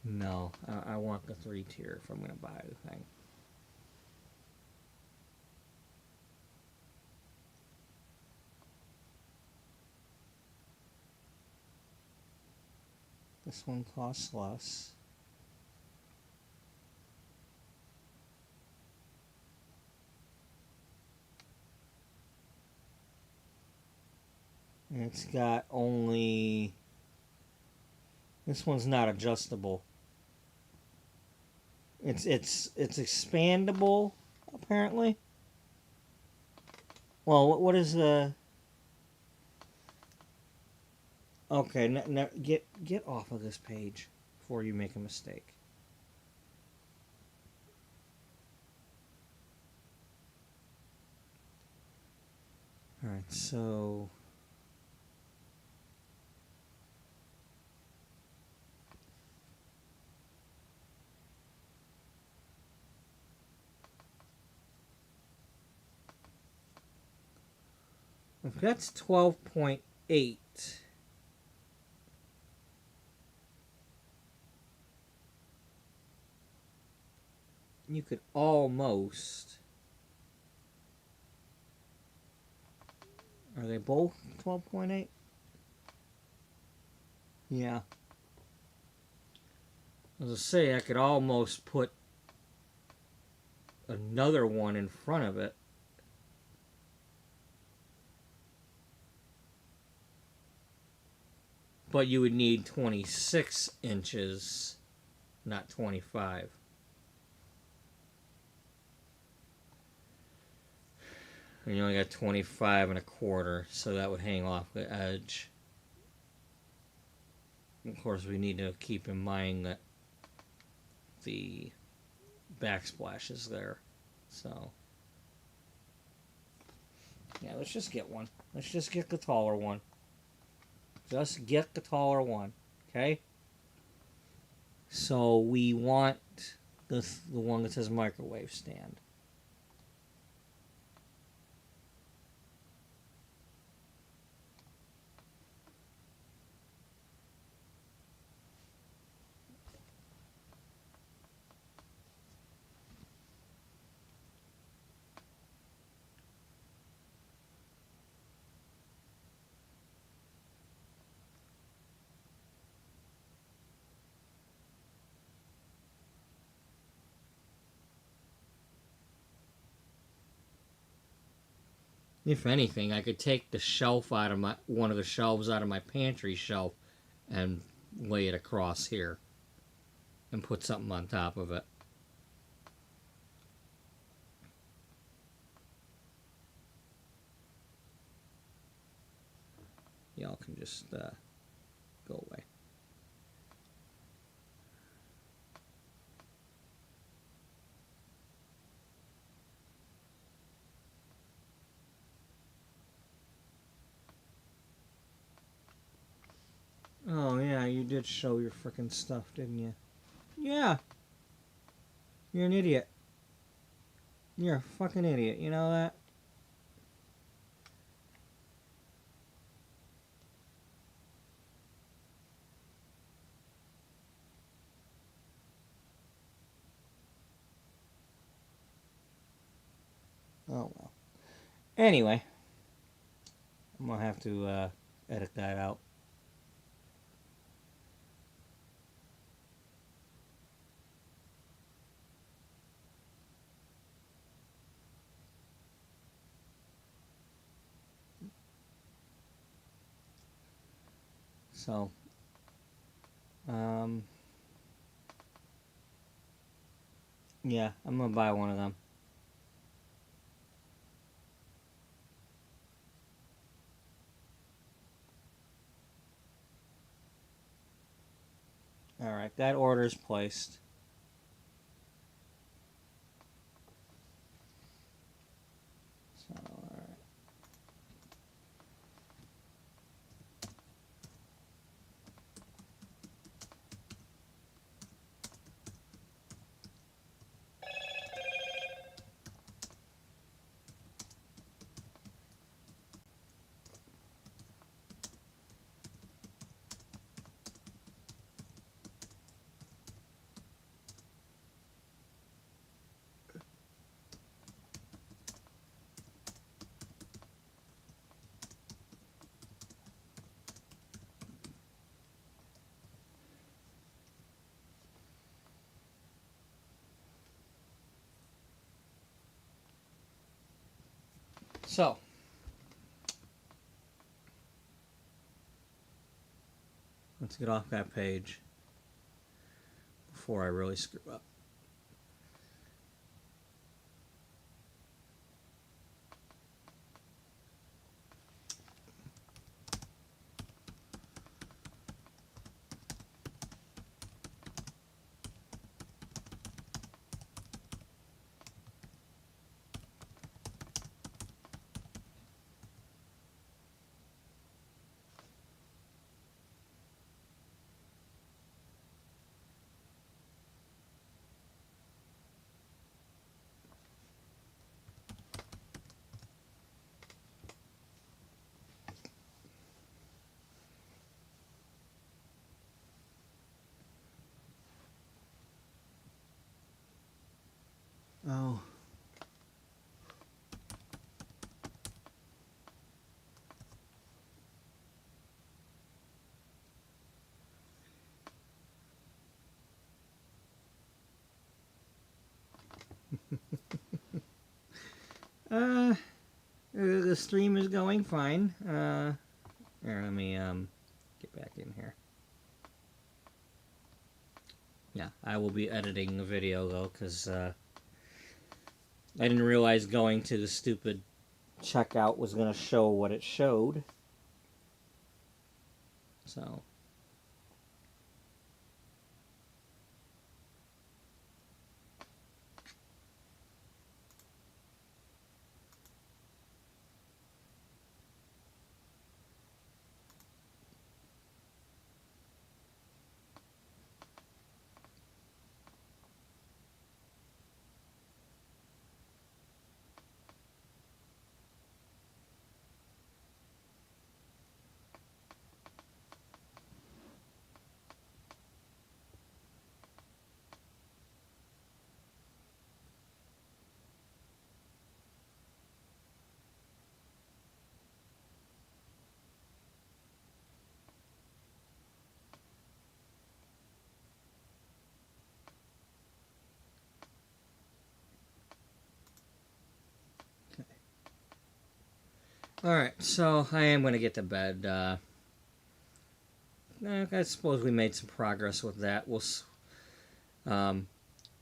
No, I want the 3 tier if I'm gonna buy the thing. This one costs less. And it's got only. This one's not adjustable. It's expandable, apparently. Well, what is the? Okay, get off of this page before you make a mistake. All right, so if that's 12.8, you could almost. Are they both 12.8? Yeah. As I say, I could almost put another one in front of it. But you would need 26 inches, not 25. And you only got 25 and a quarter, so that would hang off the edge. Of course, we need to keep in mind that the backsplash is there. So, yeah, let's just get one. Let's just get the taller one. Just get the taller one, okay? So we want the one that says microwave stand. If anything, I could take the shelf out of one of the shelves out of my pantry shelf and lay it across here and put something on top of it. Y'all can just go away. Oh, yeah, you did show your frickin' stuff, didn't you? Yeah. You're an idiot. You're a fucking idiot. You know that? Oh, well. Anyway, I'm gonna have to edit that out. So, yeah, I'm gonna buy one of them. All right, that order's placed. So, all right. So, let's get off that page before I really screw up. Oh. uh, the stream is going fine. Here, let me get back in here. Yeah, I will be editing the video though, because I didn't realize going to the stupid checkout was going to show what it showed. So, alright, so I am going to get to bed. I suppose we made some progress with that. We'll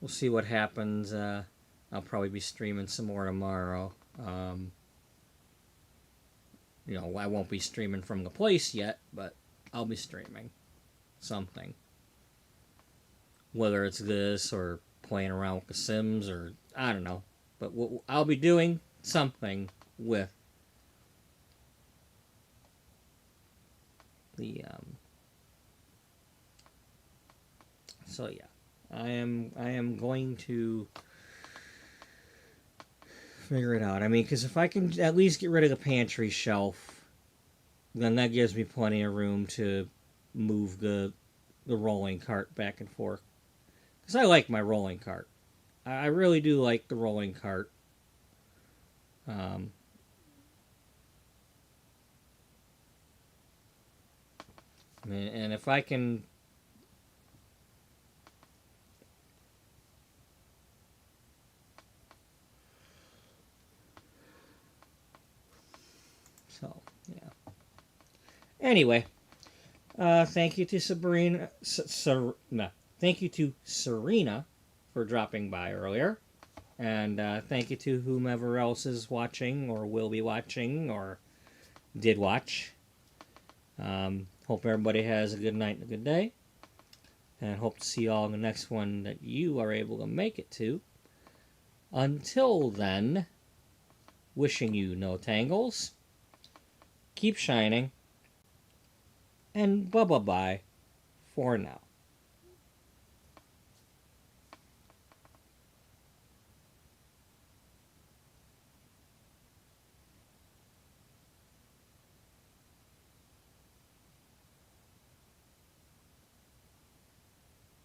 see what happens. I'll probably be streaming some more tomorrow. I won't be streaming from the place yet, but I'll be streaming something. Whether it's this or playing around with The Sims or I don't know. But I'll be doing something with the so yeah. I am going to figure it out. I mean, because if I can at least get rid of the pantry shelf, then that gives me plenty of room to move the rolling cart back and forth. Because I like my rolling cart. I really do like the rolling cart. And if I can... So, yeah. Anyway, Thank you to Sabrina. No, thank you to Serena for dropping by earlier. And thank you to whomever else is watching or will be watching or did watch. Hope everybody has a good night and a good day. And hope to see you all in the next one that you are able to make it to. Until then, wishing you no tangles, keep shining, and bye-bye for now.